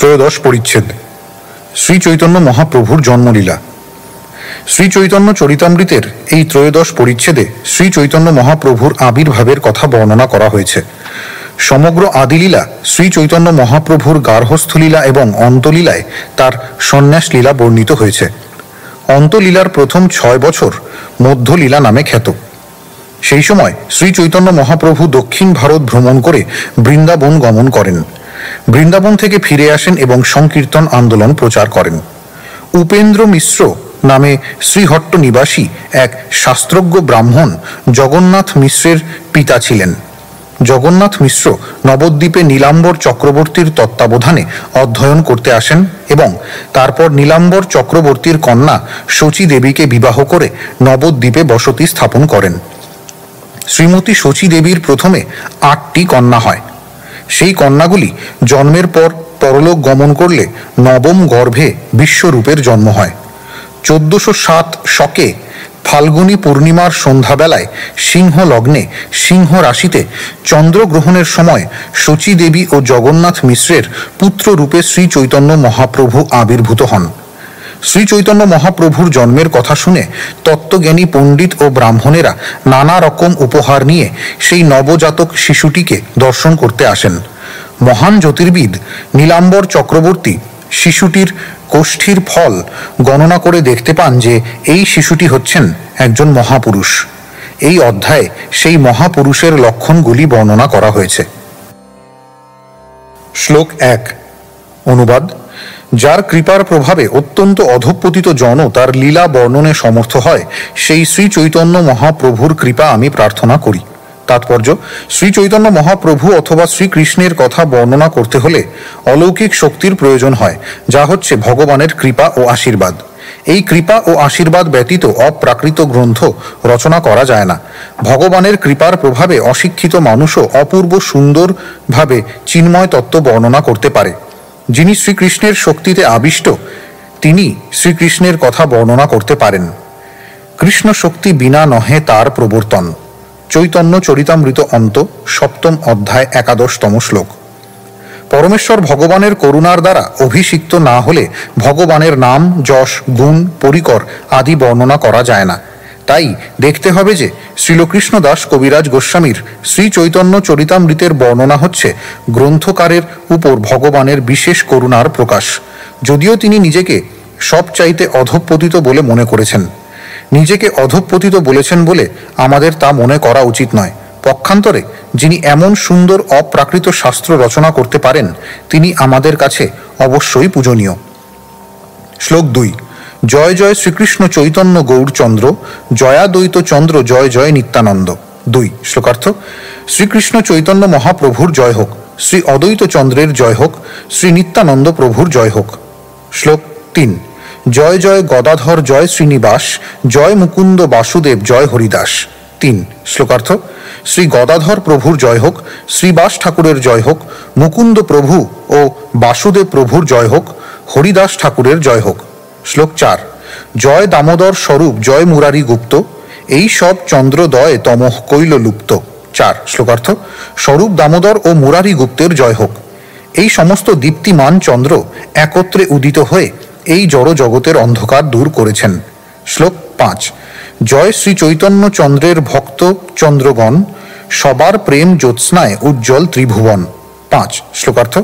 ত্রয়োদশ পরিচ্ছেদ শ্রী চৈতন্য মহাপ্রভুর জন্মলীলা। শ্রী চৈতন্য চরিতামৃতের এই ত্রয়োদশ পরিচ্ছেদে শ্রী চৈতন্য মহাপ্রভুর আবির্ভাবের কথা বর্ণনা করা হয়েছে। সমগ্র আদিলীলা, শ্রী চৈতন্য মহাপ্রভুর গার্হস্থলীলা এবং অন্তলীলায় তার সন্ন্যাস লীলা বর্ণিত হয়েছে। অন্তলীলার প্রথম 6 বছর মধ্যলীলা নামে খ্যাত। সেই সময় শ্রী চৈতন্য মহাপ্রভু দক্ষিণ ভারত ভ্রমণ করে বৃন্দাবন গমন করেন। বৃন্দাবন থেকে ফিরে আসেন এবং সংকীর্তন আন্দোলন প্রচার করেন। উপেন্দ্র মিশ্র নামে শ্রীহট্ট নিবাসী এক শাস্ত্রজ্ঞ ব্রাহ্মণ জগন্নাথ মিশ্রের পিতা ছিলেন। জগন্নাথ মিশ্র নবদ্বীপে নীলাম্বর চক্রবর্তীর তত্ত্বাবধানে অধ্যয়ন করতে আসেন এবং তারপর নীলাম্বর চক্রবর্তীর কন্যা শচী দেবীকে বিবাহ করে নবদ্বীপে বসতি স্থাপন করেন। শ্রীমতী শচী দেবীর প্রথমে 8টি কন্যা হয়। সেই কন্যাগুলি জন্মের পর পরলোক গমন করলে নবম গর্ভে বিশ্বরূপের জন্ম হয়। 1407 শকে ফাল্গুনী পূর্ণিমার সন্ধ্যাবেলায় সিংহ লগ্নে সিংহ রাশিতে চন্দ্রগ্রহণের সময় শচী দেবী ও জগন্নাথ মিশ্রের পুত্ররূপে শ্রী চৈতন্য মহাপ্রভু আবির্ভূত হন। শ্রী চৈতন্য মহাপ্রভুর জন্মের কথা শুনে তত্ত্বজ্ঞানী পণ্ডিত ও ব্রাহ্মণেরা নানা রকম উপহার নিয়ে সেই নবজাতক শিশুটিকে দর্শন করতে আসেন। মহান জ্যোতির্বিদ নীলাম্বর চক্রবর্তী শিশুটির কোষ্ঠীর ফল গণনা করে দেখতে পান যে এই শিশুটি হচ্ছেন একজন মহাপুরুষ। এই অধ্যায়ে সেই মহাপুরুষের লক্ষণগুলি বর্ণনা করা হয়েছে। শ্লোক 1। অনুবাদ। যার কৃপার প্রভাবে অত্যন্ত অধঃপতিত জন তার লীলা বর্ণনে সমর্থ হয়, সেই শ্রী চৈতন্য মহাপ্রভুর কৃপা আমি প্রার্থনা করি। তাৎপর্য: শ্রী চৈতন্য মহাপ্রভু অথবা শ্রীকৃষ্ণের কথা বর্ণনা করতে হলে অলৌকিক শক্তির প্রয়োজন হয়, যা হচ্ছে ভগবানের কৃপা ও আশীর্বাদ। এই কৃপা ও আশীর্বাদ ব্যতীত অপ্রাকৃত গ্রন্থ রচনা করা যায় না। ভগবানের কৃপার প্রভাবে অশিক্ষিত মানুষও অপূর্ব সুন্দরভাবে চিন্ময় তত্ত্ব বর্ণনা করতে পারে। যিনি শ্রীকৃষ্ণের শক্তিতে আবিষ্ট, তিনি শ্রীকৃষ্ণের কথা বর্ণনা করতে পারেন। কৃষ্ণ শক্তি বিনা নহে তার প্রবর্তন। চৈতন্য চরিতামৃত অন্ত 7ম অধ্যায় 11তম শ্লোক। পরমেশ্বর ভগবানের করুণার দ্বারা অভিষিক্ত না হলে ভগবানের নাম, যশ, গুণ, পরিকর আদি বর্ণনা করা যায় না। তাই দেখতে হবে যে শ্রীলকৃষ্ণ দাস কবিরাজ গোস্বামীর শ্রী চৈতন্য চরিতামৃতের বর্ণনা হচ্ছে গ্রন্থকারের উপর ভগবানের বিশেষ করুণার প্রকাশ, যদিও তিনি নিজেকে সবচাইতে অধঃপতিত বলে মনে করেছেন। নিজেকে অধঃপতিত বলেছেন বলে আমাদের তা মনে করা উচিত নয়। পক্ষান্তরে যিনি এমন সুন্দর অপ্রাকৃত শাস্ত্র রচনা করতে পারেন, তিনি আমাদের কাছে অবশ্যই পূজনীয়। শ্লোক 2। জয় জয় শ্রীকৃষ্ণ চৈতন্য গৌরচন্দ্র, জয়াদ্বৈত চন্দ্র জয় জয় নিত্যানন্দ। 2 শ্লোকার্থ। শ্রীকৃষ্ণ চৈতন্য মহাপ্রভুর জয় হোক, শ্রী অদ্বৈত চন্দ্রের জয় হোক, শ্রী নিত্যানন্দ প্রভুর জয় হোক। শ্লোক 3। জয় জয় গদাধর জয় শ্রীনিবাস, জয় মুকুন্দ বাসুদেব জয় হরিদাস। 3 শ্লোকার্থ। শ্রী গদাধর প্রভুর জয় হোক, শ্রীবাস ঠাকুরের জয় হোক, মুকুন্দ প্রভু ও বাসুদেব প্রভুর জয় হোক, হরিদাস ঠাকুরের জয় হোক। শ্লোক 4। জয় দামোদর স্বরূপ জয় মুরারি গুপ্ত, এই সব চন্দ্রদয় তমঃ কৈল লুপ্ত। 4 শ্লোকার্থ। স্বরূপ দামোদর ও মুরারি গুপ্তের জয় হোক। এই সমস্ত দীপ্তিমান চন্দ্র একত্রে উদিত হয়ে এই জড় জগতের অন্ধকার দূর করেছেন। শ্লোক 5। জয় শ্রী চৈতন্য চন্দ্রের ভক্ত চন্দ্রগণ, সবার প্রেম জ্যোৎস্নায় উজ্জ্বল ত্রিভুবন। 5 শ্লোকার্থ।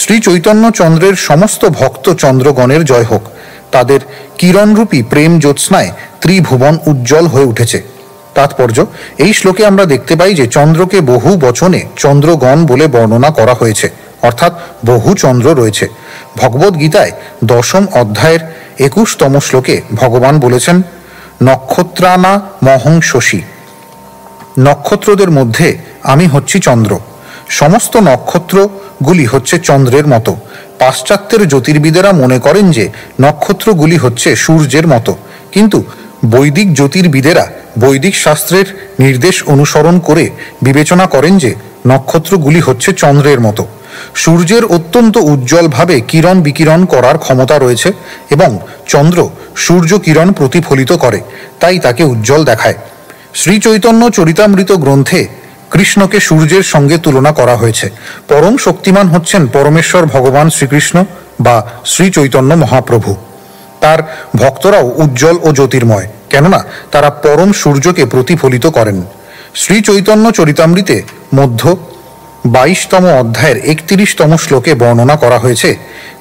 শ্রী চৈতন্য চন্দ্রের সমস্ত ভক্ত চন্দ্রগণের জয় হোক, তাদের কিরণরূপী প্রেম জ্যোৎস্নায় ত্রিভুবন উজ্জ্বল হয়ে উঠেছে। তাৎপর্য: এই শ্লোকে আমরা দেখতে পাই যে চন্দ্রকে বহু বচনে চন্দ্রগণ বলে বর্ণনা করা হয়েছে, অর্থাৎ বহু চন্দ্র রয়েছে। ভগবদ্গীতায় 10ম অধ্যায়ের 21তম শ্লোকে ভগবান বলেছেন, নক্ষত্রানা মহং শশী। নক্ষত্রদের মধ্যে আমি হচ্ছি চন্দ্র। সমস্ত নক্ষত্রগুলি হচ্ছে চন্দ্রের মতো। পাশ্চাত্যের জ্যোতির্বিদেরা মনে করেন যে নক্ষত্রগুলি হচ্ছে সূর্যের মতো, কিন্তু বৈদিক জ্যোতির্বিদেরা বৈদিক শাস্ত্রের নির্দেশ অনুসরণ করে বিবেচনা করেন যে নক্ষত্রগুলি হচ্ছে চন্দ্রের মতো। সূর্যের অত্যন্ত উজ্জ্বলভাবে কিরণ বিকিরণ করার ক্ষমতা রয়েছে এবং চন্দ্র সূর্য কিরণ প্রতিফলিত করে, তাই তাকে উজ্জ্বল দেখায়। শ্রী চৈতন্য চরিতামৃত গ্রন্থে কৃষ্ণকে সূর্যের সঙ্গে তুলনা করা হয়েছে। পরম শক্তিমান হচ্ছেন পরমেশ্বর ভগবান শ্রীকৃষ্ণ বা শ্রী চৈতন্য মহাপ্রভু। তার ভক্তরাও উজ্জ্বল ও জ্যোতির্ময়, কেননা তারা পরম সূর্যকে প্রতিফলিত করেন। শ্রী চৈতন্য চরিতামৃতে মধ্য 22তম অধ্যায়ের 31তম শ্লোকে বর্ণনা করা হয়েছে,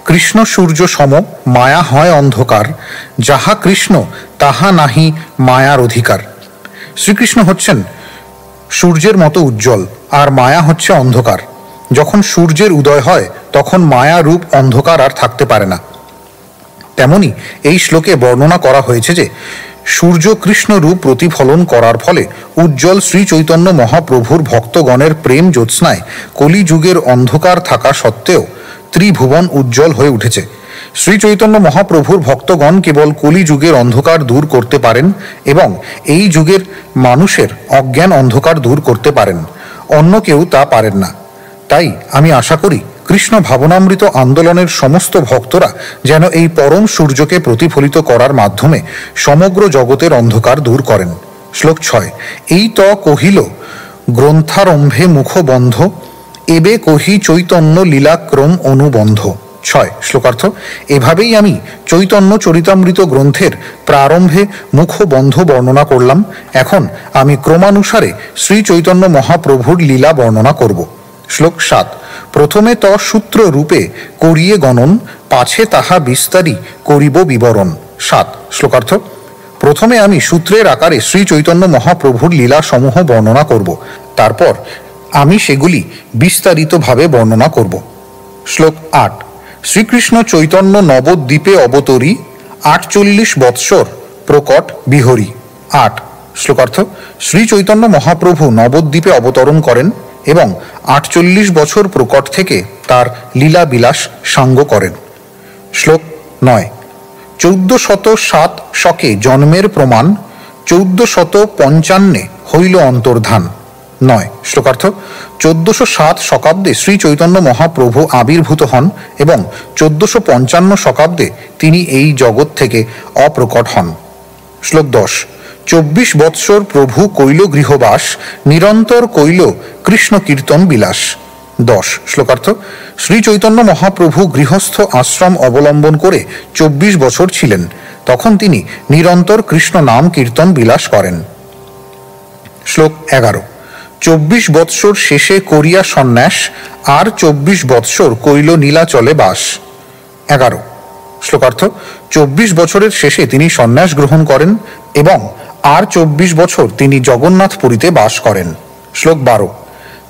কৃষ্ণ সূর্য সম মায়া হয় অন্ধকার, যাহা কৃষ্ণ তাহা নাহি মায়ার অধিকার। শ্রীকৃষ্ণ হচ্ছেন সূর্যের মতো উজ্জ্বল, আর মায়া হচ্ছে অন্ধকার। যখন সূর্যের উদয় হয় তখন মায়া রূপ অন্ধকার আর থাকতে পারে না। তেমনি এই শ্লোকে বর্ণনা করা হয়েছে যে সূর্য কৃষ্ণ রূপ প্রতিফলন করার ফলে উজ্জ্বল শ্রী চৈতন্য মহাপ্রভুর ভক্তগণের প্রেম জ্যোৎস্নায় কলিযুগের অন্ধকার থাকা সত্ত্বেও ত্রিভুবন উজ্জ্বল হয়ে উঠেছে। শ্রী চৈতন্য মহাপ্রভুর ভক্তগণ কেবল কলিযুগের অন্ধকার দূর করতে পারেন এবং এই যুগের মানুষের অজ্ঞান অন্ধকার দূর করতে পারেন, অন্য কেউ তা পারেন না। তাই আমি আশা করি কৃষ্ণ ভাবনামৃত আন্দোলনের সমস্ত ভক্তরা যেন এই পরম সূর্যকে প্রতিফলিত করার মাধ্যমে সমগ্র জগতের অন্ধকার দূর করেন। শ্লোক 6। এই ত কহিল গ্রন্থারম্ভে মুখবন্ধ, এবে কহি চৈতন্য লীলাক্রম অনুবন্ধ। 6 শ্লোকার্থ। এভাবেই আমি চৈতন্য চরিতামৃত গ্রন্থের প্রারম্ভে মুখবন্ধ বর্ণনা করলাম। এখন আমি ক্রমানুসারে শ্রী চৈতন্য মহাপ্রভুর লীলা বর্ণনা করব। শ্লোক 7। প্রথমে ত সূত্র রূপে করিয়ে গণন, পাছে তাহা বিস্তারি করিব বিবরণ। 7 শ্লোকার্থ। প্রথমে আমি সূত্রের আকারে শ্রী চৈতন্য মহাপ্রভুর লীলা সমূহ বর্ণনা করব, তারপর আমি সেগুলি বিস্তারিতভাবে বর্ণনা করব। শ্লোক 8। শ্রীকৃষ্ণ চৈতন্য নবদ্বীপে অবতরী, 48 বৎসর প্রকট বিহরী। 8 শ্লোকার্থ। শ্রী চৈতন্য মহাপ্রভু নবদ্বীপে অবতরণ করেন এবং 48 বছর প্রকট থেকে তার লীলা বিলাস সাঙ্গ করেন। শ্লোক 9। 1407 শকে জন্মের প্রমাণ, 1455 হইল অন্তর্ধান। 9 শ্লোকার্থ। 1407 শকাব্দে শ্রী চৈতন্য মহাপ্রভু আবির্ভূত হন এবং 1455 শকাব্দে তিনি এই জগৎ থেকে অপ্রকট হন। শ্লোক 10। 24 বৎসর প্রভু কৈল গৃহবাস, নিরন্তর কৈল কৃষ্ণ কীর্তন বিলাস। 10 শ্লোকার্থ। শ্রী চৈতন্য মহাপ্রভু গৃহস্থ আশ্রম অবলম্বন করে 24 বছর ছিলেন, তখন তিনি নিরন্তর কৃষ্ণ নাম কীর্তন বিলাস করেন। শ্লোক 11। 24 বৎসর শেষে করিয়া সন্ন্যাস, আর 24 বৎসর কৈল নীলাচলে বাস। 11 শ্লোকার্থ। 24 বছরের শেষে তিনি সন্ন্যাস গ্রহণ করেন এবং আর 24 বছর তিনি জগন্নাথপুরীতে বাস করেন। শ্লোক 12।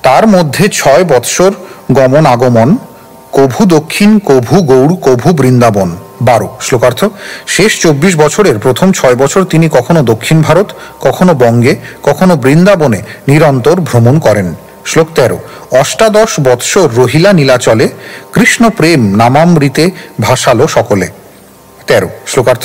তার মধ্যে 6 বৎসর গমন আগমন, কভু দক্ষিণ কভু গৌড় কভু বৃন্দাবন। 12 শ্লোকার্থ। শেষ 24 বছরের প্রথম 6 বছর তিনি কখনো দক্ষিণ ভারত, কখনো বঙ্গে, কখনো বৃন্দাবনে নিরন্তর ভ্রমণ করেন। শ্লোক 13। 18 বৎসর রহিলা নীলাচলে, কৃষ্ণ প্রেম নামামৃতে ভাসালো সকলে। 13 শ্লোকার্থ।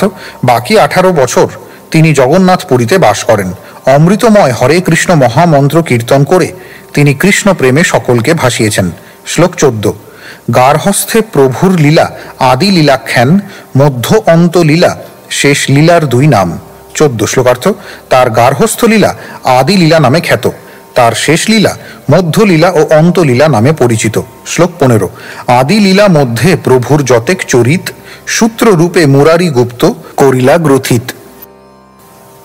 বাকি 18 বছর তিনি জগন্নাথপুরীতে বাস করেন। অমৃতময় হরে কৃষ্ণ মহামন্ত্র কীর্তন করে তিনি কৃষ্ণ প্রেমে সকলকে ভাসিয়েছেন। শ্লোক 14। গার্হস্থে প্রভুর লীলা আদি লীলাখ্যান, মধ্য অন্ত লীলা শেষ লীলার 2 নাম। 14 শ্লোকার্থ। তার গার্হস্থ লীলা আদি লীলা নামে খ্যাত, তার শেষ লীলা মধ্য লীলা ও অন্ত লীলা নামে পরিচিত। শ্লোক 15। আদি লীলা মধ্যে প্রভুর যতেক চরিত, সূত্ররূপে মুরারি গুপ্ত করিলা গ্রথিত।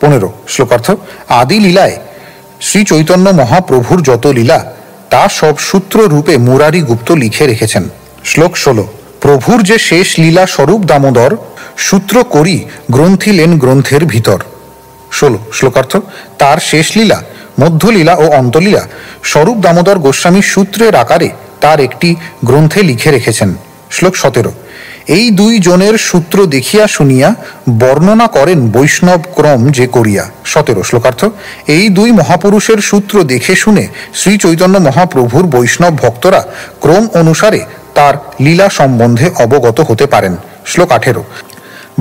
15 শ্লোকার্থ। আদি লীলায় শ্রী চৈতন্য মহাপ্রভুর যত লীলা তা সব সূত্র রূপে মুরারি গুপ্ত লিখে রেখেছেন। শ্লোক 16। প্রভুর যে শেষ লীলা স্বরূপ দামোদর, সূত্র করি গ্রন্থিলেন গ্রন্থের ভিতর। 16 শ্লোকার্থ। তার শেষ লীলা মধ্যলীলা ও অন্তলীলা স্বরূপ দামোদর গোস্বামী সূত্রের আকারে তার একটি গ্রন্থে লিখে রেখেছেন। শ্লোক 17। এই 2 জনের সূত্র দেখিয়া শুনিয়া বর্ণনা করেন বৈষ্ণব ক্রম যে করিয়া। 17 শ্লোকার্থ। এই 2 মহাপুরুষের সূত্র দেখে শুনে শ্রী চৈতন্য মহাপ্রভুর বৈষ্ণব ভক্তরা ক্রম অনুসারে তার লীলা সম্বন্ধে অবগত হতে পারেন। শ্লোক 18।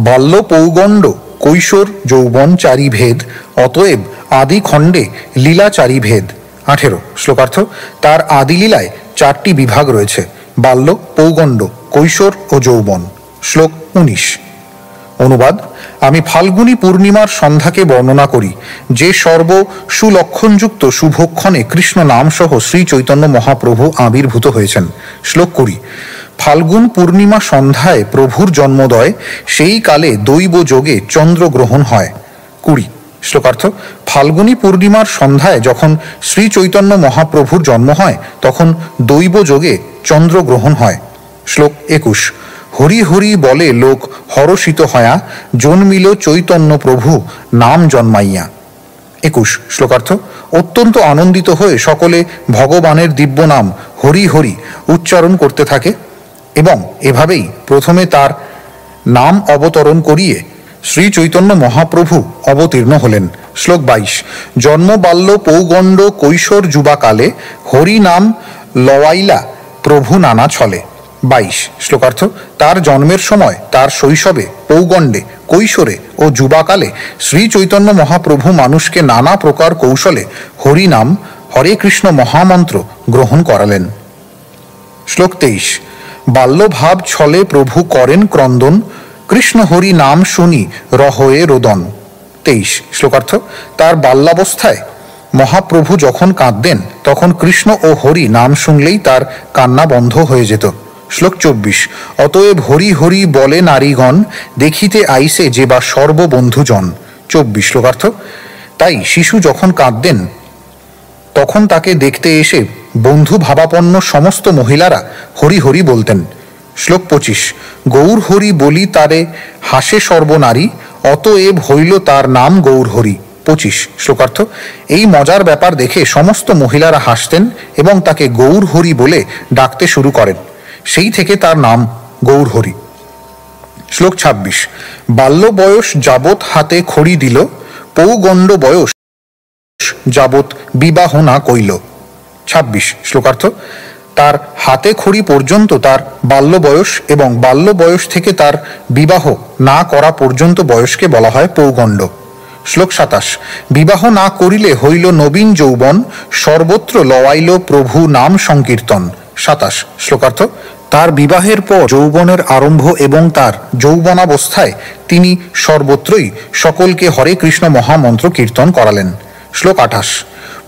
বাল্য পৌগণ্ড কৈশোর যৌবন চারি ভেদ, অতএব আদি খণ্ডে লীলা চারি ভেদ। 18 শ্লোকার্থ। তার আদি লীলায় 4টি বিভাগ রয়েছে, বাল্য, পৌগণ্ড, কৈশোর ও যৌবন। শ্লোক 19। অনুবাদ: আমি ফাল্গুনী পূর্ণিমার সন্ধ্যাকে বর্ণনা করি, যে সর্ব সুলক্ষণযুক্ত শুভক্ষণে কৃষ্ণ নাম সহ শ্রী চৈতন্য মহাপ্রভু আবির্ভূত হয়েছেন। শ্লোক 20। ফাল্গুন পূর্ণিমা সন্ধ্যায় প্রভুর জন্মোদয়, সেই কালে দৈব যোগে চন্দ্রগ্রহণ হয়। 20। শ্লোকার্থ: ফাল্গুনী পূর্ণিমার সন্ধ্যায় যখন শ্রী চৈতন্য মহাপ্রভুর জন্ম হয় তখন দৈব যোগে চন্দ্রগ্রহণ হয়। শ্লোক 21। হরি হরি বলে লোক হরষিত হয়া, জন্মিল চৈতন্য প্রভু নাম জন্মাইয়া। 21। শ্লোকার্থ: অত্যন্ত আনন্দিত হয়ে সকলে ভগবানের দিব্য নাম হরি হরি উচ্চারণ করতে থাকে এবং এভাবেই প্রথমে তার নাম অবতরণ করিয়ে শ্রী চৈতন্য মহাপ্রভু অবতীর্ণ হলেন। শ্লোক 22। জন্ম বাল্য পৌগণ্ড কৈশোর যুবাকালে, হরি নাম লওয়াইলা প্রভু নানা ছলে। 22। শ্লোকার্থ: তার জন্মের সময়, তার শৈশবে, পৌগণ্ডে, কৈশোরে ও যুবাকালে শ্রী চৈতন্য মহাপ্রভু মানুষকে নানা প্রকার কৌশলে হরি নাম, হরে কৃষ্ণ মহামন্ত্র গ্রহণ করালেন। শ্লোক 23। বাল্যভাব ছলে প্রভু করেন ক্রন্দন, কৃষ্ণ হরি নাম শুনি রহয়ে রোদন। 23। শ্লোকার্থ: তার বাল্যাবস্থায় মহাপ্রভু যখন কাঁদতেন তখন কৃষ্ণ ও হরি নাম শুনলেই তার কান্না বন্ধ হয়ে যেত। শ্লোক 24। অতএব হরি হরি বলে নারীগণ, দেখিতে আইসে যে বা সর্ববন্ধুজন। 24। শ্লোকার্থ: তাই শিশু যখন কাঁদতেন তখন তাকে দেখতে এসে বন্ধু ভাবাপন্ন সমস্ত মহিলারা হরি হরি বলতেন। শ্লোক 25। গৌর হরি বলি তারে হাসে সর্বনারী, অতএব হইল তার নাম গৌর হরি। 25। শ্লোকার্থ: এই মজার ব্যাপার দেখে সমস্ত মহিলারা হাসতেন এবং তাকে গৌর হরি বলে ডাকতে শুরু করেন, সেই থেকে তার নাম গৌর হরি। শ্লোক 26। বাল্য বয়স যাবৎ হাতে খড়ি দিল, পৌগণ্ড বয়স যাবৎ বিবাহ না কইল। 26। শ্লোকার্থ: তার হাতে খড়ি পর্যন্ত তার বাল্য বয়স এবং বাল্য বয়স থেকে তার বিবাহ না করা পর্যন্ত বয়সকে বলা হয় পৌগণ্ড। শ্লোক 27। বিবাহ না করিলে হইল নবীন যৌবন, সর্বত্র লওয়াইল প্রভু নাম সংকীর্তন। 27। শ্লোকার্থ: তার বিবাহের পর যৌবনের আরম্ভ এবং তার যৌবনাবস্থায় তিনি সর্বত্রই সকলকে হরে কৃষ্ণ মহামন্ত্র কীর্তন করালেন। শ্লোক 28।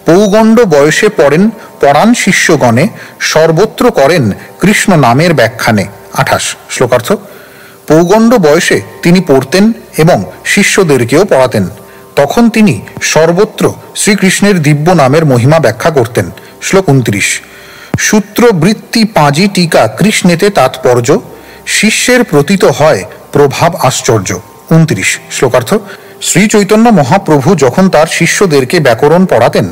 পৌগণ্ড বয়সে পড়ান শিষ্যগণে, সর্বত্র করেন কৃষ্ণ নামের ব্যাখ্যানে। 28। শ্লোকার্থ: পৌগণ্ড বয়সে তিনি পড়তেন এবং শিষ্যদেরকেও পড়াতেন, তখন তিনি সর্বত্র শ্রীকৃষ্ণের দিব্য নামের মহিমা ব্যাখ্যা করতেন। শ্লোক 29। সূত্র বৃত্তি পাঁজি টিকা কৃষ্ণেতে তাৎপর্য, শিষ্যের প্রতীত হয় প্রভাব আশ্চর্য। 29। শ্লোকার্থ: শ্রী চৈতন্য মহাপ্রভু যখন তার শিষ্যদেরকে ব্যাকরণ পড়াতেন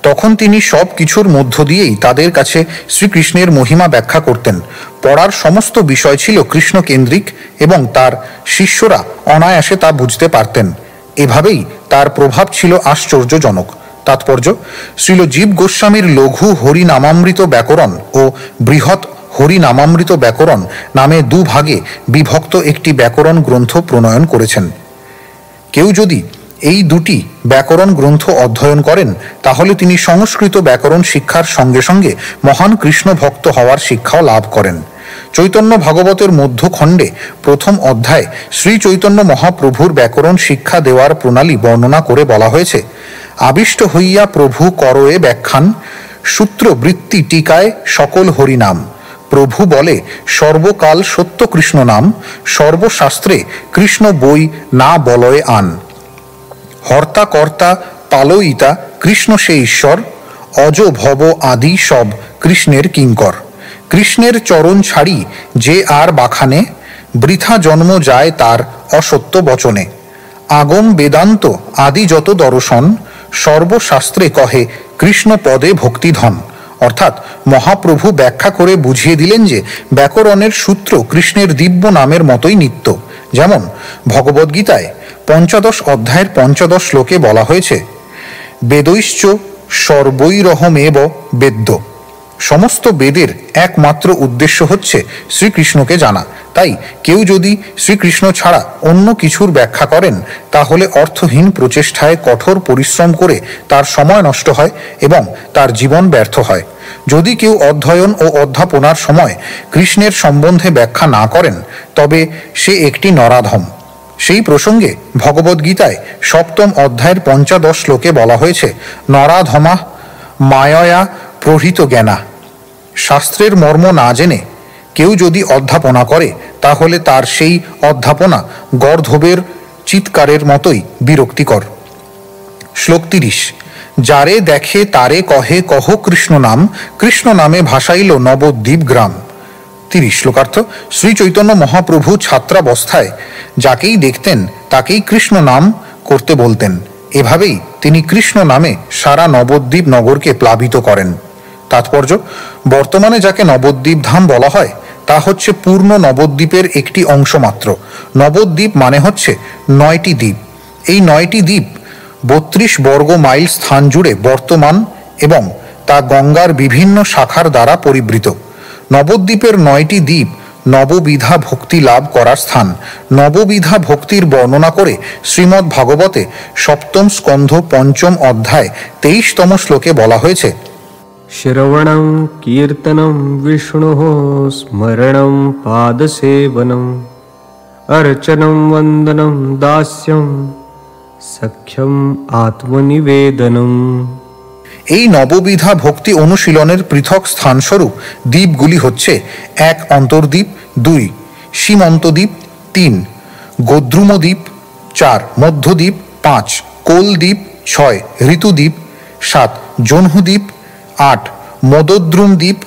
তখন তিনি সব কিছুর মধ্য দিয়েই তাদের কাছে শ্রীকৃষ্ণের মহিমা ব্যাখ্যা করতেন। পড়ার সমস্ত বিষয় ছিল কৃষ্ণ কেন্দ্রিক এবং তার শিষ্যরা অনায়াসে তা বুঝতে পারতেন। এভাবেই তার প্রভাব ছিল আশ্চর্যজনক। তাৎপর্য: শ্রীল জীব গোস্বামীর লঘু হরিনামামৃত ব্যাকরণ ও বৃহৎ হরিনামামৃত ব্যাকরণ নামে দুভাগে বিভক্ত একটি ব্যাকরণ গ্রন্থ প্রণয়ন করেছেন। কেউ যদি এই দুটি ব্যাকরণ গ্রন্থ অধ্যয়ন করেন তাহলে তিনি সংস্কৃত ব্যাকরণ শিক্ষার সঙ্গে সঙ্গে মহান কৃষ্ণ ভক্ত হওয়ার শিক্ষাও লাভ করেন। চৈতন্য ভাগবতের মধ্যখণ্ডে প্রথম অধ্যায় শ্রী চৈতন্য মহাপ্রভুর ব্যাকরণ শিক্ষা দেওয়ার প্রণালী বর্ণনা করে বলা হয়েছে, আবিষ্ট হইয়া প্রভু করয়ে ব্যাখ্যান, সূত্র বৃত্তি টিকায় সকল হরিনাম। প্রভু বলে সর্বকাল সত্য কৃষ্ণ নাম, সর্বশাস্ত্রে কৃষ্ণ বই না বলয়ে আন। হর্তা কর্তা পালয়িতা কৃষ্ণ সে ঈশ্বর, অজ ভব আদি সব কৃষ্ণের কিঙ্কর। কৃষ্ণের চরণ ছাড়ি যে আর বাখানে, বৃথা জন্ম যায় তার অসত্য বচনে। আগম বেদান্ত আদি যত দর্শন, সর্বশাস্ত্রে কহে কৃষ্ণ পদে ভক্তিধন। অর্থাৎ মহাপ্রভু ব্যাখ্যা করে বুঝিয়ে দিলেন যে ব্যাকরণের সূত্র কৃষ্ণের দিব্য নামের মতোই নিত্য। যেমন ভগবদ্গীতায় 15 অধ্যায়ের 15 শ্লোকে বলা হয়েছে, বেদৈশ্চ সর্বৈরহমেব বেদ্য। সমস্ত বেদের একমাত্র উদ্দেশ্য হচ্ছে শ্রীকৃষ্ণকে জানা। তাই কেউ যদি শ্রীকৃষ্ণ ছাড়া অন্য কিছুর ব্যাখ্যা করেন তাহলে অর্থহীন প্রচেষ্টায় কঠোর পরিশ্রম করে তার সময় নষ্ট হয় এবং তার জীবন ব্যর্থ হয়। যদি কেউ অধ্যয়ন ও অধ্যাপনার সময় কৃষ্ণের সম্বন্ধে ব্যাখ্যা না করেন তবে সে একটি নরাধম। সেই প্রসঙ্গে ভগবদ্গীতায় 7ম অধ্যায়ের 15 শ্লোকে বলা হয়েছে, নরাধমা মায়য়া প্রহৃত জ্ঞানা। শাস্ত্রের মর্ম না জেনে কেউ যদি অধ্যাপনা করে তাহলে তার সেই অধ্যাপনা গর্ধবের চিৎকারের মতোই বিরক্তিকর। শ্লোক 30, যারে দেখে তারে কহে কহ কৃষ্ণ নাম, কৃষ্ণ নামে ভাসাইল নবদ্বীপ গ্রাম। 30 শ্লোকার্থ, শ্রী চৈতন্য মহাপ্রভু ছাত্রাবস্থায় যাকেই দেখতেন তাকেই কৃষ্ণ নাম করতে বলতেন। এভাবেই তিনি কৃষ্ণ নামে সারা নবদ্বীপ নগরকে প্লাবিত করেন। তাৎপর্য, বর্তমানে যাকে নবদ্বীপ ধাম বলা হয় তা হচ্ছে পূর্ণ নবদ্বীপের একটি অংশ মাত্র। নবদ্বীপ মানে হচ্ছে 9টি দ্বীপ। এই 9টি দ্বীপ 32 বর্গ মাইল স্থান জুড়ে বর্তমান এবং তা গঙ্গার বিভিন্ন শাখার দ্বারা পরিবৃত। নবদ্বীপের 9টি দ্বীপ নববিধা ভক্তি লাভ করার স্থান। নববিধা ভক্তির বর্ণনা করে শ্রীমদ্ ভাগবতে 7ম স্কন্ধ 5ম অধ্যায় 23তম শ্লোকে বলা হয়েছে, শ্রবণং কীর্তনম বিষ্ণুঃ স্মরণম পাদসেবনম অর্চনম বন্দনম দাস্যম সখ্যম আত্মনিবেদনম। এই নববিধা ভক্তি অনুশীলনের পৃথক স্থানস্বরূপ দ্বীপগুলি হচ্ছে 1 অন্তর্দ্বীপ, 2 সীমন্তদ্বীপ, 3 গোদ্রুমদ্বীপ, 4 মধ্যদ্বীপ, 5 কোলদ্বীপ, 6 ঋতুদ্বীপ, 7 জহ্নুদ্বীপ, 8 মদদ্রুম দ্বীপ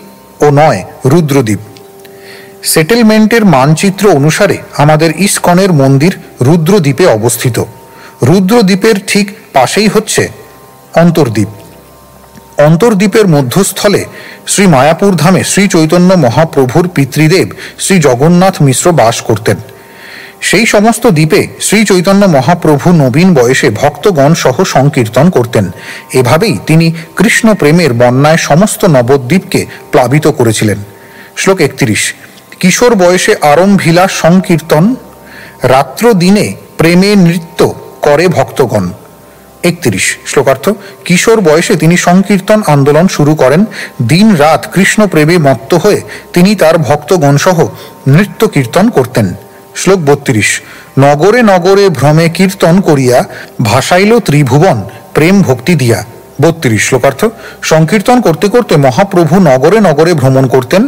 ও 9 রুদ্রদ্বীপ। সেটেলমেন্টের মানচিত্র অনুসারে আমাদের ইস্কনের মন্দির রুদ্রদ্বীপে অবস্থিত। রুদ্রদ্বীপের ঠিক পাশেই হচ্ছে অন্তর্দ্বীপ। অন্তর্দ্বীপের মধ্যস্থলে শ্রী মায়াপুর ধামে শ্রী চৈতন্য মহাপ্রভুর পিতৃদেব শ্রী জগন্নাথ মিশ্র বাস করতেন। সেই সমস্ত দ্বীপে শ্রী চৈতন্য মহাপ্রভু নবীন বয়সে ভক্তগণ সহ সংকীর্তন করতেন। এভাবেই তিনি কৃষ্ণ প্রেমের বন্যায় সমস্ত নবদ্বীপকে প্লাবিত করেছিলেন। শ্লোক 31, কিশোর বয়সে আরম্ভিলা সংকীর্তন, রাত্র দিনে প্রেমে নৃত্য করে ভক্তগণ। 31 শ্লোকার্থ, কিশোর বয়সে তিনি সংকীর্তন আন্দোলন শুরু করেন। দিন রাত কৃষ্ণ প্রেমে মত্ত হয়ে তিনি তার ভক্তগণ সহ নৃত্য কীর্তন করতেন। শ্লোক 32, নগরে নগরে ভ্রমে কীর্তন করিয়া ভাসাইল ত্রিভুবন প্রেম ভক্তি দিয়া। 32 শ্লোকার্থ, সংকীর্তন করতে করতে মহাপ্রভু নগরে নগরে ভ্রমণ করতেন।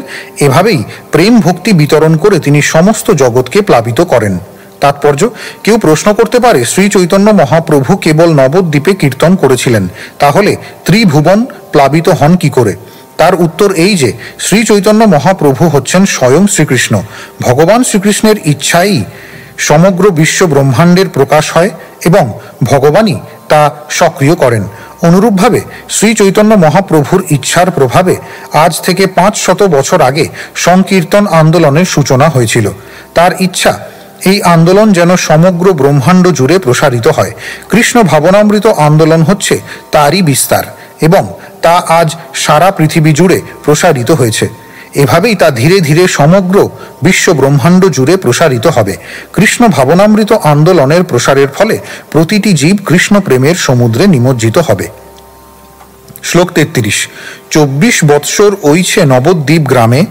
এভাবেই প্রেম ভক্তি বিতরণ করে তিনি সমস্ত জগৎকে প্লাবিত করেন। তাৎপর্য, কেউ প্রশ্ন করতে পারে শ্রী চৈতন্য মহাপ্রভু কেবল নবদ্বীপে কীর্তন করেছিলেন, তাহলে ত্রিভুবন প্লাবিত হন কি করে? তার উত্তর এই যে শ্রী চৈতন্য মহাপ্রভু হচ্ছেন স্বয়ং শ্রীকৃষ্ণ। ভগবান শ্রীকৃষ্ণের ইচ্ছাই সমগ্র বিশ্ব ব্রহ্মাণ্ডের প্রকাশ হয় এবং ভগবানই তা সক্রিয় করেন। অনুরূপভাবে শ্রী চৈতন্য মহাপ্রভুর ইচ্ছার প্রভাবে আজ থেকে 500 বছর আগে সংকীর্তন আন্দোলনের সূচনা হয়েছিল। তার ইচ্ছা এই আন্দোলন যেন সমগ্র ব্রহ্মাণ্ড জুড়ে প্রসারিত হয়। কৃষ্ণ ভাবনামৃত আন্দোলন হচ্ছে তারই বিস্তার এবং তা আজ সারা পৃথিবী জুড়ে প্রসারিত হয়েছে। এভাবেই তা ধীরে ধীরে সমগ্র বিশ্ব ব্রহ্মাণ্ড জুড়ে প্রসারিত হবে। কৃষ্ণ ভাবনামৃত আন্দোলনের প্রসারের ফলে প্রতিটি জীব কৃষ্ণ প্রেমের সমুদ্রে নিমজ্জিত হবে। শ্লোক 33, 24 বৎসর ওইছে নবদ্বীপ গ্রামে,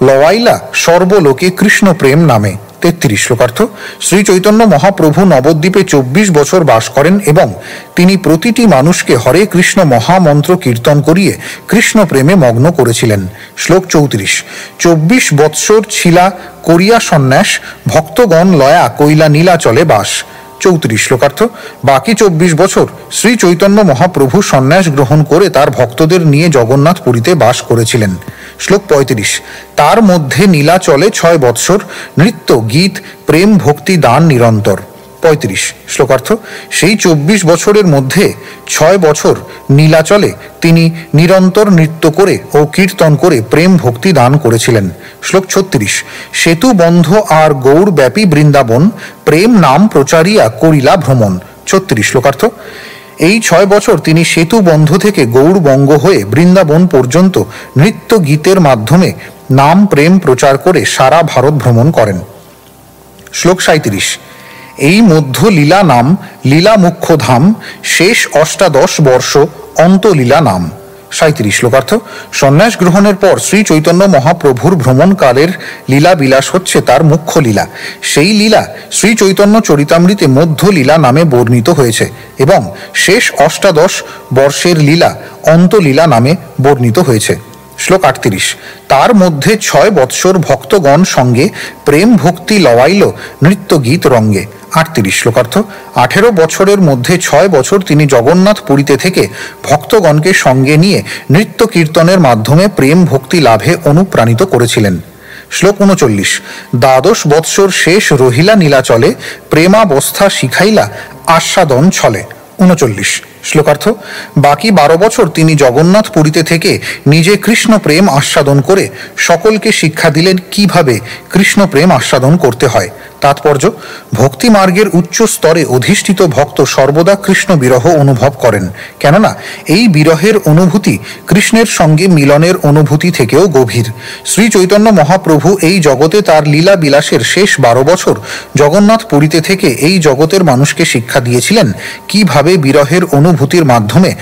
লওয়াইলা সর্বলোকে কৃষ্ণ প্রেম নামে। 33 শ্লোকার্থ, শ্রী চৈতন্য মহাপ্রভু নবদ্বীপে 24 বছর বাস করেন এবং তিনি প্রতিটি মানুষকে হরে কৃষ্ণ মহামন্ত্র কীর্তন করিয়ে কৃষ্ণ প্রেমে মগ্ন করেছিলেন। শ্লোক 34, 24 বৎসর ছিলা করিয়া সন্ন্যাস, ভক্তগণ লয়া কইলা নীলাচলে বাস। 34 শ্লোকার্থ, বাকি 24 বছর শ্রী চৈতন্য মহাপ্রভু সন্ন্যাস গ্রহণ করে তার ভক্তদের নিয়ে জগন্নাথপুরীতে বাস করেছিলেন। শ্লোক 35, তার মধ্যে নীলাচলে 6 বৎসর নৃত্য গীত প্রেম ভক্তি দান নিরন্তর। 35 শ্লোকার্থ, সেই 24 বছরের মধ্যে 6 বছর নীলাচলে তিনি নিরন্তর নৃত্য করে ও কীর্তন করে প্রেম ভক্তি দান করেছিলেন। শ্লোক 36, সেতু বন্ধ আর গৌর ব্যাপী বৃন্দাবন, প্রেম নাম প্রচারিয়া করিলা ভ্রমণ। 36 শ্লোকার্থ, এই 6 বছর তিনি সেতু বন্ধ থেকে গৌড়বঙ্গ হয়ে বৃন্দাবন পর্যন্ত নৃত্য গীতের মাধ্যমে নাম প্রেম প্রচার করে সারা ভারত ভ্রমণ করেন। শ্লোক 37, এই মধ্য লীলা নাম লীলা মুখ্য ধাম, শেষ 18 বর্ষ অন্তলীলা নাম। 37 শ্লোকার্থ। সন্ন্যাস গ্রহণের পর শ্রী চৈতন্য মহাপ্রভুর ভ্রমণকালের লীলা বিলাস হচ্ছে তার মুখ্য লীলা। সেই লীলা শ্রী চৈতন্য চরিতামৃতে মধ্য লীলা নামে বর্ণিত হয়েছে এবং শেষ অষ্টাদশ বর্ষের লীলা অন্তলীলা নামে বর্ণিত হয়েছে। শ্লোক 38। তার মধ্যে 6 বৎসর ভক্তগণ সঙ্গে প্রেম ভক্তি লওয়াইল নৃত্য গীত রঙ্গে। 38 শ্লোকার্থ। 18 বছরের মধ্যে 6 বছর তিনি জগন্নাথ পুরীতে থেকে ভক্তগণকে সঙ্গে নিয়ে নৃত্য কীর্তনের মাধ্যমে প্রেম ভক্তি লাভে অনুপ্রাণিত করেছিলেন। শ্লোক 39। দ্বাদশ বৎসর শেষ রহিলা নীলাচলে প্রেমাবস্থা শিখাইলা আস্বাদন ছলে। 39 শ্লোকার্থ। বাকি 12 বছর তিনি জগন্নাথ পুরীতে থেকে নিজে কৃষ্ণ প্রেম আস্বাদন করে সকলকে শিক্ষা দিলেন কিভাবে কৃষ্ণ প্রেম আস্বাদন করতে হয়। তাৎপর্য: ভক্তি মার্গের উচ্চ স্তরে অধিষ্ঠিত ভক্ত সর্বদা কৃষ্ণ বিরহ অনুভব করেন, কেননা এই বিরহের অনুভূতি কৃষ্ণের সঙ্গে মিলনের অনুভূতি থেকেও গভীর। শ্রী চৈতন্য মহাপ্রভু এই জগতে তার লীলা বিলাসের শেষ 12 বছর জগন্নাথ পুরীতে থেকে এই জগতের মানুষকে শিক্ষা দিয়েছিলেন কিভাবে বিরহের অনুভূতির মাধ্যমে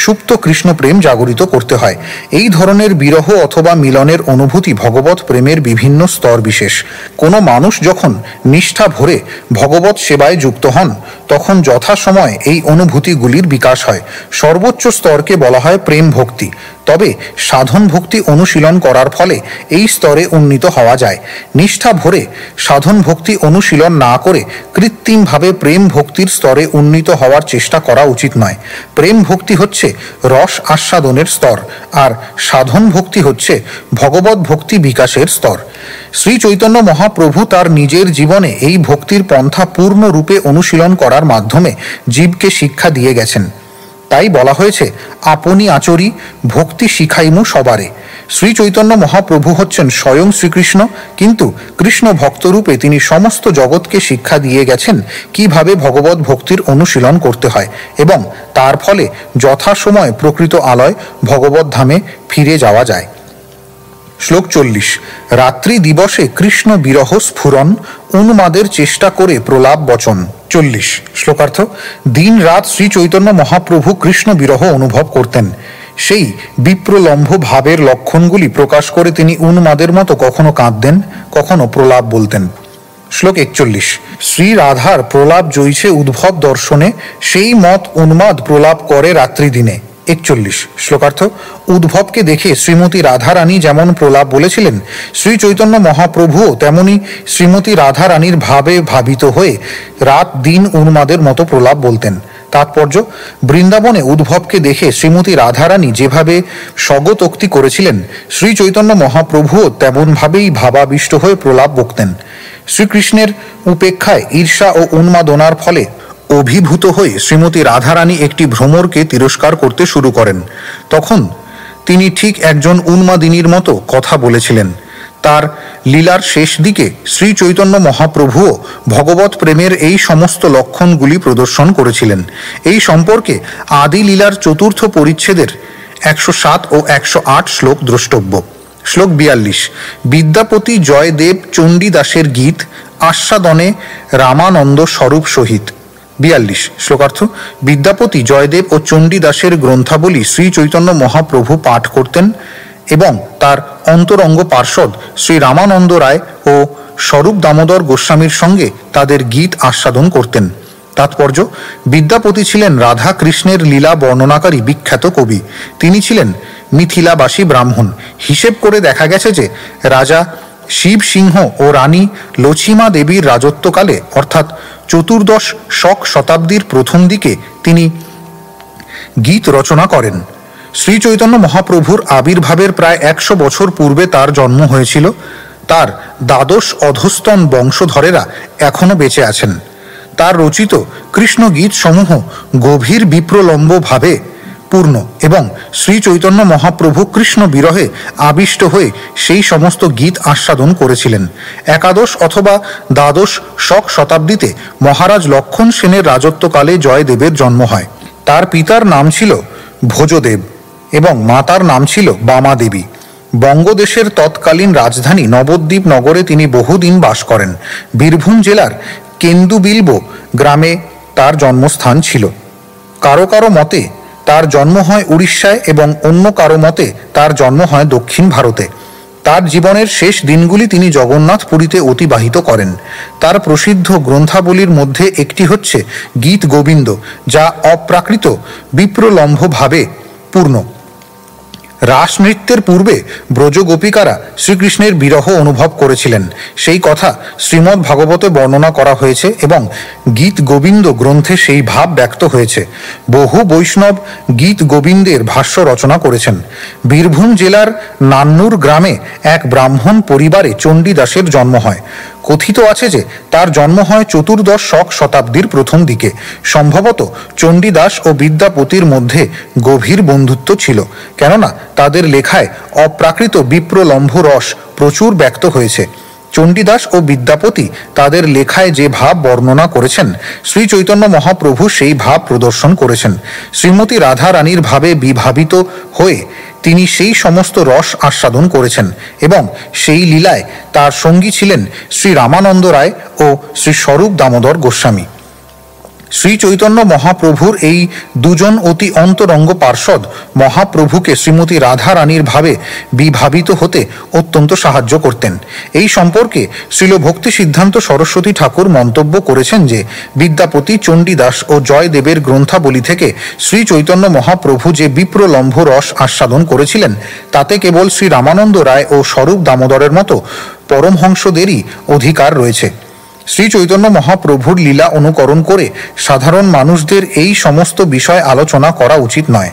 সুপ্ত কৃষ্ণ প্রেম জাগরিত করতে হয়। এই ধরনের বিরহ অথবা মিলনের অনুভূতি ভগবত প্রেমের বিভিন্ন স্তর বিশেষ। কোনো মানুষ যখন নিষ্ঠা ভরে ভগবত সেবায় যুক্ত হন তখন যথাসময়ে এই অনুভূতিগুলির বিকাশ হয়। সর্বোচ্চ স্তরকে বলা হয় প্রেম ভক্তি। তবে সাধন ভক্তি অনুশীলন করার ফলে এই স্তরে উন্নীত হওয়া যায়। নিষ্ঠা ভরে সাধন ভক্তি অনুশীলন না করে কৃত্রিমভাবে প্রেম ভক্তির স্তরে উন্নীত হওয়ার চেষ্টা করা উচিত নয়। প্রেম ভক্তি হচ্ছে রস আস্বাদনের স্তর, আর সাধন ভক্তি হচ্ছে ভগবত ভক্তি বিকাশের স্তর। শ্রী চৈতন্য মহাপ্রভু তার নিজের জীবনে এই ভক্তির পন্থা পূর্ণরূপে অনুশীলন করার মাধ্যমে জীবকে শিক্ষা দিয়ে গেছেন। তাই বলা হয়েছে, আপনি আচরি ভক্তি শিখাইমু সবারে। শ্রী চৈতন্য মহাপ্রভু হচ্ছেন স্বয়ং শ্রীকৃষ্ণ, কিন্তু কৃষ্ণ ভক্তরূপে তিনি সমস্ত জগৎকে শিক্ষা দিয়ে গেছেন কিভাবে ভগবত ভক্তির অনুশীলন করতে হয় এবং তার ফলে যথাসময়ে প্রকৃত আলয় ভগবত ধামে ফিরে যাওয়া যায়। শ্লোক 40। রাত্রি দিবসে কৃষ্ণ বিরহ স্ফুরণ উন্মাদের চেষ্টা করে প্রলাপ বচন। 40 শ্লোকার্থ। দিন রাত শ্রী চৈতন্য মহাপ্রভু কৃষ্ণ বিরহ অনুভব করতেন। সেই বিপ্রলম্ভ ভাবের লক্ষণগুলি প্রকাশ করে তিনি উন্মাদের মতো কখনো কাঁদতেন, কখনো প্রলাপ বলতেন। শ্লোক 41। শ্রী রাধার প্রলাপ জয়ছে উদ্ভব দর্শনে, সেই মত উন্মাদ প্রলাপ করে রাত্রি দিনে। 41 শ্লোকার্থ। উদ্ভবকে দেখে শ্রীমতী রাধারানী যেমন প্রলাপ বলেছিলেন, শ্রী চৈতন্য মহাপ্রভুও তেমনি শ্রীমতী রাধারানীর ভাবে ভাবিত হয়ে রাত দিন উন্মাদের মতো প্রলাপ বলতেন। তাৎপর্য: বৃন্দাবনে উদ্ভবকে দেখে শ্রীমতী রাধারানী যেভাবে স্বগতোক্তি করেছিলেন, শ্রী চৈতন্য মহাপ্রভুও তেমনভাবেই ভাবাবিষ্ট হয়ে প্রলাপ বকতেন। শ্রীকৃষ্ণের উপেক্ষায় ঈর্ষা ও উন্মাদনার ফলে অভিভূত হয়ে শ্রীমতী রাধারানী একটি ভ্রমরকে তিরস্কার করতে শুরু করেন। তখন তিনি ঠিক একজন উন্মাদিনীর মতো কথা বলেছিলেন। তার লীলার শেষ দিকে শ্রী চৈতন্য মহাপ্রভুও ভগবত প্রেমের এই সমস্ত লক্ষণগুলি প্রদর্শন করেছিলেন। এই সম্পর্কে আদি লীলার 4th পরিচ্ছেদের 107 ও 108 শ্লোক দ্রষ্টব্য। শ্লোক 42। বিদ্যাপতি জয়দেব চণ্ডীদাসের গীত আস্বাদনে রামানন্দ স্বরূপ সহিত। 42 শ্লোকার্থ। বিদ্যাপতি জয়দেব ও চণ্ডীদাসের গ্রন্থাবলী শ্রী চৈতন্য মহাপ্রভু পাঠ করতেন এবং তার অন্তরঙ্গ পার্ষদ শ্রী রামানন্দ রায় ও স্বরূপ দামোদর গোস্বামীর সঙ্গে তাদের গীত আস্বাদন করতেন। তাৎপর্য: বিদ্যাপতি ছিলেন রাধা কৃষ্ণের লীলা বর্ণনাকারী বিখ্যাত কবি। তিনি ছিলেন মিথিলাবাসী ব্রাহ্মণ। হিসেব করে দেখা গেছে যে রাজা শিব সিংহ ও রানী লছিমা দেবীর রাজত্বকালে অর্থাৎ 14দশ শক শতাব্দীর প্রথম দিকে তিনি গীত রচনা করেন। শ্রী চৈতন্য মহাপ্রভুর আবির্ভাবের প্রায় 100 বছর পূর্বে তার জন্ম হয়েছিল। তার দ্বাদশ অধস্তন বংশধরেরা এখনও বেঁচে আছেন। তার রচিত কৃষ্ণ গীত সমূহ গভীর বিপ্রলম্ব ভাবে পূর্ণ এবং শ্রী চৈতন্য মহাপ্রভু কৃষ্ণ বিরহে আবিষ্ট হয়ে সেই সমস্ত গীত আস্বাদন করেছিলেন। একাদশ অথবা দ্বাদশ শক শতাব্দীতে মহারাজ লক্ষণ সেনের রাজত্বকালে জয়দেবের জন্ম হয়। তার পিতার নাম ছিল ভোজদেব এবং মাতার নাম ছিল বামা দেবী। বঙ্গদেশের তৎকালীন রাজধানী নবদ্বীপ নগরে তিনি বহুদিন বাস করেন। বীরভূম জেলার কেন্দুবিলব গ্রামে তার জন্মস্থান ছিল। কারো কারো মতে তার জন্ম হয় উড়িষ্যায় এবং অন্য কারো মতে তার জন্ম হয় দক্ষিণ ভারতে। তার জীবনের শেষ দিনগুলি তিনি জগন্নাথ পুরীতে অতিবাহিত করেন। তার প্রসিদ্ধ গ্রন্থাবলীর মধ্যে একটি হচ্ছে গীত গোবিন্দ, যা অপ্রাকৃত বিপ্রলম্ভভাবে পূর্ণ। রাস নৃত্যের পূর্বে ব্রজগোপিকারা শ্রীকৃষ্ণের বিরহ অনুভব করেছিলেন, সেই কথা শ্রীমদ্ ভাগবতে বর্ণনা করা হয়েছে এবং গীত গোবিন্দ গ্রন্থে সেই ভাব ব্যক্ত হয়েছে। বহু বৈষ্ণব গীত গোবিন্দের ভাষ্য রচনা করেছেন। বীরভূম জেলার নান্নুর গ্রামে এক ব্রাহ্মণ পরিবারে চণ্ডীদাসের জন্ম হয়। কথিত আছে যে তার জন্ম হয় চতুর্দশ শতাব্দীর প্রথম দিকে। সম্ভবত চণ্ডীদাস ও বিদ্যাপতির মধ্যে গভীর বন্ধুত্ব ছিল, কেননা তাদের লেখায় অপ্রাকৃত বিপ্রলম্ভ রস প্রচুর ব্যক্ত হয়েছে। চণ্ডীদাস ও বিদ্যাপতি তাদের লেখায় যে ভাব বর্ণনা করেছেন, শ্রী চৈতন্য মহাপ্রভু সেই ভাব প্রদর্শন করেছেন। শ্রীমতী রাধা রানীর ভাবে বিভাবিত হয়ে তিনি সেই সমস্ত রস আস্বাদন করেছেন এবং সেই লীলায় তার সঙ্গী ছিলেন শ্রী রামানন্দ রায় ও শ্রী স্বরূপ দামোদর গোস্বামী। শ্রী চৈতন্য মহাপ্রভুর এই দুজন অতি অন্তরঙ্গ পার্ষদ মহাপ্রভুকে শ্রীমতী রাধা রানীর ভাবে বিভাবিত হতে অত্যন্ত সাহায্য করতেন। এই সম্পর্কে শ্রীল ভক্তি সিদ্ধান্ত সরস্বতী ঠাকুর মন্তব্য করেছেন যে বিদ্যাপতি, চণ্ডীদাস ও জয়দেবের গ্রন্থাবলী থেকে শ্রী চৈতন্য মহাপ্রভু যে বিপ্রলম্ভ রস আস্বাদন করেছিলেন, তাতে কেবল শ্রী রামানন্দ রায় ও স্বরূপ দামোদরের মতো পরমহংসদেরই অধিকার রয়েছে। শ্রী চৈতন্য মহাপ্রভুর লীলা অনুকরণ করে সাধারণ মানুষদের এই সমস্ত বিষয় আলোচনা করা উচিত নয়।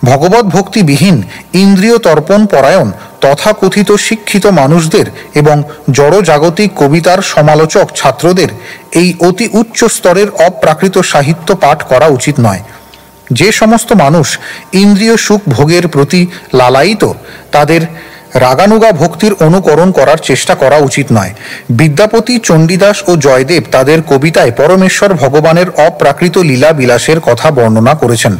ভগবত ভক্তিবিহীন ইন্দ্রিয় তর্পণ পরায়ণ তথাকথিত শিক্ষিত মানুষদের এবং জড়জাগতিক কবিতার সমালোচক ছাত্রদের এই অতি উচ্চ স্তরের অপ্রাকৃত সাহিত্য পাঠ করা উচিত নয়। যে সমস্ত মানুষ ইন্দ্রিয় সুখ ভোগের প্রতি লালায়িত, তাদের রাগানুগা ভক্তির অনুকরণ করার চেষ্টা করা উচিত নয়। বিদ্যাপতি, চণ্ডীদাস ও জয়দেব তাদের কবিতায় পরমেশ্বর ভগবানের অপ্রাকৃত লীলা বিলাসের কথা বর্ণনা করেছেন।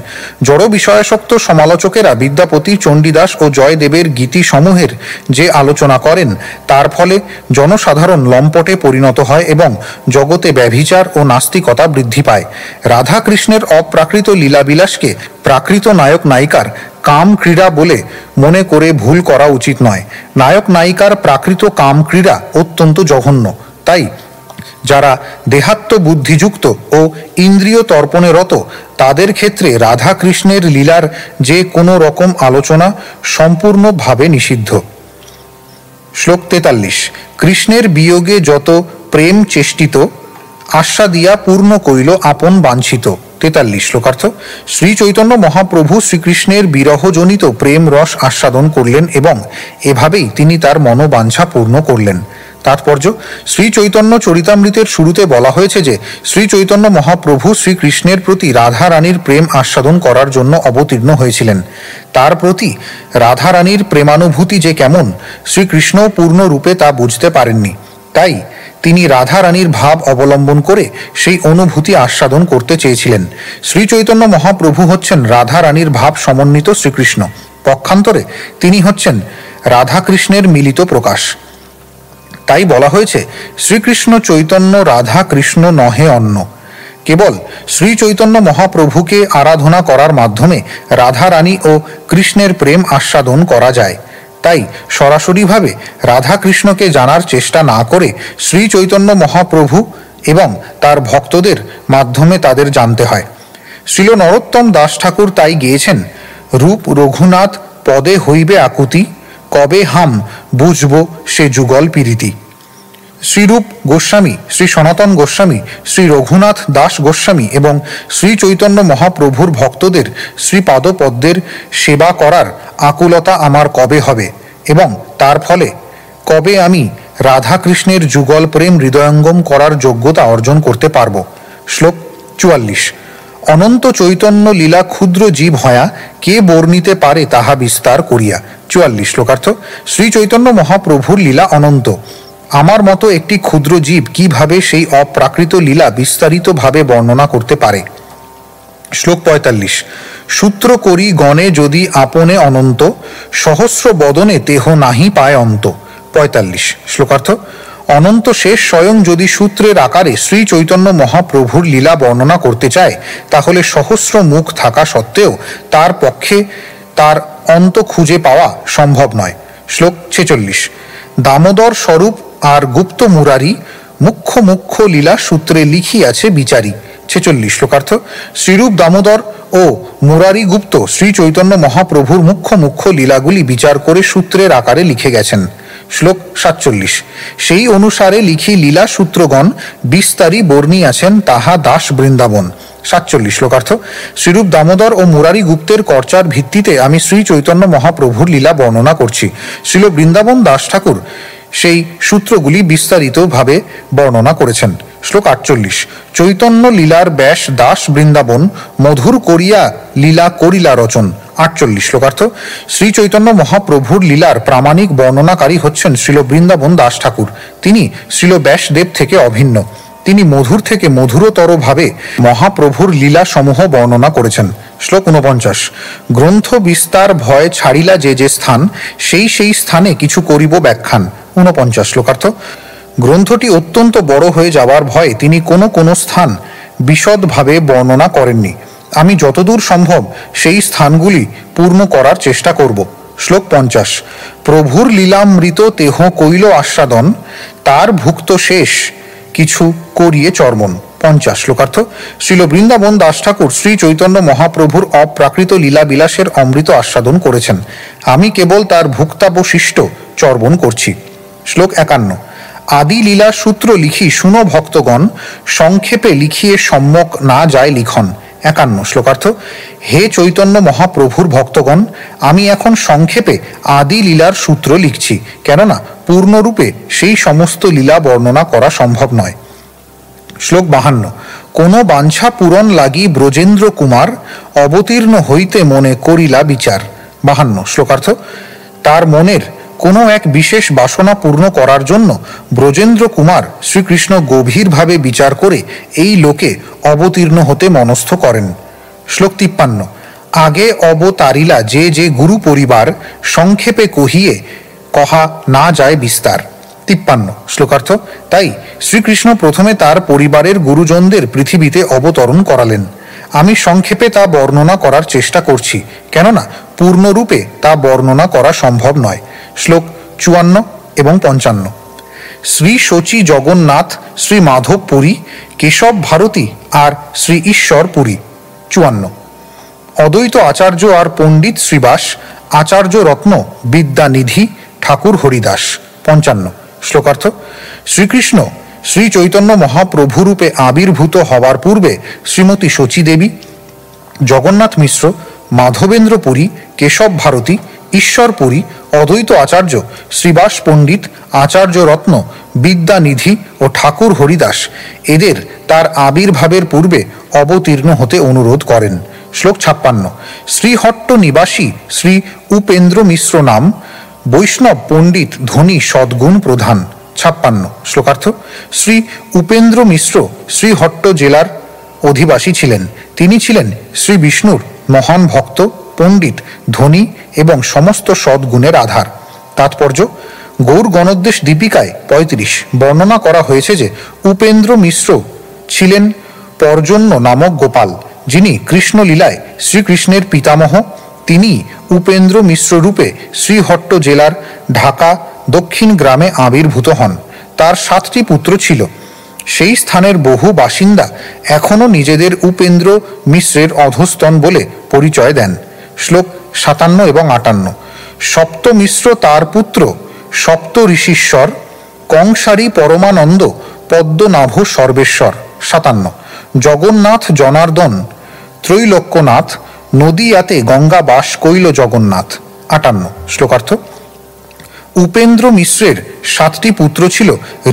জড় বিষয়াসক্ত সমালোচকেরা বিদ্যাপতি, চণ্ডীদাস ও জয়দেবের গীতিসমূহের যে আলোচনা করেন, তার ফলে জনসাধারণ লম্পটে পরিণত হয় এবং জগতে ব্যভিচার ও নাস্তিকতা বৃদ্ধি পায়। রাধা কৃষ্ণের অপ্রাকৃত লীলাবিলাসকে প্রাকৃত নায়ক নায়িকার কাম ক্রীড়া বলে মনে করে ভুল করা উচিত নয়। নায়ক নায়িকার প্রাকৃত কাম ক্রীড়া অত্যন্ত জঘন্য। তাই যারা দেহাত্ম বুদ্ধিযুক্ত ও ইন্দ্রিয় তর্পণে রত, তাদের ক্ষেত্রে রাধা কৃষ্ণের লীলার যে কোনো রকম আলোচনা সম্পূর্ণভাবে নিষিদ্ধ। শ্লোক 43। কৃষ্ণের বিয়োগে যত প্রেম চেষ্টিত, আশা দিয়া পূর্ণ কইল আপন বাঞ্ছিত। 43 শ্লোকার্থ। শ্রী চৈতন্য মহাপ্রভু শ্রীকৃষ্ণের বিরহজনিত প্রেম রস আস্বাদন করলেন এবং এভাবেই তিনি তার মনোবাঞ্ছা পূর্ণ করলেন। তাৎপর্য: শ্রী চৈতন্য চরিতামৃতের শুরুতে বলা হয়েছে যে শ্রী চৈতন্য মহাপ্রভু শ্রীকৃষ্ণের প্রতি রাধা রানীর প্রেম আস্বাদন করার জন্য অবতীর্ণ হয়েছিলেন। তার প্রতি রাধা রানীর প্রেমানুভূতি যে কেমন, শ্রীকৃষ্ণ পূর্ণরূপে তা বুঝতে পারেননি। তাই তিনি রাধা রানীর ভাব অবলম্বন করে সেই অনুভূতি আস্বাদন করতে চেয়েছিলেন। শ্রী চৈতন্য মহাপ্রভু হচ্ছেন রাধা রানীর ভাব সমন্বিত শ্রীকৃষ্ণ। পক্ষান্তরে তিনি হচ্ছেন রাধা কৃষ্ণের মিলিত প্রকাশ। তাই বলা হয়েছে, শ্রীকৃষ্ণ চৈতন্য রাধা কৃষ্ণ নহে অন্য। কেবল শ্রী চৈতন্য মহাপ্রভুকে আরাধনা করার মাধ্যমে রাধা রানী ও কৃষ্ণের প্রেম আস্বাদন করা যায়। তাই সরাসরিভাবে রাধা কৃষ্ণকে জানার চেষ্টা না করে শ্রী চৈতন্য মহাপ্রভু এবং তার ভক্তদের মাধ্যমে তাদের জানতে হয়। শ্রীল নরোত্তম দাস ঠাকুর তাই গেয়েছেন, রূপ রঘুনাথ পদে হইবে আকুতি, কবে হাম বুঝব সে যুগল পীরিতি। শ্রীরূপ গোস্বামী, শ্রী সনাতন গোস্বামী, শ্রী রঘুনাথ দাস গোস্বামী এবং শ্রী চৈতন্য মহাপ্রভুর ভক্তদের শ্রীপাদপদ্মের সেবা করার আকুলতা আমার কবে হবে এবং তার ফলে কবে আমি রাধা কৃষ্ণের যুগল প্রেম হৃদয়ঙ্গম করার যোগ্যতা অর্জন করতে পারব। শ্লোক 44। অনন্ত চৈতন্য লীলা ক্ষুদ্র জীব হয়া, কে বর্ণিতে পারে তাহা বিস্তার করিয়া। 44 শ্লোকার্থ। শ্রী চৈতন্য মহাপ্রভুর লীলা অনন্ত। আমার মতো একটি ক্ষুদ্র জীব কিভাবে সেই অপ্রাকৃত লীলা বিস্তারিতভাবে বর্ণনা করতে পারে। শ্লোক 45। সূত্র করি গণে যদি আপনে অনন্ত, সহস্র বদনে তেহ নাহি পায় অন্ত। 45 শ্লোকার্থ। অনন্ত শেষ স্বয়ং যদি সূত্রের আকারে শ্রী চৈতন্য মহাপ্রভুর লীলা বর্ণনা করতে চায়, তাহলে সহস্র মুখ থাকা সত্ত্বেও তার পক্ষে তার অন্ত খুঁজে পাওয়া সম্ভব নয়। শ্লোক 46। দামোদর স্বরূপ আর গুপ্ত মুরারি মুখ্য মুখ্য লীলা সূত্রে লিখিয়াছে বিচারী। 46 শ্লোকার্থ। শ্রীরূপ দামোদর ও মুরারি গুপ্ত শ্রী চৈতন্য মহাপ্রভুর মুখ্য মুখ্য লীলাগুলি বিচার করে সূত্রের আকারে লিখে গেছেন। শ্লোক 47। সেই অনুসারে লিখি লীলা সূত্রগণ বিস্তারী বর্ণিয়াছেন তাহা দাস বৃন্দাবন। 47 শ্লোকার্থ। শ্রীরূপ দামোদর ও মুরারি গুপ্তের কর্চার ভিত্তিতে আমি শ্রী চৈতন্য মহাপ্রভুর লীলা বর্ণনা করছি। শ্রীল বৃন্দাবন দাস ঠাকুর সেই সূত্রগুলি বিস্তারিতভাবে বর্ণনা করেছেন। শ্লোক 48। চৈতন্য লীলার ব্যাস দাস বৃন্দাবন মধুর করিয়া লীলা করিলা রচন। 48 শ্লোকার্থ। শ্রী চৈতন্য মহাপ্রভুর লীলার প্রামাণিক বর্ণনাকারী হচ্ছেন শ্রীল বৃন্দাবন দাস ঠাকুর। তিনি শ্রীল ব্যাসদেব থেকে অভিন্ন। তিনি মধুর থেকে মধুরতর ভাবে মহাপ্রভুর লীলা সমূহ বর্ণনা করেছেন। শ্লোক 49। গ্রন্থ বিস্তার ভয় ছাড়িলা যে যে স্থান, সেই সেই স্থানে কিছু করিব ব্যাখ্যান। 49 শ্লোকার্থ। গ্রন্থটি অত্যন্ত বড় হয়ে যাওয়ার ভয়ে তিনি কোনো কোনো স্থান বিশদভাবে বর্ণনা করেননি। আমি যতদূর সম্ভব সেই স্থানগুলি পূর্ণ করার চেষ্টা করব। শ্লোক 50। প্রভুর লীলামৃত তেহ কৈল আস্বাদন, তার ভুক্ত শেষ কিছু করিয়ে চর্মন। 50 শ্লোকার্থ। শ্রীল বৃন্দাবন দাস ঠাকুর শ্রী চৈতন্য মহাপ্রভুর অপ্রাকৃত লীলা বিলাসের অমৃত আস্বাদন করেছেন। আমি কেবল তার ভুক্তাবশিষ্ট চর্বণ করছি। শ্লোক 51। আদি লীলা সূত্র লিখি শুনো ভক্তগণ, সংক্ষেপে লিখিয়ে সম্যক না যায় লিখন। 51 শ্লোকার্থ। হে চৈতন্য মহাপ্রভুর ভক্তগণ, আমি এখন সংক্ষেপে আদি লীলার সূত্র লিখছি, কেননা পূর্ণরূপে সেই সমস্ত লীলা বর্ণনা করা সম্ভব নয়। শ্লোক 52। কোন বাঞ্ছা পূরণ লাগি ব্রজেন্দ্র কুমার, অবতীর্ণ হইতে মনে করিলা বিচার। 52 শ্লোকার্থ। তার মনের কোনো এক বিশেষ বাসনা পূর্ণ করার জন্য ব্রজেন্দ্র কুমার শ্রীকৃষ্ণ গভীরভাবে বিচার করে এই লোকে অবতীর্ণ হতে মনস্থ করেন। শ্লোক 53। আগে অবতারিলা যে যে গুরু পরিবার, সংক্ষেপে কহিয়ে কহা না যায় বিস্তার। 53 শ্লোকার্থ। তাই শ্রীকৃষ্ণ প্রথমে তার পরিবারের গুরুজনদের পৃথিবীতে অবতরণ করালেন। আমি সংক্ষেপে তা বর্ণনা করার চেষ্টা করছি, কেননা পূর্ণরূপে তা বর্ণনা করা সম্ভব নয়। শ্লোক 54 এবং 55। শ্রী শচী জগন্নাথ, শ্রী মাধব পুরী, কেশব ভারতী আর শ্রী ঈশ্বর পুরী। 54। অদ্বৈত আচার্য আর পণ্ডিত শ্রীবাস, আচার্য রত্ন বিদ্যানিধি ঠাকুর হরিদাস। 55 শ্লোকার্থ। শ্রীকৃষ্ণ শ্রী চৈতন্য মহাপ্রভুরূপে আবির্ভূত হওয়ার পূর্বে শ্রীমতী শচী দেবী, জগন্নাথ মিশ্র, মাধবেন্দ্র পুরী, কেশব ভারতী, ঈশ্বর পুরী, অদ্বৈত আচার্য, শ্রীবাস পণ্ডিত, আচার্য রত্ন, বিদ্যানিধি ও ঠাকুর হরিদাস এদের তার আবির্ভাবের পূর্বে অবতীর্ণ হতে অনুরোধ করেন। শ্লোক 56। শ্রীহট্ট নিবাসী শ্রী উপেন্দ্র মিশ্র নাম, বৈষ্ণব পণ্ডিত ধনী সদ্গুণ প্রধান। 56 শ্লোকার্থ। শ্রী উপেন্দ্র মিশ্র শ্রীহট্ট জেলার অধিবাসী ছিলেন। তিনি ছিলেন শ্রী বিষ্ণুর মহান ভক্ত, পণ্ডিত, ধনী এবং সমস্ত সদ্গুণের আধার। তাৎপর্য: গৌর গণোদ্দেশ দীপিকায় 35 বর্ণনা করা হয়েছে যে উপেন্দ্র মিশ্র ছিলেন পর্জন্য নামক গোপাল, যিনি কৃষ্ণলীলায় শ্রীকৃষ্ণের পিতামহ। তিনি উপেন্দ্র মিশ্র রূপে শ্রীহট্ট জেলার ঢাকা দক্ষিণ গ্রামে আবির্ভূত হন। তার 7টি পুত্র ছিল। সেই স্থানের বহু বাসিন্দা এখনও নিজেদের উপেন্দ্র মিশ্রের অধস্তন বলে পরিচয় দেন। শ্লোক 57 এবং 58। সপ্ত মিশ্র তার পুত্র, সপ্ত ঋষীশ্বর, কংসারী পরমানন্দ, পদ্মনাভ সর্বেশ্বর। 57। জগন্নাথ জনার্দন ত্রৈলোক্যনাথ, নদীয়াতে গঙ্গা বাস কইল জগন্নাথ। 58 শ্লোকার্থ। উপেন্দ্র মিশ্রের 7টি পুত্র ছিল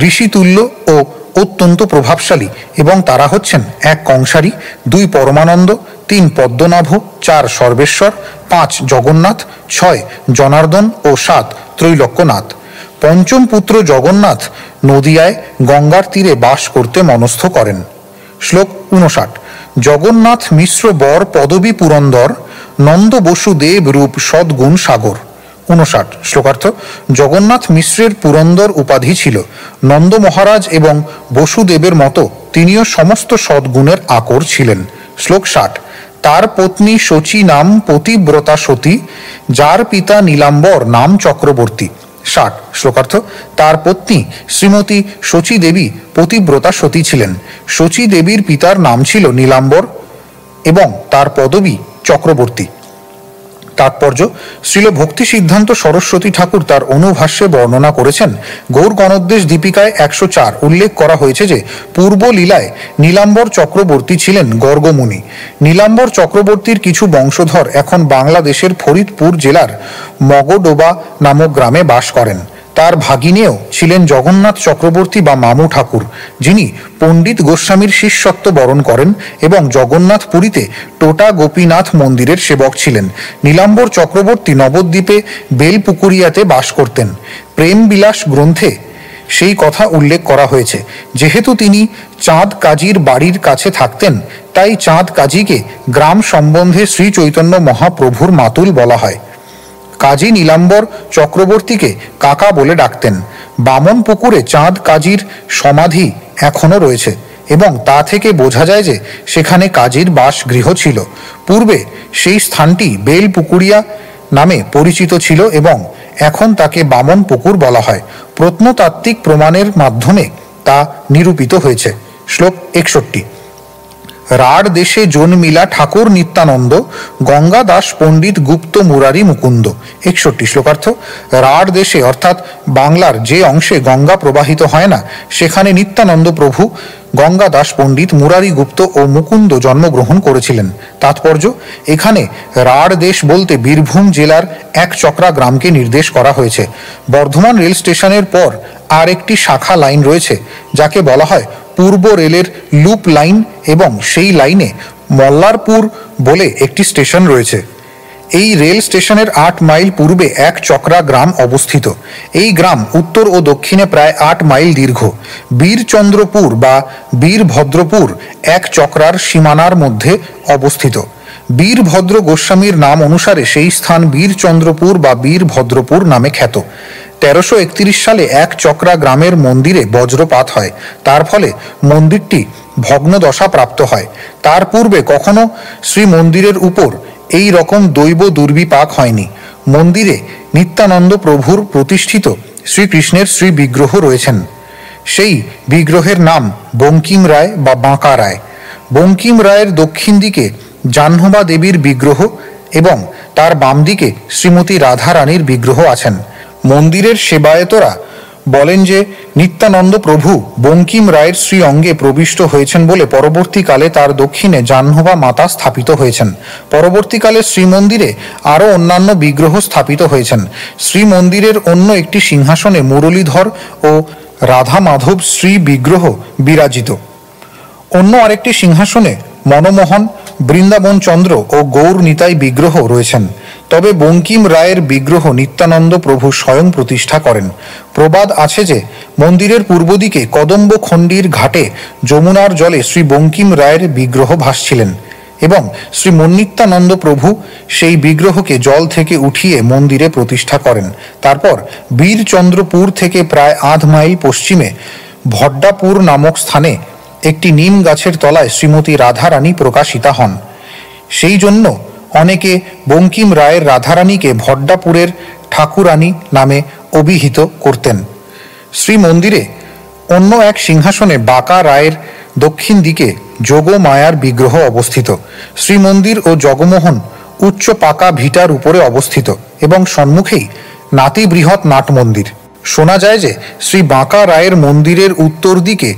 ঋষিতুল্য ও অত্যন্ত প্রভাবশালী, এবং তারা হচ্ছেন 1 কংসারী, 2 পরমানন্দ, 3 পদ্মনাভ, 4 সর্বেশ্বর, 5 জগন্নাথ, 6 জনার্দন ও 7 ত্রৈলোক্যনাথ। পঞ্চম পুত্র জগন্নাথ নদিয়ায় গঙ্গার তীরে বাস করতে মনস্থ করেন। শ্লোক 59। জগন্নাথ মিশ্র বর পদবী পুরন্দর, নন্দ বসুদেব রূপ সদ্গুণ সাগর। 59 শ্লোকার্থ। জগন্নাথ মিশ্রের পুরন্দর উপাধি ছিল। নন্দ মহারাজ এবং বসুদেবের মতো তিনিও সমস্ত সদ্গুণের আকর ছিলেন। শ্লোক 60। তার পত্নী শচী নাম পতিব্রতা সতী, যার পিতা নীলাম্বর নাম চক্রবর্তী। 60 শ্লোকার্থ। তার পত্নী শ্রীমতী শচী দেবী পতিব্রতা সতী ছিলেন। শচী দেবীর পিতার নাম ছিল নীলাম্বর এবং তার পদবী চক্রবর্তী। তাৎপর্য: শ্রীল ভক্তি সিদ্ধান্ত সরস্বতী ঠাকুর তার অনুভাষ্যে বর্ণনা করেছেন। গৌর গণোদ্দেশ দীপিকায় 104 উল্লেখ করা হয়েছে যে পূর্ব লীলায় নীলাম্বর চক্রবর্তী ছিলেন গর্গমুনি। নীলাম্বর চক্রবর্তীর কিছু বংশধর এখন বাংলাদেশের ফরিদপুর জেলার মগডোবা নামক গ্রামে বাস করেন। তার ভাগিনেও ছিলেন জগন্নাথ চক্রবর্তী বা মামু ঠাকুর, যিনি পণ্ডিত গোস্বামীর শিষ্যত্ব বরণ করেন এবং জগন্নাথ পুরীতে টোটা গোপীনাথ মন্দিরের সেবক ছিলেন। নীলাম্বর চক্রবর্তী নবদ্বীপে বেলপুকুরিয়াতে বাস করতেন। প্রেম বিলাস গ্রন্থে সেই কথা উল্লেখ করা হয়েছে। যেহেতু তিনি চাঁদ কাজীর বাড়ির কাছে থাকতেন, তাই চাঁদ কাজীকে গ্রাম সম্বন্ধে শ্রী চৈতন্য মহাপ্রভুর মাতুল বলা হয়। কাজী নীলাম্বর চক্রবর্তীকে কাকা বলে ডাকতেন। বামন পুকুরে চাঁদ কাজীর সমাধি এখনও রয়েছে এবং তা থেকে বোঝা যায় যে সেখানে কাজীর বাসগৃহ ছিল। পূর্বে সেই স্থানটি বেলপুকুরিয়া নামে পরিচিত ছিল এবং এখন তাকে বামন পুকুর বলা হয়। প্রত্নতাত্ত্বিক প্রমাণের মাধ্যমে তা নিরূপিত হয়েছে। শ্লোক 61। রাঢ় দেশে জন্মিলা ঠাকুর নিত্যানন্দ, গঙ্গা দাস পণ্ডিত গুপ্ত মুরারি মুকুন্দ। 61 শ্লোকার্থ। রাঢ় দেশে অর্থাৎ বাংলার যে অংশে গঙ্গা প্রবাহিত হয় না, সেখানে নিত্যানন্দ প্রভু, গঙ্গা দাস পণ্ডিত, মুরারি গুপ্ত ও মুকুন্দ জন্মগ্রহণ করেছিলেন। তাৎপর্য: এখানে রাঢ় দেশ বলতে বীরভূম জেলার এক চক্রা গ্রামকে নির্দেশ করা হয়েছে। বর্ধমান রেল স্টেশনের পর আর একটি শাখা লাইন রয়েছে, যাকে বলা হয় পূর্ব রেলের লুপ লাইন, এবং সেই লাইনে মল্লারপুর বলে একটি স্টেশন রয়েছে। এই রেল স্টেশনের 8 মাইল পূর্বে এক চক্রা গ্রাম অবস্থিত। এই গ্রাম উত্তর ও দক্ষিণে প্রায় 8 মাইল দীর্ঘ। বীরচন্দ্রপুর বা বীরভদ্রপুর এক চক্রার সীমানার মধ্যে অবস্থিত। বীরভদ্র গোস্বামীর নাম অনুসারে সেই স্থান বীরচন্দ্রপুর বা বীরভদ্রপুর নামে খ্যাত। 1331 সালে এক চক্রা গ্রামের মন্দিরে বজ্রপাত হয়। তার ফলে মন্দিরটি ভগ্নদশা প্রাপ্ত হয়। তার পূর্বে কখনো শ্রী মন্দিরের উপর এই রকম দৈব দুর্বিপাক হয়নি। মন্দিরে নিত্যানন্দ প্রভুর প্রতিষ্ঠিত শ্রীকৃষ্ণের শ্রী বিগ্রহ রয়েছেন। সেই বিগ্রহের নাম বঙ্কিম রায় বা বাঁকা রায়। বঙ্কিম রায়ের দক্ষিণ দিকে জাহ্নবা দেবীর বিগ্রহ এবং তার বাম দিকে শ্রীমতী রাধা রানীর বিগ্রহ আছেন। মন্দিরের সেবায়েতরা বলেন যে নিত্যানন্দ প্রভু বঙ্কিম রায়ের শ্রী অঙ্গে প্রবিষ্ট হয়েছেন বলে পরবর্তীকালে তার দক্ষিণে জাহ্নবা মাতা স্থাপিত হয়েছেন। পরবর্তীকালে শ্রীমন্দিরে আরও অন্যান্য বিগ্রহ স্থাপিত হয়েছেন। শ্রীমন্দিরের অন্য একটি সিংহাসনে মুরলীধর ও রাধা মাধব শ্রী বিগ্রহ বিরাজিত। অন্য আরেকটি সিংহাসনে মনমোহন, বৃন্দাবন চন্দ্র ও গৌর নিতাই বিগ্রহ রয়েছেন। তবে বঙ্কিম রায়ের বিগ্রহ নিত্যানন্দ প্রভু স্বয়ং প্রতিষ্ঠা করেন। প্রবাদ আছে যে মন্দিরের পূর্ব দিকে কদম্বখণ্ডির ঘাটে যমুনার জলে শ্রী বঙ্কিম রায়ের বিগ্রহ ভাসছিলেন এবং শ্রী মন্নিত্যানন্দ প্রভু সেই বিগ্রহকে জল থেকে উঠিয়ে মন্দিরে প্রতিষ্ঠা করেন। তারপর বীরচন্দ্রপুর থেকে প্রায় 8 মাইল পশ্চিমে ভড্ডাপুর নামক স্থানে একটি নিম গাছের তলায় শ্রীমতী রাধা রানী প্রকাশিতা হন। সেই জন্য অনেকে বঙ্কিম রায়ের রাধারানীকে ভড্ডাপুরের ঠাকুরানী নামে অভিহিত করতেন। শ্রীমন্দিরে অন্য এক সিংহাসনে বাঁকা রায়ের দক্ষিণ দিকে যোগমায়ার বিগ্রহ অবস্থিত। শ্রীমন্দির ও জগমোহন উচ্চ পাকা ভিটার উপরে অবস্থিত এবং সম্মুখেই নাতি বৃহৎ নাট মন্দির। শোনা যায় যে শ্রী বাঁকা রায়ের মন্দিরের উত্তর দিকে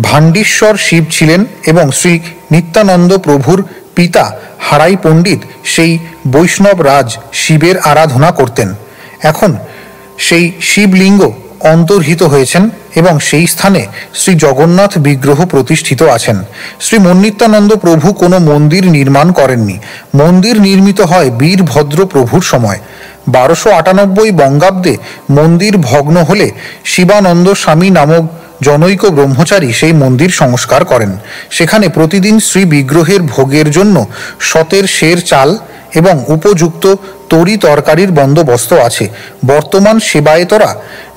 ভাণ্ডীশ্বর শিব ছিলেন এবং শ্রী নিত্যানন্দ প্রভুর পিতা হারাই পণ্ডিত সেই বৈষ্ণব রাজ শিবের আরাধনা করতেন। এখন সেই শিবলিঙ্গ অন্তর্হিত হয়েছেন এবং সেই স্থানে শ্রী জগন্নাথ বিগ্রহ প্রতিষ্ঠিত আছেন। শ্রী মন্নিত্যানন্দ প্রভু কোনো মন্দির নির্মাণ করেননি। মন্দির নির্মিত হয় বীরভদ্র প্রভুর সময়। 1298 বঙ্গাব্দে মন্দির ভগ্ন হলে শিবানন্দ স্বামী নামক জনৈক ব্রহ্মচারী সেই মন্দির সংস্কার করেন। সেখানে প্রতিদিন শ্রী বিগ্রহের ভোগের জন্য শতের সের চাল এবং উপযুক্ত তরি তরকারির বন্দোবস্ত আছে। বর্তমান সেবায়েতরা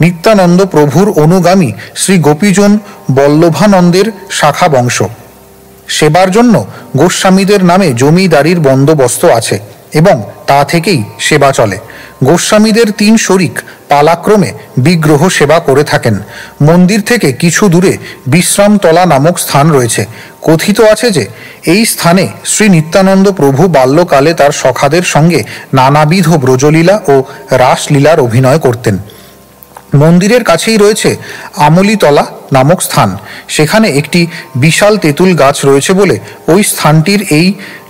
নিত্যানন্দ প্রভুর অনুগামী শ্রী গোপীজন বল্লভানন্দের শাখা বংশ। সেবার জন্য গোস্বামীদের নামে জমিদারির বন্দোবস্ত আছে এবং তা থেকেই সেবা চলে। গোস্বামীদের 3 শরিক পালাক্রমে বিগ্রহ সেবা করে থাকেন। মন্দির থেকে কিছু দূরে বিশ্রামতলা নামক স্থান রয়েছে। কথিত আছে যে এই স্থানে শ্রী নিত্যানন্দ প্রভু বাল্যকালে তার সখাদের সঙ্গে নানাবিধ ব্রজলীলা ও রাসলীলার অভিনয় করতেন। মন্দিরের কাছেই রয়েছে আমলিতলা নামক স্থান। সেখানে একটি বিশাল তেঁতুল গাছ রয়েছে বলে ওই স্থানটির এই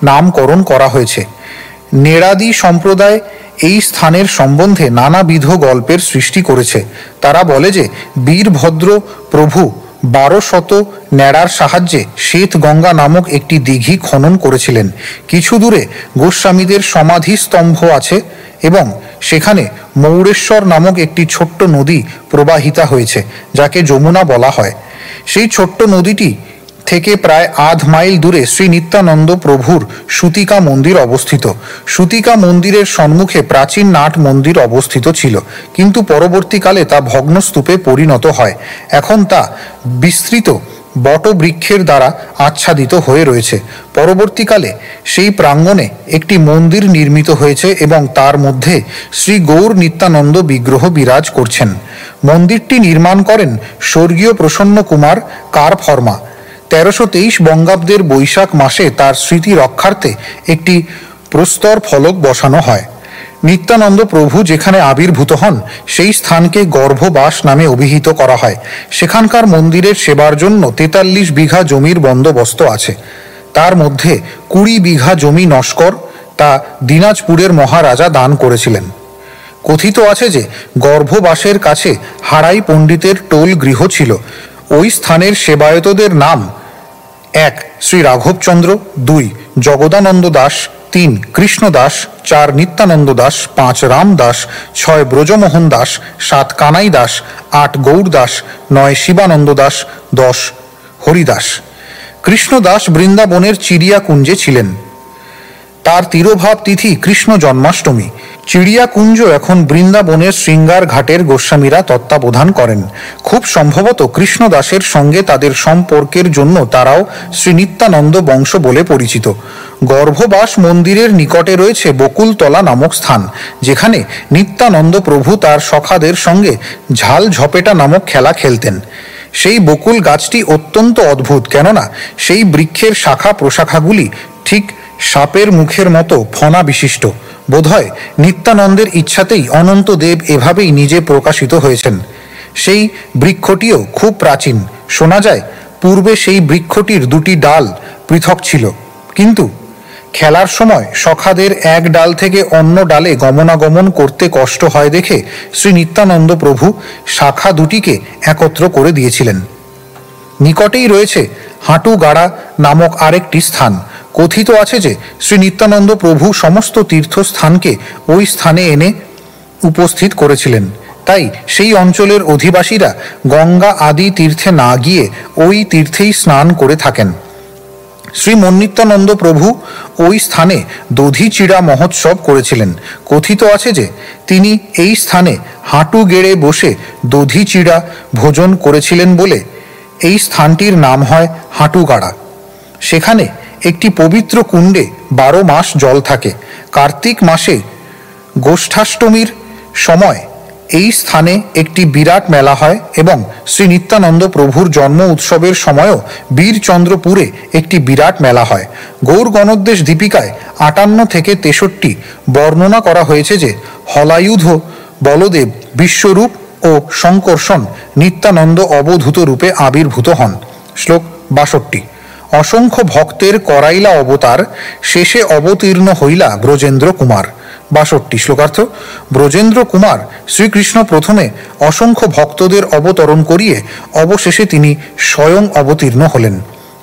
নামকরণ করা হয়েছে। নেড়াদি সম্প্রদায় এই স্থানের সম্বন্ধে নানাবিধ গল্পের সৃষ্টি করেছে। তারা বলে যে বীরভদ্র প্রভু 1200 ন্যাড়ার সাহায্যে শ্বেত গঙ্গা নামক একটি দিঘি খনন করেছিলেন। কিছু দূরে গোস্বামীদের সমাধিস্তম্ভ আছে এবং সেখানে মৌরেশ্বর নামক একটি ছোট্ট নদী প্রবাহিতা হয়েছে, যাকে যমুনা বলা হয়। সেই ছোট্ট নদীটি থেকে প্রায় আধ মাইল দূরে শ্রী নিত্যানন্দ প্রভুর সুতিকা মন্দির অবস্থিত। সুতিকা মন্দিরের সম্মুখে প্রাচীন নাট মন্দির অবস্থিত ছিল, কিন্তু পরবর্তীকালে তা ভগ্নস্তূপে পরিণত হয়। এখন তা বিস্তৃত বটবৃক্ষের দ্বারা আচ্ছাদিত হয়ে রয়েছে। পরবর্তীকালে সেই প্রাঙ্গণে একটি মন্দির নির্মিত হয়েছে এবং তার মধ্যে শ্রী গৌর নিত্যানন্দ বিগ্রহ বিরাজ করছেন। মন্দিরটি নির্মাণ করেন স্বর্গীয় প্রসন্ন কুমার কারফর্মা। 1323 বঙ্গাব্দের বৈশাখ মাসে তার স্মৃতি রক্ষার্থে একটি প্রস্তর ফলক বসানো হয়। নিত্যানন্দ প্রভু যেখানে আবির্ভূত হন সেই স্থানকে গর্ভবাস নামে অভিহিত করা হয়। সেখানকার মন্দিরের সেবার জন্য 43 বিঘা জমির বন্দোবস্ত আছে। তার মধ্যে 20 বিঘা জমি নস্কর, তা দিনাজপুরের মহারাজা দান করেছিলেন। কথিত আছে যে গর্ভবাসের কাছে হারাই পণ্ডিতের টোল গৃহ ছিল। ওই স্থানের সেবায়তদের নাম: 1 শ্রী রাঘবচন্দ্র, 2 জগদানন্দ দাস, 3 কৃষ্ণ দাস, 4 নিত্যানন্দ দাস, 5 রাম দাস, 6 ব্রজমোহন দাস, 7 কানাই দাস, 8 গৌর দাস, 9 শিবানন্দ দাস, 10 হরিদাস। কৃষ্ণ দাস বৃন্দাবনের চিড়িয়াকুঞ্জে ছিলেন। তার তিরোভাব তিথি কৃষ্ণ জন্মাষ্টমী। চিড়িয়াকুঞ্জ এখন বৃন্দাবনের শৃঙ্গার ঘাটের গোস্বামীরা তত্ত্বাবধান করেন। খুব সম্ভবত কৃষ্ণ দাসের সঙ্গে তাদের সম্পর্কের জন্য তারাও শ্রী নিত্যানন্দ বংশ বলে পরিচিত। গর্ভবাস মন্দিরের নিকটে রয়েছে বকুলতলা নামক স্থান, যেখানে নিত্যানন্দ প্রভু তার সখাদের সঙ্গে ঝাল ঝপেটা নামক খেলা খেলতেন। সেই বকুল গাছটি অত্যন্ত অদ্ভুত, কেননা সেই বৃক্ষের শাখা প্রশাখাগুলি ঠিক সাপের মুখের মতো ফণা বিশিষ্ট। বোধহয় নিত্যানন্দের ইচ্ছাতেই অনন্তদেব এভাবেই নিজে প্রকাশিত হয়েছেন। সেই বৃক্ষটিও খুব প্রাচীন। শোনা যায় পূর্বে সেই বৃক্ষটির 2টি ডাল পৃথক ছিল, কিন্তু খেলার সময় সখাদের এক ডাল থেকে অন্য ডালে গমনাগমন করতে কষ্ট হয় দেখে শ্রী নিত্যানন্দ প্রভু শাখা দুটিকে একত্র করে দিয়েছিলেন। নিকটেই রয়েছে হাঁটুগাড়া নামক আরেকটি স্থান। কথিত আছে যে শ্রী নিত্যানন্দ প্রভু সমস্ত তীর্থস্থানকে ওই স্থানে এনে উপস্থিত করেছিলেন। তাই সেই অঞ্চলের অধিবাসীরা গঙ্গা আদি তীর্থে না গিয়ে ওই তীর্থেই স্নান করে থাকেন। শ্রী মন্নিত্যানন্দ প্রভু ওই স্থানে দধিচিড়া মহোৎসব করেছিলেন। কথিত আছে যে তিনি এই স্থানে হাঁটু গেড়ে বসে দধিচিড়া ভোজন করেছিলেন বলে এই স্থানটির নাম হয় হাঁটুগাড়া। সেখানে একটি পবিত্র কুণ্ডে 12 মাস জল থাকে। কার্তিক মাসে গোষ্ঠাষ্টমীর সময় এই স্থানে একটি বিরাট মেলা হয় এবং শ্রী নিত্যানন্দ প্রভুর জন্ম উৎসবের সময়ও বীরচন্দ্রপুরে একটি বিরাট মেলা হয়। গৌর গণোদ্দেশ দীপিকায় 58 থেকে 63 বর্ণনা করা হয়েছে যে হলায়ুধ, বলদেব, বিশ্বরূপ ও শঙ্কর্ষণ নিত্যানন্দ অবধূত রূপে আবির্ভূত হন। শ্লোক 62। অসংখ্য ভক্তের করাইলা অবতার, শেষে অবতীর্ণ হইলা ব্রজেন্দ্র কুমার। 62 শ্লোকার্থ। ব্রজেন্দ্র কুমার শ্রীকৃষ্ণ প্রথমে অসংখ্য ভক্তদের অবতরণ করিয়ে অবশেষে তিনি স্বয়ং অবতীর্ণ হলেন।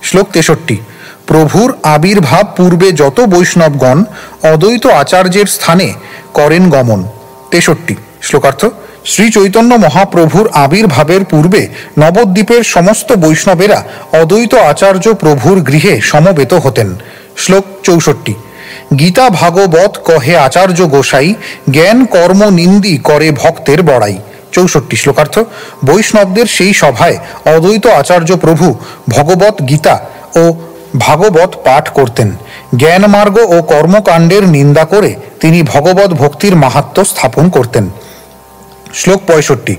শ্লোক 63। প্রভুর আবির্ভাব পূর্বে যত বৈষ্ণবগণ অদ্বৈত আচার্যের স্থানে করেন গমন। 63 শ্লোকার্থ। শ্রী চৈতন্য মহাপ্রভুর আবির্ভাবের পূর্বে নবদ্বীপের সমস্ত বৈষ্ণবেরা অদ্বৈত আচার্য প্রভুর গৃহে সমবেত হতেন। শ্লোক 64। গীতা ভাগবত কহে আচার্য গোসাই, জ্ঞান কর্ম নিন্দি করে ভক্তের বড়াই। 64 শ্লোকার্থ। বৈষ্ণবদের সেই সভায় অদ্বৈত আচার্য প্রভু ভগবত গীতা ও ভাগবত পাঠ করতেন। জ্ঞান মার্গ ও কর্মকাণ্ডের নিন্দা করে তিনি ভগবত ভক্তির মাহাত্ম্য স্থাপন করতেন। শ্লোক 65।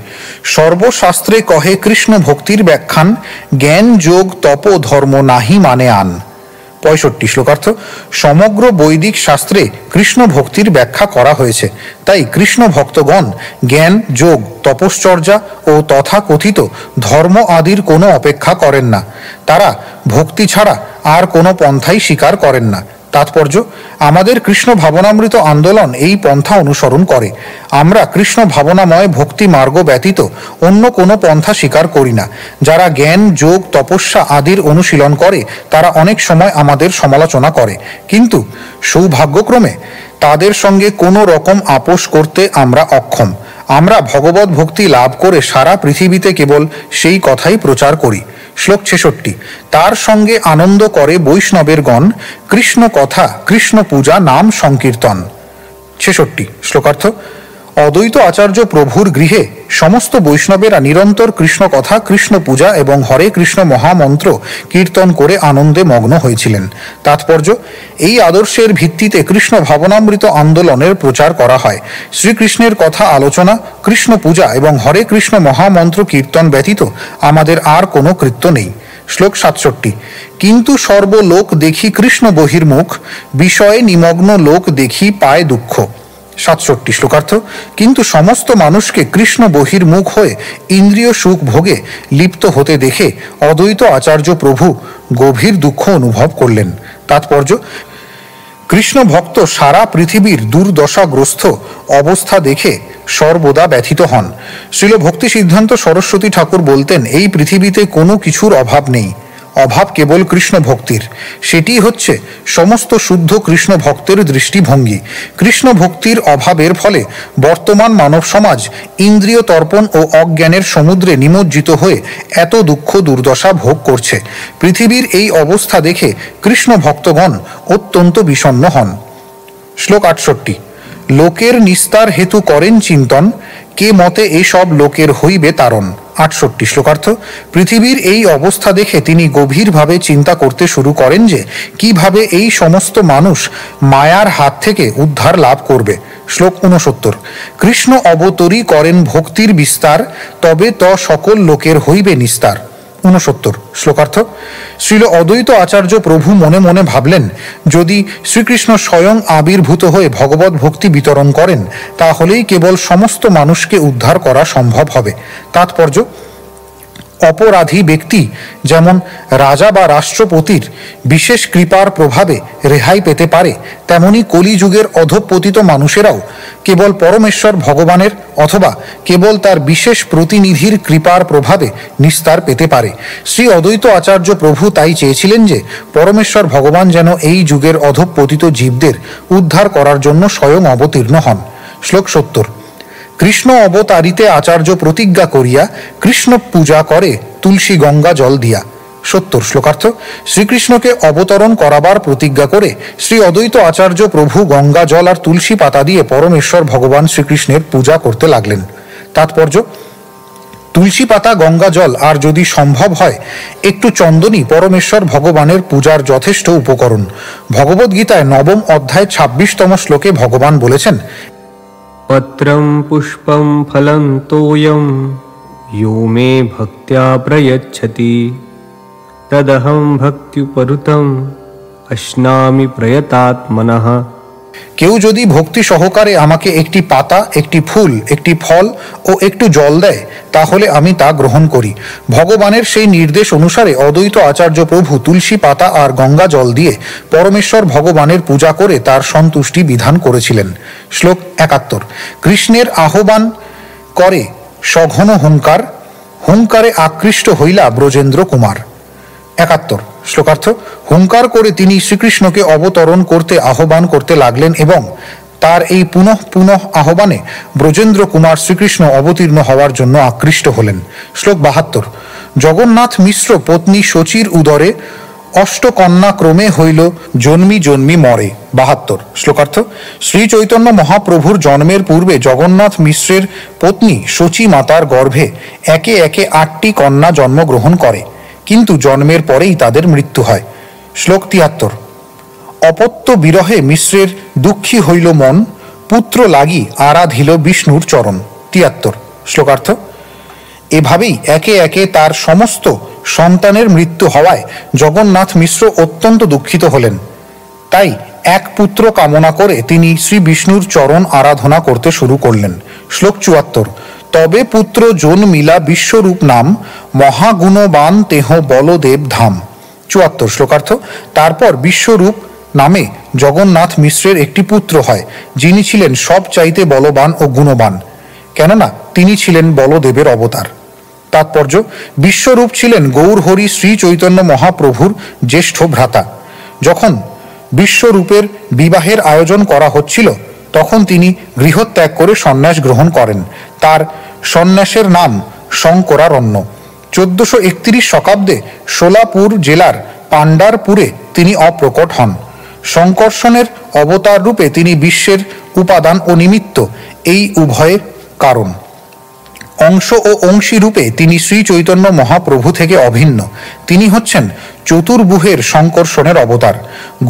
সর্বশাস্ত্রে কহে কৃষ্ণ ভক্তির ব্যাখ্যান, জ্ঞান যোগ তপ ধর্ম নাহি মানে আন। 65 শ্লোকার্থ। সমগ্র বৈদিক শাস্ত্রে কৃষ্ণ ভক্তির ব্যাখ্যা করা হয়েছে, তাই কৃষ্ণ ভক্তগণ জ্ঞান যোগ তপশ্চর্যা ও তথাকথিত ধর্ম আদির কোনো অপেক্ষা করেন না। তারা ভক্তি ছাড়া আর কোনো পন্থাই স্বীকার করেন না। তাৎপর্য, আমাদের কৃষ্ণ ভাবনামৃত আন্দোলন এই পন্থা অনুসরণ করে। আমরা কৃষ্ণ ভাবনাময় ভক্তি মার্গ ব্যতীত অন্য কোনো পন্থা স্বীকার করি না। যারা জ্ঞান যোগ তপস্যা আদির অনুশীলন করে তারা অনেক সময় আমাদের সমালোচনা করে, কিন্তু সৌভাগ্যক্রমে তাদের সঙ্গে কোনো রকম আপোষ করতে আমরা অক্ষম। আমরা ভগবত ভক্তি লাভ করে সারা পৃথিবীতে কেবল সেই কথাই প্রচার করি। শ্লোক 66। তার সঙ্গে আনন্দ করে বৈষ্ণবের গণ, কৃষ্ণ কথা কৃষ্ণ পূজা নাম সংকীর্তন। 66 শ্লোকার্থ। অদ্বৈত আচার্য প্রভুর গৃহে সমস্ত বৈষ্ণবেরা নিরন্তর কৃষ্ণ কথা কৃষ্ণ পূজা এবং হরে কৃষ্ণ মহামন্ত্র কীর্তন করে আনন্দে মগ্ন হয়েছিলেন। তাৎপর্য, এই আদর্শের ভিত্তিতে কৃষ্ণ ভাবনামৃত আন্দোলনের প্রচার করা হয়। শ্রীকৃষ্ণের কথা আলোচনা, কৃষ্ণ পূজা এবং হরে কৃষ্ণ মহামন্ত্র কীর্তন ব্যতীত আমাদের আর কোনো কৃত্য নেই। শ্লোক 67। কিন্তু সর্বলোক দেখি কৃষ্ণ বহির্মুখ, বিষয়ে নিমগ্ন লোক দেখি পায় দুঃখ। 67 শ্লোকার্থ। কিন্তু সমস্ত মানুষকে কৃষ্ণ বহির্মুখ হয়ে ইন্দ্রিয় সুখ ভোগে লিপ্ত হতে দেখে অদ্বৈত আচার্য প্রভু গভীর দুঃখ অনুভব করলেন। তাৎপর্য, কৃষ্ণ ভক্ত সারা পৃথিবীর দুর্দশাগ্রস্ত অবস্থা দেখে সর্বদা ব্যথিত হন। শ্রীল ভক্তি সিদ্ধান্ত সরস্বতী ঠাকুর বলতেন, এই পৃথিবীতে কোনো কিছুর অভাব নেই, অভাব কেবল কৃষ্ণ ভক্তির। সেটি হচ্ছে সমস্ত শুদ্ধ কৃষ্ণ ভক্তের দৃষ্টিভঙ্গি। কৃষ্ণ ভক্তির অভাবের ফলে বর্তমান মানব সমাজ ইন্দ্রিয় তর্পণ ও অজ্ঞানের সমুদ্রে নিমজ্জিত হয়ে এত দুঃখ দুর্দশা ভোগ করছে। পৃথিবীর এই অবস্থা দেখে কৃষ্ণ ভক্তগণ অত্যন্ত বিষণ্ণ হন। শ্লোক 68। লোকের নিস্তার হেতু করেন চিন্তন, কে মতে এসব লোকের হইবে তারণ। 68 শ্লোকার্থ। পৃথিবীর এই অবস্থা দেখে তিনি গভীরভাবে চিন্তা করতে শুরু করেন যে কিভাবে এই সমস্ত মানুষ মায়ার হাত থেকে উদ্ধার লাভ করবে। শ্লোক 69। কৃষ্ণ অবতরী করেন ভক্তির বিস্তার, তবে ত সকল লোকের হইবে নিস্তার। 69 শ্লোকার্থ। শ্রীল অদ্বৈত আচার্য প্রভু মনে মনে ভাবলেন, যদি শ্রীকৃষ্ণ স্বয়ং আবির্ভূত হয়ে ভগবত ভক্তি বিতরণ করেন তাহলেই কেবল সমস্ত মানুষকে উদ্ধার করা সম্ভব হবে। তাৎপর্য, অপরাধী ব্যক্তি যেমন রাজা বা রাষ্ট্রপতির বিশেষ কৃপার প্রভাবে রেহাই পেতে পারে, তেমনি কলিযুগের অধঃপতিত মানুষেরাও কেবল পরমেশ্বর ভগবানের অথবা কেবল তার বিশেষ প্রতিনিধির কৃপার প্রভাবে নিস্তার পেতে পারে। শ্রী অদ্বৈত আচার্য প্রভু তাই চেয়েছিলেন যে পরমেশ্বর ভগবান যেন এই যুগের অধঃপতিত জীবদের উদ্ধার করার জন্য স্বয়ং অবতীর্ণ হন। শ্লোক 70। কৃষ্ণ অবতারিতে আচার্য প্রতিজ্ঞা করিয়া, কৃষ্ণ পূজা করে তুলসী গঙ্গা জল দিয়া। 70 শ্লোকার্থ। শ্রীকৃষ্ণকে অবতরণ করাবার প্রতিজ্ঞা করে শ্রী অদ্বৈত আচার্য প্রভু গঙ্গা জল আর তুলসী পাতা দিয়ে পরমেশ্বর ভগবান শ্রীকৃষ্ণের পূজা করতে লাগলেন। তাৎপর্য, তুলসী পাতা গঙ্গা জল আর যদি সম্ভব হয় একটু চন্দনই পরমেশ্বর ভগবানের পূজার যথেষ্ট উপকরণ। ভগবদ্গীতায় 9ম অধ্যায় 26তম শ্লোকে ভগবান বলেছেন, পত্রম পুষ্পম ফলম তোয়ম यो मे भक्त्या प्रयच्छति तदहं भक्त्युपरुतम् अश्नामि प्रयतात्मनः। কেউ যদি ভক্তি সহকারে আমাকে একটি পাতা, একটি ফুল, একটি ফল ও একটু জল দেয় তাহলে আমি তা গ্রহণ করি। ভগবানের সেই নির্দেশ অনুসারে অদ্বৈত আচার্য প্রভু তুলসী পাতা আর গঙ্গা জল দিয়ে পরমেশ্বর ভগবানের পূজা করে তার সন্তুষ্টি বিধান করেছিলেন। শ্লোক 71। কৃষ্ণের আহ্বান করে সঘন হুঙ্কার, হুঙ্কারে আকৃষ্ট হইলা ব্রজেন্দ্র কুমার। 71 শ্লোকার্থ। হুঙ্কার করে তিনি শ্রীকৃষ্ণকে অবতরণ করতে আহ্বান করতে লাগলেন এবং তার এই পুনঃ পুনঃ আহ্বানে ব্রজেন্দ্র কুমার শ্রীকৃষ্ণ অবতীর্ণ হওয়ার জন্য আকৃষ্ট হলেন। শ্লোক 72। জগন্নাথ মিশ্র পত্নী শচীর উদরে অষ্টকন্যা ক্রমে হইল জন্মি জন্মি মরে। 72 শ্লোকার্থ। শ্রী চৈতন্য মহাপ্রভুর জন্মের পূর্বে জগন্নাথ মিশ্রের পত্নী শচী মাতার গর্ভে একে একে 8টি কন্যা জন্মগ্রহণ করে, কিন্তু জন্মের পরেই তাদের মৃত্যু হয়। শ্লোক 73। অপত্য বিরহে মিশ্রের দুঃখী হইল মন, পুত্র লাগি আরাধিল বিষ্ণুর চরণ। 73 শ্লোকার্থ। এভাবেই একে একে তার সমস্ত সন্তানের মৃত্যু হওয়ায় জগন্নাথ মিশ্র অত্যন্ত দুঃখিত হলেন। তাই এক পুত্র কামনা করে তিনি শ্রী বিষ্ণুর চরণ আরাধনা করতে শুরু করলেন। শ্লোক 74। তবে পুত্র জন্মিলা বিশ্বরূপ নাম, মহাগুণবান তেহ বলদেব ধাম। 74 শ্লোকার্থ। তারপর বিশ্বরূপ নামে জগন্নাথ মিশ্রের একটি পুত্র হয়, যিনি ছিলেন সবচাইতে বলবান ও গুণবান, কেননা তিনি ছিলেন বলদেবের অবতার। তাৎপর্য: বিশ্বরূপ ছিলেন গৌরহরি শ্রী চৈতন্য মহাপ্রভুর জ্যেষ্ঠ ভ্রাতা। যখন বিশ্বরূপের বিবাহের আয়োজন করা হচ্ছিল, তখন তিনি গৃহত্যাগ করে সন্ন্যাস গ্রহণ করেন। তার সন্ন্যাসের নাম শঙ্করারণ্য। 1431 শকাব্দে সোলাপুর জেলার পাণ্ডারপুরে তিনি অপ্রকট হন। শঙ্কর্ষণের অবতার রূপে তিনি বিশ্বের উপাদান ও নিমিত্ত, এই উভয়ের কারণ। অংশ ও অংশী রূপে তিনি শ্রী চৈতন্য মহাপ্রভু থেকে অভিন্ন। তিনি হচ্ছেন চতুর্ভুহের শঙ্কর্ষণের অবতার।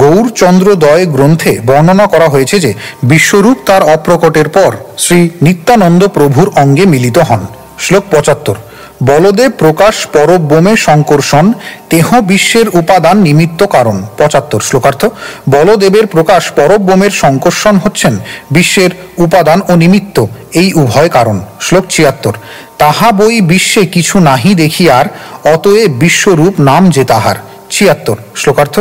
গৌরচন্দ্রোদয় গ্রন্থে বর্ণনা করা হয়েছে যে বিশ্বরূপ তার অপ্রকটের পর শ্রী নিত্যানন্দ প্রভুর অঙ্গে মিলিত হন। শ্লোক 75। বলদেব প্রকাশ পরব্যোমে শঙ্কর্ষণ, তেহ বিশ্বের উপাদান নিমিত্ত কারণ। 75 শ্লোকার্থ। বলদেবের প্রকাশ পরব্যোমের শঙ্কর্ষণ হচ্ছেন বিশ্বের উপাদান ও নিমিত্ত, এই উভয় কারণ। শ্লোক 76। তাহা বই বিশ্বে কিছু নাহি দেখি আর, অতএব বিশ্বরূপ নাম যে তাহার। 76 শ্লোকার্থ।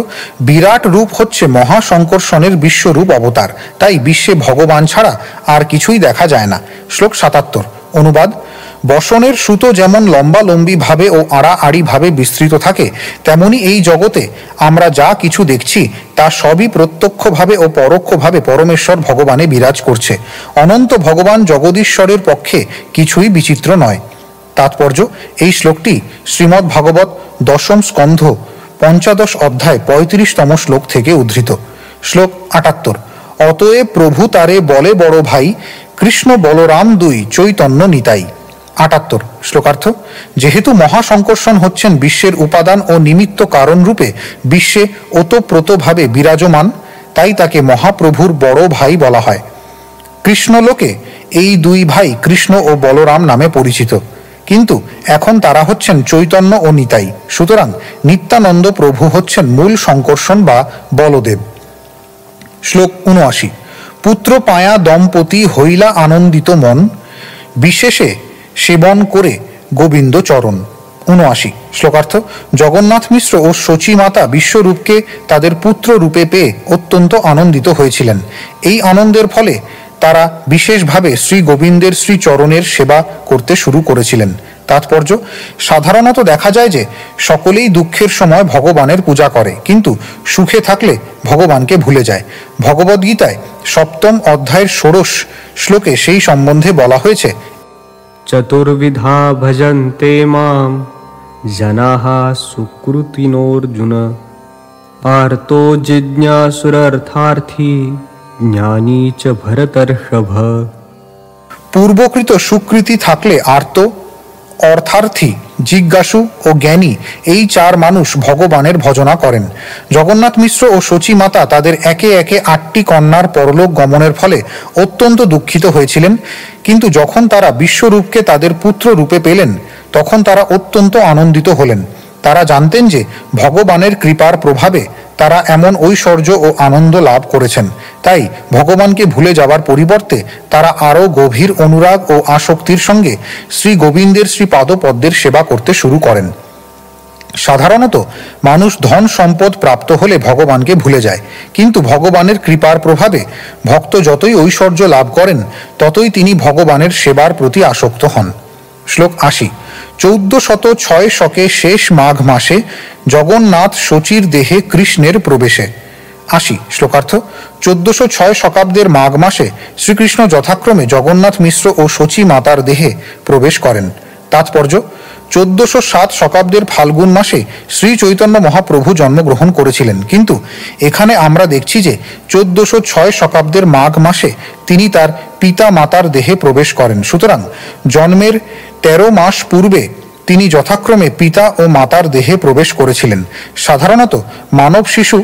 বিরাট রূপ হচ্ছে মহাশঙ্কর্ষণের বিশ্বরূপ অবতার, তাই বিশ্বে ভগবান ছাড়া আর কিছুই দেখা যায় না। শ্লোক 77 অনুবাদ। বসনের সুতো যেমন লম্বালম্বি ভাবে ও আড়াআড়ি ভাবে বিস্তৃত থাকে, তেমনি এই জগতে আমরা যা কিছু দেখছি তা সবই প্রত্যক্ষভাবে ও পরোক্ষভাবে পরমেশ্বর ভগবানে বিরাজ করছে। অনন্ত ভগবান জগদীশ্বরের পক্ষে কিছুই বিচিত্র নয়। তাৎপর্য: এই শ্লোকটি শ্রীমদ্ ভাগবত 10ম স্কন্ধ 15 অধ্যায় 35তম শ্লোক থেকে উদ্ধৃত। শ্লোক 78। অতএব প্রভু তারে বলে বড় ভাই, কৃষ্ণ বলরাম দুই চৈতন্য নিতাই। 78 শ্লোকার্থ। যেহেতু মহাশঙ্কর্ষণ হচ্ছেন বিশ্বের উপাদান ও নিমিত্ত কারণ রূপে বিশ্বে ওতপ্রোতভাবে বিরাজমান, তাই তাকে মহাপ্রভুর বড় ভাই বলা হয়। কৃষ্ণলোকে এই দুই ভাই কৃষ্ণ ও বলরাম নামে পরিচিত, কিন্তু এখন তারা হচ্ছেন চৈতন্য ও নিতাই। সুতরাং নিত্যানন্দ প্রভু হচ্ছেন মূল শঙ্কর্ষণ বা বলদেব। শ্লোক 79। পুত্র পায়া দম্পতি হইলা আনন্দিত মন, বিশেষে সেবন করে গোবিন্দ চরণ। 79 শ্লোকার্থ। জগন্নাথ মিশ্র ও শচী মাতা বিশ্বরূপকে তাদের পুত্র রূপে পেয়ে অত্যন্ত আনন্দিত হয়েছিলেন। এই আনন্দের ফলে তারা বিশেষভাবে শ্রী গোবিন্দের শ্রীচরণের সেবা করতে শুরু করেছিলেন। তাৎপর্য: সাধারণত দেখা যায় যে সকলেই দুঃখের সময় ভগবানের পূজা করে, কিন্তু সুখে থাকলে ভগবানকে ভুলে যায়। ভগবদ্গীতায় 7ম অধ্যায়ের 16 শ্লোকে সেই সম্বন্ধে বলা হয়েছে, চতুর্বিধা ভজন্তে মাম জনাঃ সুকৃতিনোর্জুন, আর্তো জিজ্ঞাসুরর্থার্থী জ্ঞানী চ ভরতর্ষভ। পূর্বকৃত সুকৃতি থাকলে আর্ত, অর্থার্থী, জিজ্ঞাসু ও জ্ঞানী, এই 4 মানুষ ভগবানের ভজনা করেন। জগন্নাথ মিশ্র ও শচী মাতা তাদের একে একে 8টি কন্যার পরলোক গমনের ফলে অত্যন্ত দুঃখিত হয়েছিলেন, কিন্তু যখন তারা বিশ্বরূপকে তাদের পুত্র রূপে পেলেন, তখন তারা অত্যন্ত আনন্দিত হলেন। তারা জানতেন যে ভগবানের কৃপার প্রভাবে তারা এমন ঐশ্বর্য ও আনন্দ লাভ করেছেন, তাই ভগবানকে ভুলে যাওয়ার পরিবর্তে তারা আরও গভীর অনুরাগ ও আসক্তির সঙ্গে শ্রী গোবিন্দের শ্রীপাদপদ্মের সেবা করতে শুরু করেন। সাধারণত মানুষ ধন সম্পদ প্রাপ্ত হলে ভগবানকে ভুলে যায়, কিন্তু ভগবানের কৃপার প্রভাবে ভক্ত যতই ঐশ্বর্য লাভ করেন, ততই তিনি ভগবানের সেবার প্রতি আসক্ত হন। শ্লোক 80। 1406 শকে শেষ মাঘ মাসে জগন্নাথ শচীর দেহে কৃষ্ণের প্রবেশে। 80 শ্লোকার্থ। 1406 শকাব্দের মাঘ মাসে শ্রীকৃষ্ণ যথাক্রমে জগন্নাথ মিশ্র ও শচী মাতার দেহে প্রবেশ করেন। তাৎপর্য: 1407 শতাব্দীর ফাল্গুন মাসে শ্রী চৈতন্য মহাপ্রভু জন্মগ্রহণ করেছিলেন, কিন্তু এখানে আমরা দেখছি যে 1406 শতাব্দীর মাঘ মাসে তিনি তার পিতা মাতার দেহে প্রবেশ করেন। সুতরাং জন্মের 13 মাস পূর্বে তিনি যথাক্রমে পিতা ও মাতার দেহে প্রবেশ করেছিলেন। সাধারণত মানব শিশু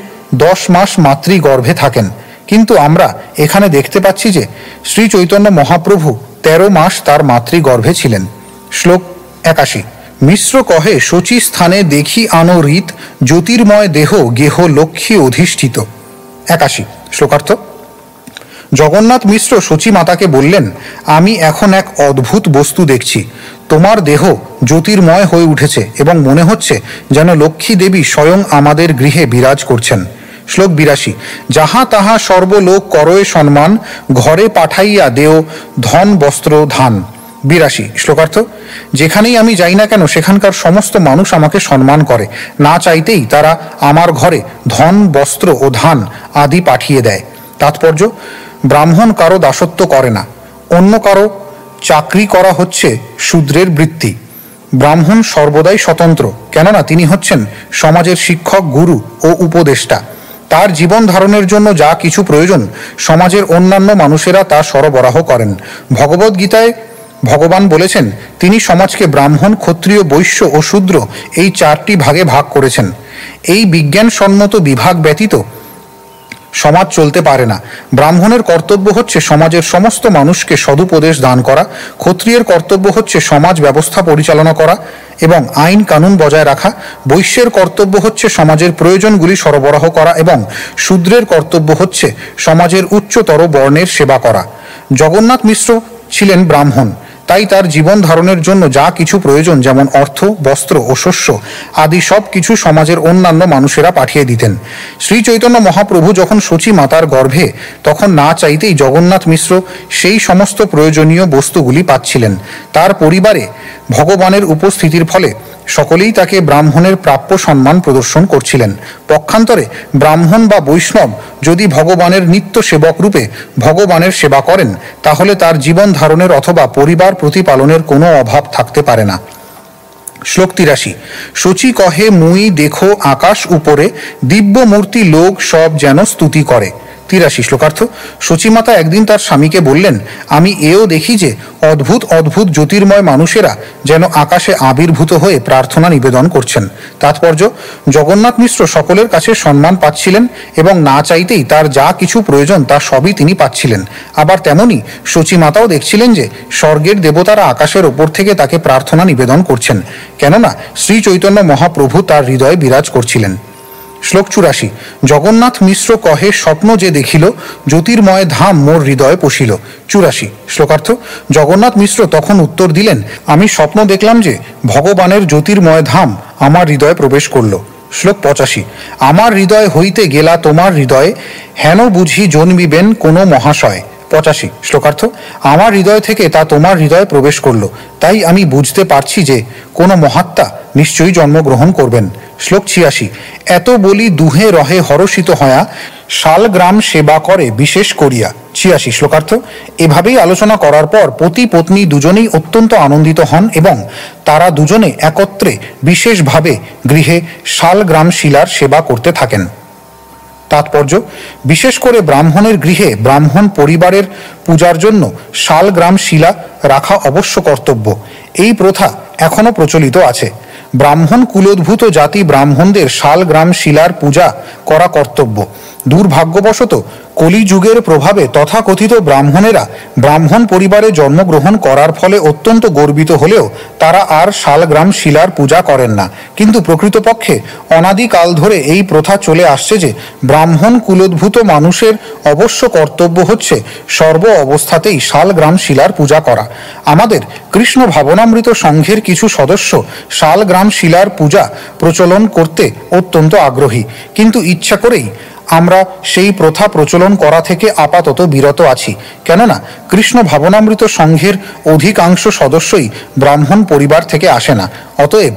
10 মাস মাতৃগর্ভে থাকেন, কিন্তু আমরা এখানে দেখতে পাচ্ছি যে শ্রী চৈতন্য মহাপ্রভু 13 মাস তার মাতৃগর্ভে ছিলেন। শ্লোক 81। মিশ্র কহে শচী স্থানে দেখি আনো রীত, জ্যোতির্ময় দেহ গেহ লক্ষ্মী অধিষ্ঠিত। 81। শ্লোকার্থ। জগন্নাথ মিশ্র শচী মাতাকে বললেন, আমি এখন এক অদ্ভুত বস্তু দেখছি। তোমার দেহ জ্যোতির্ময় হয়ে উঠেছে এবং মনে হচ্ছে যেন লক্ষ্মী দেবী স্বয়ং আমাদের গৃহে বিরাজ করছেন। শ্লোক 82। যাহা তাহা সর্বলোক করয়ে সম্মান, ঘরে পাঠাইয়া দেও ধন বস্ত্র ধান। 82। শ্লোকার্থ। যেখানেই আমি যাই না কেন সেখানকার সমস্ত মানুষ আমাকে সম্মান করে, না চাইতেই তারা আমার ঘরে ধন বস্ত্র ও ধান আদি পাঠিয়ে দেয়। তাৎপর্য, ব্রাহ্মণ কারো দাসত্ব করে না, অন্য কারো চাকরি করা হচ্ছে শূদ্রের বৃত্তি। ব্রাহ্মণ সর্বদাই স্বতন্ত্র, কেননা তিনি হচ্ছেন সমাজের শিক্ষক, গুরু ও উপদেষ্টা। তার জীবন ধারণের জন্য যা কিছু প্রয়োজন সমাজের অন্যান্য মানুষেরা তা সরবরাহ করেন। ভগবদ্গীতায় ভগবান বলেছেন, তিনি সমাজকে ব্রাহ্মণ, ক্ষত্রিয়, বৈশ্য ও শূদ্র এই 4টি ভাগে ভাগ করেছেন। এই বিজ্ঞানসম্মত বিভাগ ব্যতীত সমাজ চলতে পারে না। ব্রাহ্মণের কর্তব্য হচ্ছে সমাজের সমস্ত মানুষকে সদুপদেশ দান করা, ক্ষত্রিয়ের কর্তব্য হচ্ছে সমাজ ব্যবস্থা পরিচালনা করা এবং আইন কানুন বজায় রাখা, বৈশ্যের কর্তব্য হচ্ছে সমাজের প্রয়োজনগুলি সরবরাহ করা এবং শূদ্রের কর্তব্য হচ্ছে সমাজের উচ্চতর বর্ণের সেবা করা। জগন্নাথ মিশ্র ছিলেন ব্রাহ্মণ, তাই তার জীবন ধারণের জন্য যা কিছু প্রয়োজন, যেমন অর্থ, বস্ত্র ও শস্য আদি সব কিছু সমাজের অন্যান্য মানুষেরা পাঠিয়ে দিতেন। শ্রী চৈতন্য মহাপ্রভু যখন শচী মাতার গর্ভে, তখন না চাইতেই জগন্নাথ মিশ্র সেই সমস্ত প্রয়োজনীয় বস্তুগুলি পাচ্ছিলেন। তার পরিবারে ভগবানের উপস্থিতির ফলে সকলেই তাকে ব্রাহ্মণের প্রাপ্য সম্মান প্রদর্শন করছিলেন। পক্ষান্তরে ব্রাহ্মণ বা বৈষ্ণব যদি ভগবানের নিত্য সেবক রূপে ভগবানের সেবা করেন, তাহলে তার জীবন ধারণের অথবা পরিবার প্রতিপালনের কোনো অভাব থাকতে পারে না। শ্লোক 83। শচী কহে মুই দেখো আকাশ উপরে, দিব্য মূর্তি লোক সব যেন স্তুতি করে। 83। শ্লোকার্থ। শচীমাতা একদিন তার স্বামীকে বললেন, আমি এও দেখি যে অদ্ভুত অদ্ভুত জ্যোতির্ময় মানুষেরা যেন আকাশে আবির্ভূত হয়ে প্রার্থনা নিবেদন করছেন। তাৎপর্য, জগন্নাথ মিশ্র সকলের কাছে সম্মান পাচ্ছিলেন এবং না চাইতেই তার যা কিছু প্রয়োজন তা সবই তিনি পাচ্ছিলেন। আবার তেমনি শচীমাতাও দেখছিলেন যে স্বর্গের দেবতারা আকাশের ওপর থেকে তাকে প্রার্থনা নিবেদন করছেন, কেননা শ্রী চৈতন্য মহাপ্রভু তার হৃদয়ে বিরাজ করছিলেন। শ্লোক 84। জগন্নাথ মিশ্র কহে স্বপ্ন যে দেখিল, জ্যোতির্ময় ধাম মোর হৃদয়ে পশিল। 84। শ্লোকার্থ। জগন্নাথ মিশ্র তখন উত্তর দিলেন, আমি স্বপ্ন দেখলাম যে ভগবানের জ্যোতির্ময় ধাম আমার হৃদয়ে প্রবেশ করল। শ্লোক 85। আমার হৃদয় হইতে গেলা তোমার হৃদয়ে, হেন বুঝি জন্মিবেন কোনো মহাশয়। 85। শ্লোকার্থ। আমার হৃদয় থেকে তা তোমার হৃদয়ে প্রবেশ করলো, তাই আমি বুঝতে পারছি যে কোনো মহাত্মা নিশ্চয়ই জন্মগ্রহণ করবেন। শ্লোক 86। এত বলি দুহে রহে হরষিত হয়া, শালগ্রাম সেবা করে বিশেষ করিয়া। 86। শ্লোকার্থ। এভাবেই আলোচনা করার পর পতি পত্নী দুজনেই অত্যন্ত আনন্দিত হন এবং তারা দুজনে একত্রে বিশেষভাবে গৃহে শালগ্রাম শিলার সেবা করতে থাকেন। তাৎপর্য, বিশেষ করে ব্রাহ্মণের গৃহে ব্রাহ্মণ পরিবারের পূজার জন্য শালগ্রাম শিলা রাখা অবশ্য কর্তব্য। এই প্রথা এখনো প্রচলিত আছে। ব্রাহ্মণ কুলোদ্ভূত জাতি ব্রাহ্মণদের শালগ্রাম শিলার পূজা করা কর্তব্য। দুর্ভাগ্যবশত কলিযুগের প্রভাবে তথাকথিত ব্রাহ্মণেরা ব্রাহ্মণ পরিবারে জন্মগ্রহণ করার ফলে অত্যন্ত গর্বিত হলেও তারা আর শালগ্রাম শিলার পূজা করেন না। কিন্তু প্রকৃতপক্ষে অনাদিকাল ধরে এই প্রথা চলে আসছে যে ব্রাহ্মণ কুলোদ্ভূত মানুষের অবশ্য কর্তব্য হচ্ছে সর্ব অবস্থাতেই শালগ্রাম শিলার পূজা করা। আমাদের কৃষ্ণ ভাবনামৃত সংঘের কিছু সদস্য শালগ্রাম শিলার পূজা প্রচলন করতে অত্যন্ত আগ্রহী, কিন্তু ইচ্ছা করেই আমরা সেই প্রথা প্রচলন করা থেকে আপাতত বিরত আছি, কেননা কৃষ্ণ ভাবনামৃত সংঘের অধিকাংশ সদস্যই ব্রাহ্মণ পরিবার থেকে আসে না। অতএব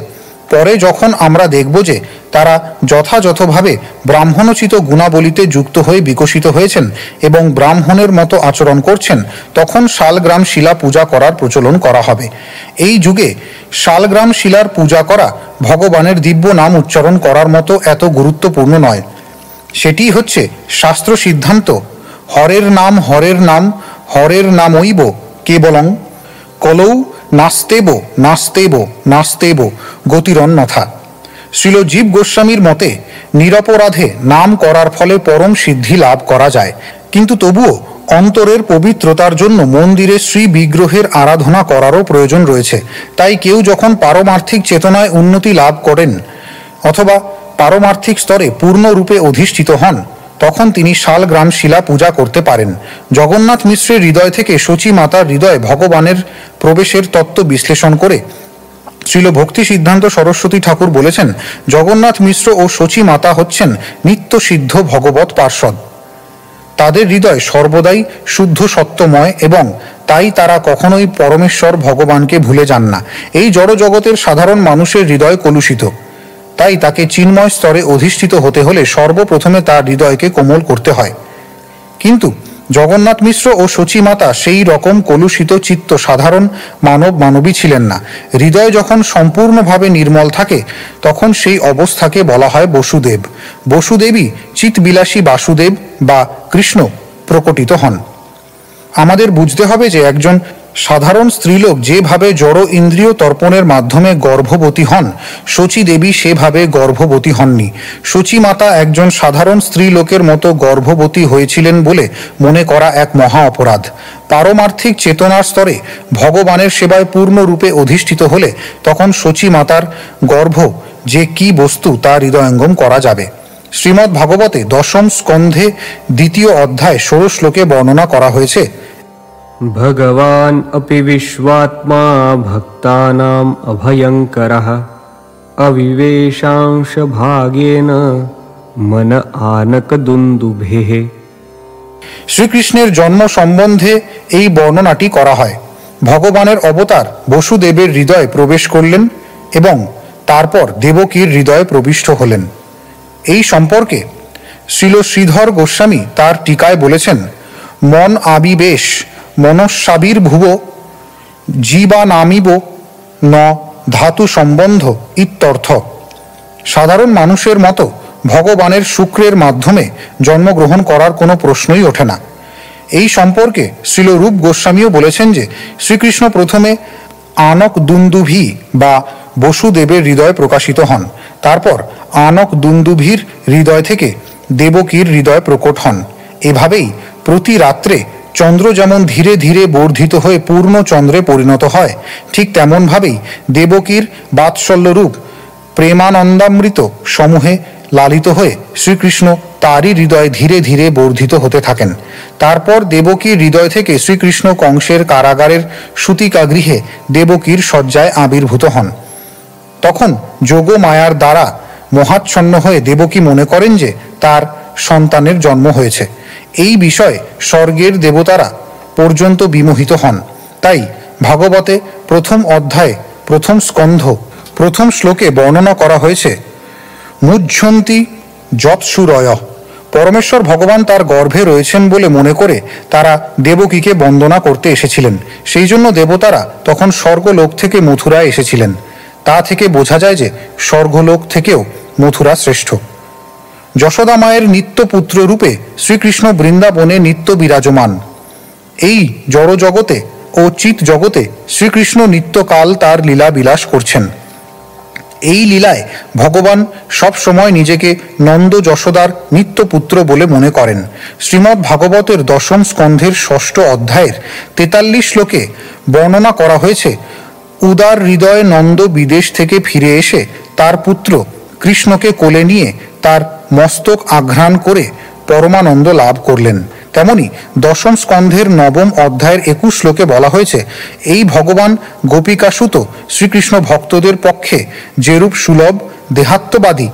পরে যখন আমরা দেখব যে তারা যথাযথভাবে ব্রাহ্মণোচিত গুণাবলিতে যুক্ত হয়ে বিকশিত হয়েছেন এবং ব্রাহ্মণের মতো আচরণ করছেন, তখন শালগ্রাম শিলা পূজা করার প্রচলন করা হবে। এই যুগে শালগ্রাম শিলার পূজা করা ভগবানের দিব্য নাম উচ্চারণ করার মতো এত গুরুত্বপূর্ণ নয়। সেটি হচ্ছে শাস্ত্র সিদ্ধান্ত, হরের নাম হরের নাম, হরের নামৈব কেবলং, কলৌ নাস্তেব নাস্তেব নাস্তেব গতিরন্যথা। শ্রীল জীব গোস্বামীর মতে নিরপরাধে নাম করার ফলে পরম সিদ্ধি লাভ করা যায়, কিন্তু তবুও অন্তরের পবিত্রতার জন্য মন্দিরে শ্রী বিগ্রহের আরাধনা করারও প্রয়োজন রয়েছে। তাই কেউ যখন পারমার্থিক চেতনায় উন্নতি লাভ করেন অথবা পারমার্থিক স্তরে পূর্ণরূপে অধিষ্ঠিত হন, তখন তিনি শালগ্রাম শিলা পূজা করতে পারেন। জগন্নাথ মিশ্রের হৃদয় থেকে শচী মাতার হৃদয়ে ভগবানের প্রবেশের তত্ত্ব বিশ্লেষণ করে শ্রীল ভক্তি সিদ্ধান্ত সরস্বতী ঠাকুর বলেছেন, জগন্নাথ মিশ্র ও শচী মাতা হচ্ছেন নিত্য সিদ্ধ ভগবৎ পার্ষদ। তাদের হৃদয় সর্বদাই শুদ্ধ সত্যময় এবং তাই তারা কখনোই পরমেশ্বর ভগবানকে ভুলে যান না। এই জড় জগতের সাধারণ মানুষের হৃদয় কলুষিত, তাই তাকে চিন্ময় স্তরে অধিষ্ঠিত হতে হলে সর্বপ্রথমে তার হৃদয়কে কোমল করতে হয়। কিন্তু জগন্নাথ মিশ্র ও শচী মাতা সেই রকম কলুষিত চিত্ত সাধারণ মানব মানবী ছিলেন না। হৃদয় যখন সম্পূর্ণভাবে নির্মল থাকে তখন সেই অবস্থাকে বলা হয় বসুদেব। বসুদেবী চিৎবিলাসী বাসুদেব বা কৃষ্ণ প্রকটিত হন। আমাদের বুঝতে হবে যে একজন সাধারণ স্ত্রীলোক যেভাবে জড় ইন্দ্রিয় তর্পণের মাধ্যমে গর্ভবতী হন, শচী দেবী সেভাবে গর্ভবতী হননি। শচী মাতা একজন সাধারণ স্ত্রীলোকের মতো গর্ভবতী হয়েছিলেন বলে মনে করা এক মহা অপরাধ। পারমার্থিক চেতনার স্তরে ভগবানের সেবায় পূর্ণরূপে অধিষ্ঠিত হলে তখন শচী মাতার গর্ভ যে কি বস্তু তা হৃদয়ঙ্গম করা যাবে। শ্রীমদ্ ভাগবতে দশম স্কন্ধে 2 অধ্যায় 16 শ্লোকে বর্ণনা করা হয়েছে, भगवान् अपि विश्वात्मा भक्तानाम् अभयङ्करः अविवेशांश भागेन मन आनकदुन्दुभेः। শ্রীকৃষ্ণের জন্ম সম্বন্ধে এই বর্ণনাটি করা হয়। ভগবানের অবতার বসুদেবের হৃদয়ে প্রবেশ করলেন এবং তারপর দেবকীর হৃদয়ে প্রবিষ্ট হলেন। এই সম্পর্কে শ্রীল শ্রীধর গোস্বামী তার টিকায় বলেছেন, মন আবিবেশ মনস্যাবির্ভুব জীবানামিব ন ধাতু সম্বন্ধ ইত্যর্থ। সাধারণ মানুষের মতো ভগবানের শুক্রের মাধ্যমে জন্মগ্রহণ করার কোনো প্রশ্নই ওঠে না। এই সম্পর্কে শ্রীল রূপ গোস্বামীও বলেছেন যে শ্রীকৃষ্ণ প্রথমে আনক দুন্দুভি বা বসুদেবের হৃদয়ে প্রকাশিত হন, তারপর আনক দুন্দুভির হৃদয় থেকে দেবকীর হৃদয় প্রকট হন। এভাবেই প্রতি রাত্রে চন্দ্র যেমন ধীরে ধীরে বর্ধিত হয়ে পূর্ণ চন্দ্রে পরিণত হয়, ঠিক তেমনভাবেই দেবকীর বাৎসল্যরূপ প্রেমানন্দামৃত সমূহে লালিত হয়ে শ্রীকৃষ্ণ তারই হৃদয়ে ধীরে ধীরে বর্ধিত হতে থাকেন। তারপর দেবকীর হৃদয় থেকে শ্রীকৃষ্ণ কংসের কারাগারের সূতিকাগৃহে দেবকীর শয্যায় আবির্ভূত হন। তখন যোগ মায়ার দ্বারা মোহাচ্ছন্ন হয়ে দেবকী মনে করেন যে তার সন্তানের জন্ম হয়েছে। এই বিষয়ে স্বর্গের দেবতারা পর্যন্ত বিমোহিত হন। তাই ভাগবতে প্রথম অধ্যায়ে প্রথম স্কন্ধ প্রথম শ্লোকে বর্ণনা করা হয়েছে, মুহ্যন্তি যৎসুরয়। পরমেশ্বর ভগবান তার গর্ভে রয়েছেন বলে মনে করে তারা দেবকীকে বন্দনা করতে এসেছিলেন। সেই জন্য দেবতারা তখন স্বর্গলোক থেকে মথুরায় এসেছিলেন। তা থেকে বোঝা যায় যে স্বর্গলোক থেকেও মথুরা শ্রেষ্ঠ। যশোদা মায়ের নিত্য পুত্র রূপে শ্রীকৃষ্ণ বৃন্দাবনে নিত্য বিরাজমান। এই জড় জগতে ও চিৎ জগতে শ্রীকৃষ্ণ নিত্যকাল তার লীলা বিলাস করছেন। এই লীলায় ভগবান সব সময় নিজেকে নন্দ যশোদার নিত্য পুত্র বলে মনে করেন। শ্রীমদ্ ভাগবতের দশম স্কন্ধের 6ষ্ঠ অধ্যায়ের 43 শ্লোকে বর্ণনা করা হয়েছে, উদার হৃদয়ে নন্দ বিদেশ থেকে ফিরে এসে তার পুত্র কৃষ্ণকে কোলে নিয়ে তার মস্তক আঘ্রাণ করে পরমানন্দ লাভ করলেন। তেমনি দশম স্কন্ধের 9ম অধ্যায়ের 21 শ্লোকে বলা হয়েছে, এই ভগবান গোপিকাসুত শ্রীকৃষ্ণ ভক্তদের পক্ষে যেরূপ সুলভ দেহাত্মবাদী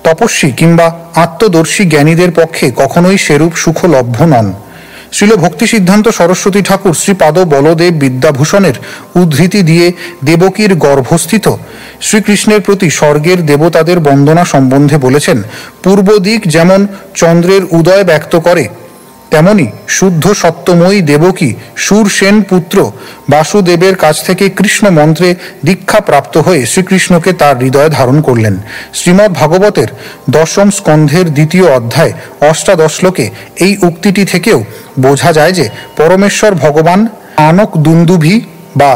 তপস্বী কিংবা আত্মদর্শী জ্ঞানীদের পক্ষে কখনোই সেরূপ সুখলভ্য নন। শ্রীল ভক্তি সিদ্ধান্ত সরস্বতী ঠাকুর শ্রীপাদ বলদেব বিদ্যাভূষণের উদ্ধৃতি দিয়ে দেবকীর গর্ভস্থিত শ্রীকৃষ্ণের প্রতি স্বর্গের দেবতাদের বন্দনা সম্বন্ধে বলেছেন, পূর্ব দিক যেমন চন্দ্রের উদয় ব্যক্ত করে, তেমনি শুদ্ধ সত্যময়ী দেবকী শূরসেন পুত্র বাসুদেবের কাছ থেকে কৃষ্ণ মন্ত্রে দীক্ষা প্রাপ্ত হয়ে শ্রীকৃষ্ণকে তার হৃদয়ে ধারণ করলেন। শ্রীমদ্ ভাগবতের দশম স্কন্ধের 2য় অধ্যায় 18 শ্লোকে এই উক্তিটি থেকেও বোঝা যায় যে পরমেশ্বর ভগবান আনক দুন্দুভি বা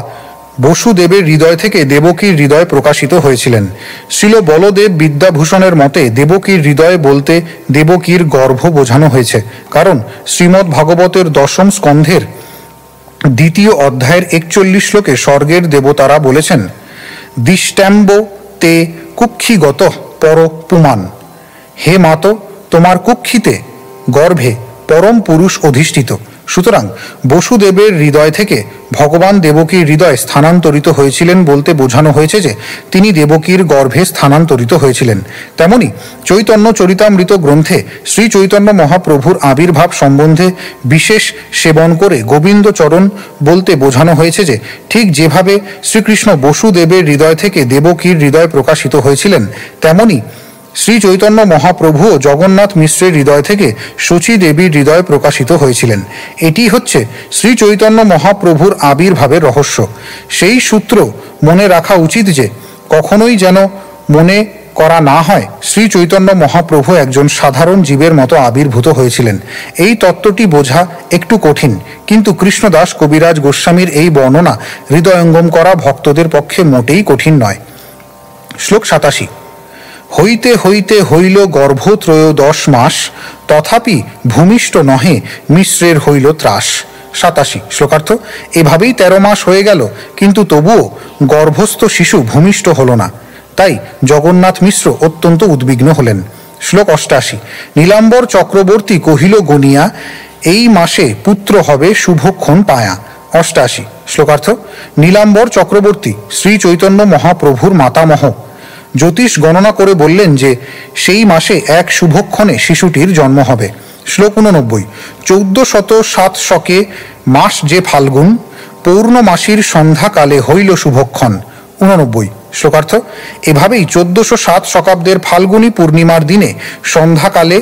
বসুদেবের হৃদয় থেকে দেবকীর হৃদয় প্রকাশিত হয়েছিলেন। শ্রীল বলদেব বিদ্যাভূষণের মতে দেবকীর হৃদয় বলতে দেবকীর গর্ভ বোঝানো হয়েছে, কারণ শ্রীমদ্ ভাগবতের দশম স্কন্ধের 2য় অধ্যায়ের 41 শ্লোকে স্বর্গের দেবতারা বলেছেন, দিষ্টাম্ব তে কুক্ষিগত পর পুমান। হে মাতো, তোমার কুক্ষিতে গর্ভে পরম পুরুষ অধিষ্ঠিত। সুতরাং বসুদেবের হৃদয় থেকে ভগবান দেবকীর হৃদয় স্থানান্তরিত হয়েছিলেন বলতে বোঝানো হয়েছে যে তিনি দেবকীর গর্ভে স্থানান্তরিত হয়েছিলেন। তেমনি চৈতন্য চরিতামৃত গ্রন্থে শ্রী চৈতন্য মহাপ্রভুর আবির্ভাব সম্বন্ধে বিশেষ সেবন করে গোবিন্দচরণ বলতে বোঝানো হয়েছে যে ঠিক যেভাবে শ্রীকৃষ্ণ বসুদেবের হৃদয় থেকে দেবকীর হৃদয় প্রকাশিত হয়েছিলেন, তেমনি শ্রী চৈতন্য মহাপ্রভুও জগন্নাথ মিশ্রের হৃদয় থেকে শচী দেবীর হৃদয় প্রকাশিত হয়েছিলেন। এটি হচ্ছে শ্রী চৈতন্য মহাপ্রভুর আবির্ভাবের রহস্য। সেই সূত্র মনে রাখা উচিত যে কখনোই যেন মনে করা না হয় শ্রী চৈতন্য মহাপ্রভু একজন সাধারণ জীবের মতো আবির্ভূত হয়েছিলেন। এই তত্ত্বটি বোঝা একটু কঠিন, কিন্তু কৃষ্ণদাস কবিরাজ গোস্বামীর এই বর্ণনা হৃদয়ঙ্গম করা ভক্তদের পক্ষে মোটেই কঠিন নয়। শ্লোক 87। হইতে হইতে হইল গর্ভ 13 মাস, তথাপি ভূমিষ্ঠ নহে মিশ্রের হইল ত্রাস। 87। শ্লোকার্থ, এভাবেই 13 মাস হয়ে গেল, কিন্তু তবুও গর্ভস্থ শিশু ভূমিষ্ঠ হল না। তাই জগন্নাথ মিশ্র অত্যন্ত উদ্বিগ্ন হলেন। শ্লোক 88। নীলাম্বর চক্রবর্তী কহিল গনিয়া, এই মাসে পুত্র হবে শুভক্ষণ পায়া। 88। শ্লোকার্থ, নীলাম্বর চক্রবর্তী শ্রী চৈতন্য মহাপ্রভুর মাতামহ জ্যোতিষ গণনা করে বললেন যে সেই মাসে এক শুভক্ষণে শিশুটির জন্ম হবে। শ্লোক 89। 1407 শকে মাস যে ফাল্গুন, পৌর্ণমাসীর সন্ধ্যাকালে হইল শুভক্ষণ। 89। শ্লোকার্থ, এভাবেই 1407 শকাব্দের ফাল্গুনী পূর্ণিমার দিনে সন্ধ্যাকালে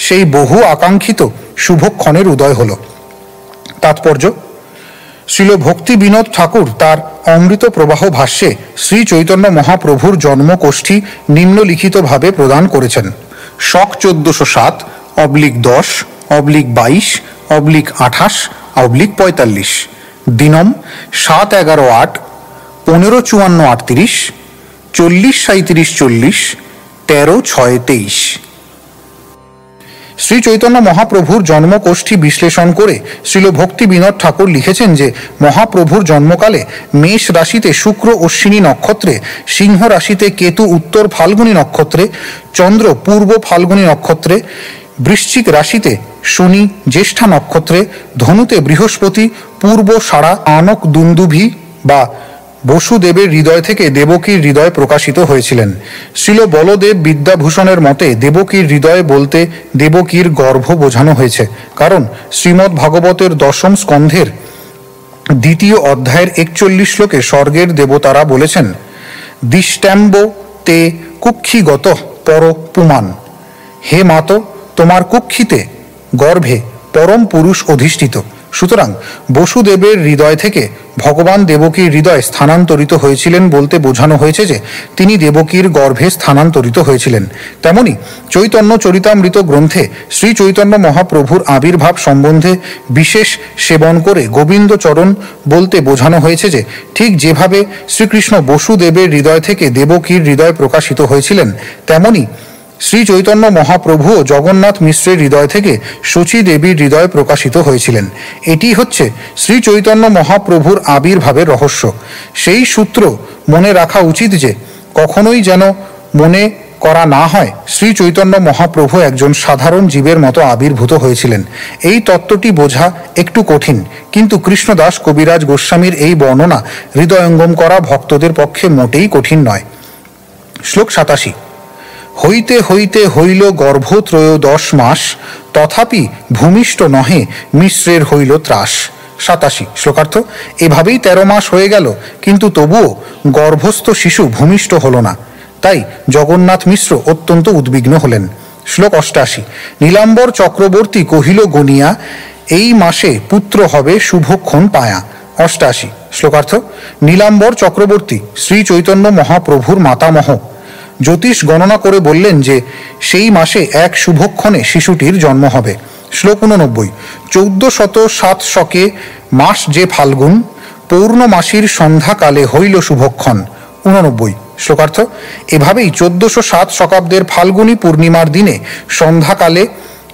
সেই বহু আকাঙ্ক্ষিত শুভক্ষণের উদয় হল। তাৎপর্য: শ্রীল ভক্তি বিনোদ ঠাকুর তার অমৃত প্রবাহ ভাষ্যে শ্রী চৈতন্য মহাপ্রভুর জন্মকোষ্ঠী নিম্নলিখিতভাবে প্রদান করেছেন। শক 1407/10/22/28/45, দিনম 7-11-8, 15-54-38, 40-37-40, 13-6-23। শ্রী চৈতন্য মহাপ্রভুর জন্মকোষ্ঠী বিশ্লেষণ করে শ্রীল ভক্তি বিনোদ ঠাকুর লিখেছেন যে মহাপ্রভুর জন্মকালে মেষ রাশিতে শুক্র অশ্বিনী নক্ষত্রে, সিংহ রাশিতে কেতু উত্তর ফাল্গুনী নক্ষত্রে, চন্দ্র পূর্ব ফাল্গুনী নক্ষত্রে, বৃশ্চিক রাশিতে শনি জ্যেষ্ঠা নক্ষত্রে, ধনুতে বৃহস্পতি পূর্ব সারা আনক দুন্দুভি বা বসুদেবের হৃদয় থেকে দেবকীর হৃদয় প্রকাশিত হয়েছিলেন। শ্রীল বলদেব বিদ্যাভূষণের মতে দেবকীর হৃদয় বলতে দেবকীর গর্ভ বোঝানো হয়েছে, কারণ শ্রীমদ্ ভাগবতের দশম স্কন্ধের 2য় অধ্যায়ের 41 শ্লোকে স্বর্গের দেবতারা বলেছেন, দিষ্টাম্ব তে কুক্ষিগত পর পুমান। হে মাতো, তোমার কুক্ষিতে গর্ভে পরম পুরুষ অধিষ্ঠিত। সুতরাং বসুদেবের হৃদয় থেকে ভগবান দেবকীর হৃদয় স্থানান্তরিত হয়েছিলেন বলতে বোঝানো হয়েছে যে তিনি দেবকীর গর্ভে স্থানান্তরিত হয়েছিলেন। তেমনি চৈতন্য চরিতামৃত গ্রন্থে শ্রী চৈতন্য মহাপ্রভুর আবির্ভাব সম্বন্ধে বিশেষ সেবন করে গোবিন্দচরণ বলতে বোঝানো হয়েছে যে ঠিক যেভাবে শ্রীকৃষ্ণ বসুদেবের হৃদয় থেকে দেবকীর হৃদয় প্রকাশিত হয়েছিলেন, তেমনি শ্রী চৈতন্য মহাপ্রভুও জগন্নাথ মিশ্রের হৃদয় থেকে শচী দেবীর হৃদয় প্রকাশিত হয়েছিলেন। এটি হচ্ছে শ্রী চৈতন্য মহাপ্রভুর আবির্ভাবের রহস্য। সেই সূত্র মনে রাখা উচিত যে কখনোই যেন মনে করা না হয় শ্রী চৈতন্য মহাপ্রভু একজন সাধারণ জীবের মতো আবির্ভূত হয়েছিলেন। এই তত্ত্বটি বোঝা একটু কঠিন, কিন্তু কৃষ্ণদাস কবিরাজ গোস্বামীর এই বর্ণনা হৃদয়ঙ্গম করা ভক্তদের পক্ষে মোটেই কঠিন নয়। শ্লোক 87। হইতে হইতে হইল গর্ভ 13 মাস, তথাপি ভূমিষ্ঠ নহে মিশ্রের হইল ত্রাস। 87 শ্লোকার্থ। এভাবেই 13 মাস হয়ে গেল, কিন্তু তবুও গর্ভস্থ শিশু ভূমিষ্ঠ হল না। তাই জগন্নাথ মিশ্র অত্যন্ত উদ্বিগ্ন হলেন। শ্লোক 88। নীলাম্বর চক্রবর্তী কহিল গনিয়া, এই মাসে পুত্র হবে শুভক্ষণ পায়া। 88 শ্লোকার্থ। নীলাম্বর চক্রবর্তী শ্রী চৈতন্য মহাপ্রভুর মাতামহ। জ্যোতিষ গণনা করে বললেন যে সেই মাসে এক শুভক্ষণে শিশুটির জন্ম হবে। শ্লোক 89। 1407 শকে মাস যে ফাল্গুন, পৌর্ণমাসীর সন্ধ্যাকালে হইল শুভক্ষণ। 89 শ্লোকার্থ। এভাবেই 1407 শকাব্দের ফাল্গুনী পূর্ণিমার দিনে সন্ধ্যাকালে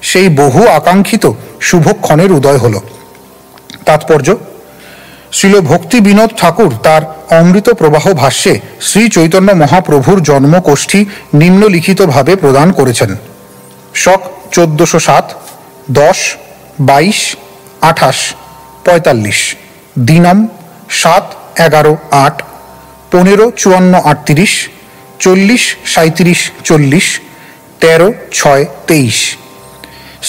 সেই বহু আকাঙ্ক্ষিত শুভক্ষণের উদয় হল। তাৎপর্য: শ্রীল ভক্তি বিনোদ ঠাকুর তার অমৃত প্রবাহ ভাষ্যে শ্রী চৈতন্য মহাপ্রভুর জন্মকোষ্ঠী নিম্নলিখিতভাবে প্রদান করেছেন। শক 1407, 10, 22, 28, 45, দিনম 7, 11, 8, 15, 54, 38, 40, 37, 40, 13, 6, 23।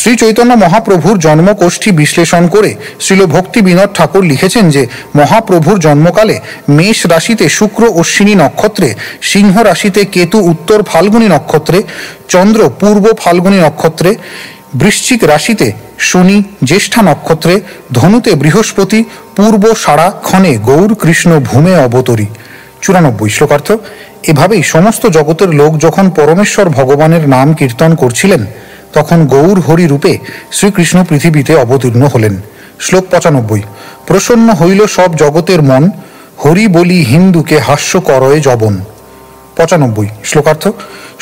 শ্রী চৈতন্য মহাপ্রভুর জন্মকোষ্ঠী বিশ্লেষণ করে শ্রীল ভক্তি বিনোদ ঠাকুর লিখেছেন যে মহাপ্রভুর জন্মকালে মেষ রাশিতে শুক্র অশ্বিনী নক্ষত্রে, সিংহ রাশিতে কেতু উত্তর ফাল্গুনী নক্ষত্রে, চন্দ্র পূর্ব ফাল্গুনী নক্ষত্রে, বৃশ্চিক রাশিতে শনি জ্যেষ্ঠা নক্ষত্রে, ধনুতে বৃহস্পতি পূর্ব সারাক্ষণে গৌর কৃষ্ণ ভূমে অবতরী। 94 শ্লোকার্থ। এভাবেই সমস্ত জগতের লোক যখন পরমেশ্বর ভগবানের নাম কীর্তন করছিলেন, তখন গৌর হরি রূপে শ্রীকৃষ্ণ পৃথিবীতে অবতীর্ণ হলেন। শ্লোক 95। প্রসন্ন হইল সব জগতের মন, হরি বলি হিন্দুকে হাস্য করয়ে যবন। 95 শ্লোকার্থ।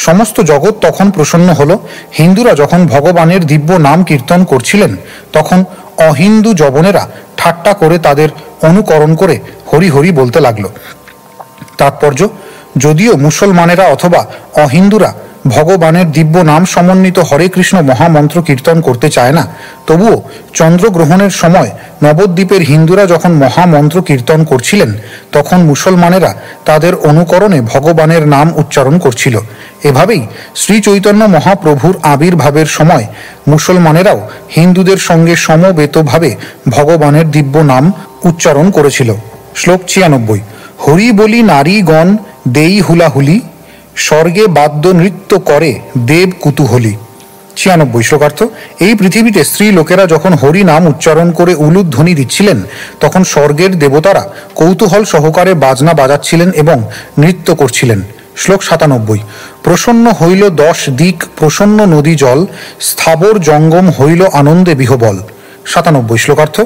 সমস্ত জগৎ তখন প্রসন্ন হল। হিন্দুরা যখন ভগবানের দিব্য নাম কীর্তন করছিলেন, তখন অহিন্দু যবনেরা ঠাট্টা করে তাদের অনুকরণ করে হরি হরি বলতে লাগলো। তাৎপর্য: যদিও মুসলমানেরা অথবা অহিন্দুরা ভগবানের দিব্য নাম সমন্বিত হরে কৃষ্ণ মহামন্ত্র কীর্তন করতে চায় না, তবুও চন্দ্রগ্রহণের সময় নবদ্বীপের হিন্দুরা যখন মহামন্ত্র কীর্তন করছিলেন, তখন মুসলমানেরা তাদের অনুকরণে ভগবানের নাম উচ্চারণ করছিল। এভাবেই শ্রী চৈতন্য মহাপ্রভুর আবির্ভাবের সময় মুসলমানেরাও হিন্দুদের সঙ্গে সমবেতভাবে ভগবানের দিব্য নাম উচ্চারণ করেছিল। শ্লোক 96। হরি বলি নারীগণ দেই হুলাহুলি, স্বর্গে বাদ্য নৃত্য করে দেব কুতূহলী। 96 শ্লোকার্থ। এই পৃথিবীতে স্ত্রী লোকেরা যখন হরি নাম উচ্চারণ করে উলুধ্বনি দিচ্ছিলেন, তখন স্বর্গের দেবতারা কৌতূহল সহকারে বাজনা বাজাচ্ছিলেন এবং নৃত্য করছিলেন। শ্লোক 97। প্রসন্ন হইল 10 দিক প্রসন্ন নদী জল, স্থাবর জঙ্গম হইল আনন্দে বিহবল। 97 শ্লোকার্থ।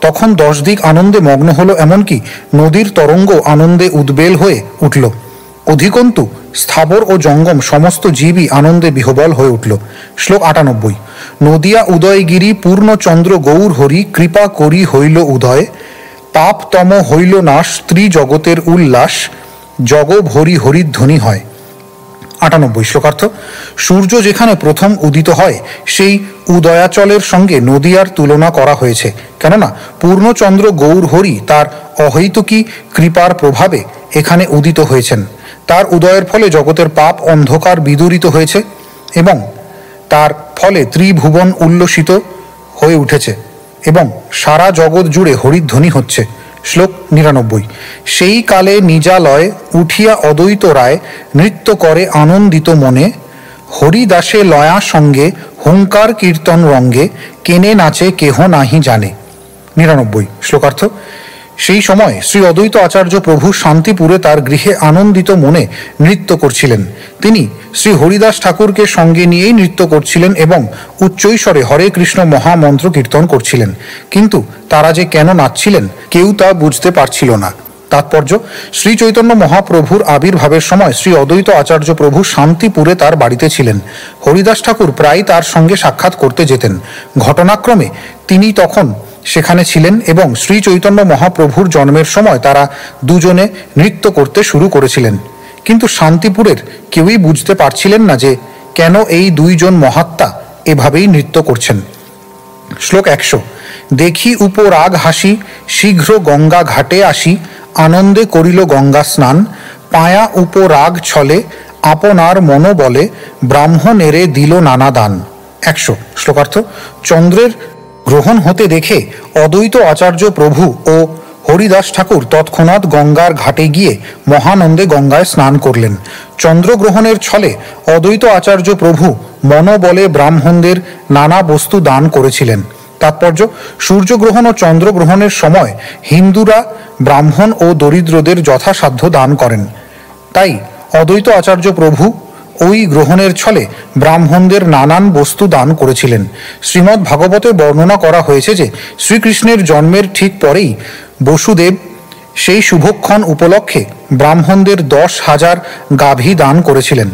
তখন 10 দিক আনন্দে মগ্ন হলো, এমনকি নদীর তরঙ্গ আনন্দে উদ্বেল হয়ে উঠল। অধিকন্তু স্থাবর ও জঙ্গম সমস্ত জীবই আনন্দে বিহবল হয়ে উঠল। শ্লোক 98। নদিয়া উদয়গিরি পূর্ণচন্দ্র গৌর হরি, কৃপা করি হইল উদয়, পাপ তম হইল নাশ স্ত্রী জগতের উল্লাস, জগ ভরি হরিধ্বনি হয়। 98 শ্লোকার্থ। সূর্য যেখানে প্রথম উদিত হয়, সেই উদয়াচলের সঙ্গে নদিয়ার তুলনা করা হয়েছে, কেননা পূর্ণচন্দ্র গৌর হরি তার অহৈতুকী কৃপার প্রভাবে এখানে উদিত হয়েছেন। তার উদয়ের ফলে জগতের পাপ অন্ধকার বিদূরিত হয়েছে এবং তার ফলে ত্রিভুবন উল্লসিত হয়ে উঠেছে এবং সারা জগৎ জুড়ে হরিধ্বনি হচ্ছে। শ্লোক 99। সেই কালে নিজালয় উঠিয়া অদ্বৈত রায়, নৃত্য করে আনন্দিত মনে, হরিদাসে লয়া সঙ্গে হুঙ্কার কীর্তন রঙ্গে, কেনে নাচে কেহ নাহি জানে। 99 শ্লোকার্থ। সেই সময় শ্রী অদ্বৈত আচার্য প্রভু শান্তিপুরে তার গৃহে আনন্দিত মনে নৃত্য করছিলেন। তিনি শ্রী হরিদাস ঠাকুরকে সঙ্গে নিয়েই নৃত্য করছিলেন এবং উচ্চৈস্বরে হরে কৃষ্ণ মহামন্ত্র কীর্তন করছিলেন, কিন্তু তারা যে কেন নাচছিলেন কেউ তা বুঝতে পারছিল না। তাৎপর্য: শ্রী চৈতন্য মহাপ্রভুর আবির্ভাবের সময় শ্রী অদ্বৈত আচার্য প্রভু শান্তিপুরে তার বাড়িতে ছিলেন। হরিদাস ঠাকুর প্রায় তার সঙ্গে সাক্ষাৎ করতে যেতেন। ঘটনাক্রমে তিনি তখন সেখানে ছিলেন এবং শ্রী চৈতন্য মহাপ্রভুর জন্মের সময় তারা দুজনে নৃত্য করতে শুরু করেছিলেন, কিন্তু শান্তিপুরের কেউই বুঝতে পারছিলেন না যে কেন এই দুইজন মহাত্মা এভাবেই নৃত্য করছেন। শ্লোক 100। দেখি উপরাগ হাসি, শীঘ্র গঙ্গা ঘাটে আসি, আনন্দে করিল গঙ্গা স্নান, পায়া উপরাগ ছলে আপনার মনোবলে ব্রাহ্মণেরে দিল নানা দান। 100 শ্লোকার্থ। চন্দ্রের গ্রহণ হতে দেখে অদ্বৈত আচার্য প্রভু ও হরিদাস ঠাকুর তৎক্ষণাৎ গঙ্গার ঘাটে গিয়ে মহানন্দে গঙ্গায় স্নান করলেন। চন্দ্রগ্রহণের ছলে অদ্বৈত আচার্য প্রভু মনোবলে ব্রাহ্মণদের নানা বস্তু দান করেছিলেন। তাৎপর্য: সূর্যগ্রহণ ও চন্দ্রগ্রহণের সময় হিন্দুরা ব্রাহ্মণ ও দরিদ্রদের যথাসাধ্য দান করেন। তাই অদ্বৈত আচার্য প্রভু ওই গ্রহণের ছলে ব্রাহ্মণদের নানান বস্তু দান করেছিলেন। শ্রীমদ্ ভাগবতে বর্ণনা করা হয়েছে যে শ্রীকৃষ্ণের জন্মের ঠিক পরেই বসুদেব সেই শুভক্ষণ উপলক্ষে ব্রাহ্মণদের 10,000 গাভী দান করেছিলেন।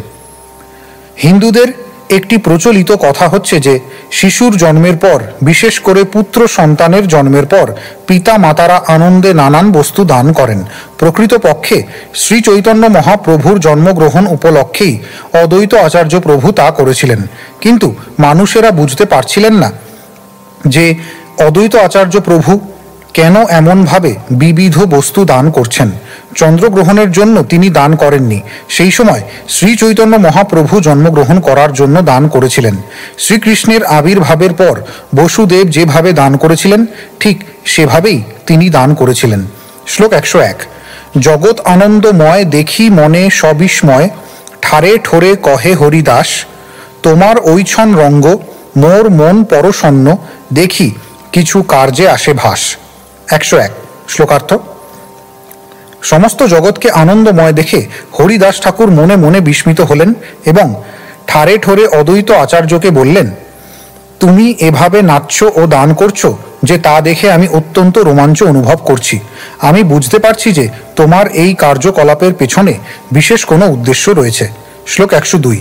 হিন্দুদের একটি প্রচলিত কথা হচ্ছে যে শিশুর জন্মের পর, বিশেষ করে পুত্র সন্তানের জন্মের পর পিতা মাতারা আনন্দে নানান বস্তু দান করেন। প্রকৃতপক্ষে শ্রী চৈতন্য মহাপ্রভুর জন্মগ্রহণ উপলক্ষেই অদ্বৈত আচার্য প্রভু তা করেছিলেন। কিন্তু মানুষেরা বুঝতে পারছিলেন না যে অদ্বৈত আচার্য প্রভু কেন এমনভাবে বিবিধ বস্তু দান করছেন। চন্দ্রগ্রহণের জন্য তিনি দান করেননি, সেই সময় শ্রী চৈতন্য মহাপ্রভু জন্মগ্রহণ করার জন্য দান করেছিলেন। শ্রীকৃষ্ণের আবির্ভাবের পর বসুদেব যেভাবে দান করেছিলেন ঠিক সেভাবেই তিনি দান করেছিলেন। শ্লোক 101। জগৎ আনন্দময় দেখি মনে সবিস্ময়, ঠারে ঠোরে কহে হরিদাস, তোমার ঐছন রঙ্গ মোর মন পরশন্ন, দেখি কিছু কার্যে আসে ভাস। 101 শ্লোকার্থ। সমস্ত জগৎকে আনন্দময় দেখে হরিদাস ঠাকুর মনে মনে বিস্মিত হলেন এবং ঠারে ঠোরে অদ্বৈত আচার্যকে বললেন, তুমি এভাবে নাচছ ও দান করছো যে তা দেখে আমি অত্যন্ত রোমাঞ্চ অনুভব করছি। আমি বুঝতে পারছি যে তোমার এই কার্যকলাপের পেছনে বিশেষ কোনো উদ্দেশ্য রয়েছে। শ্লোক 102।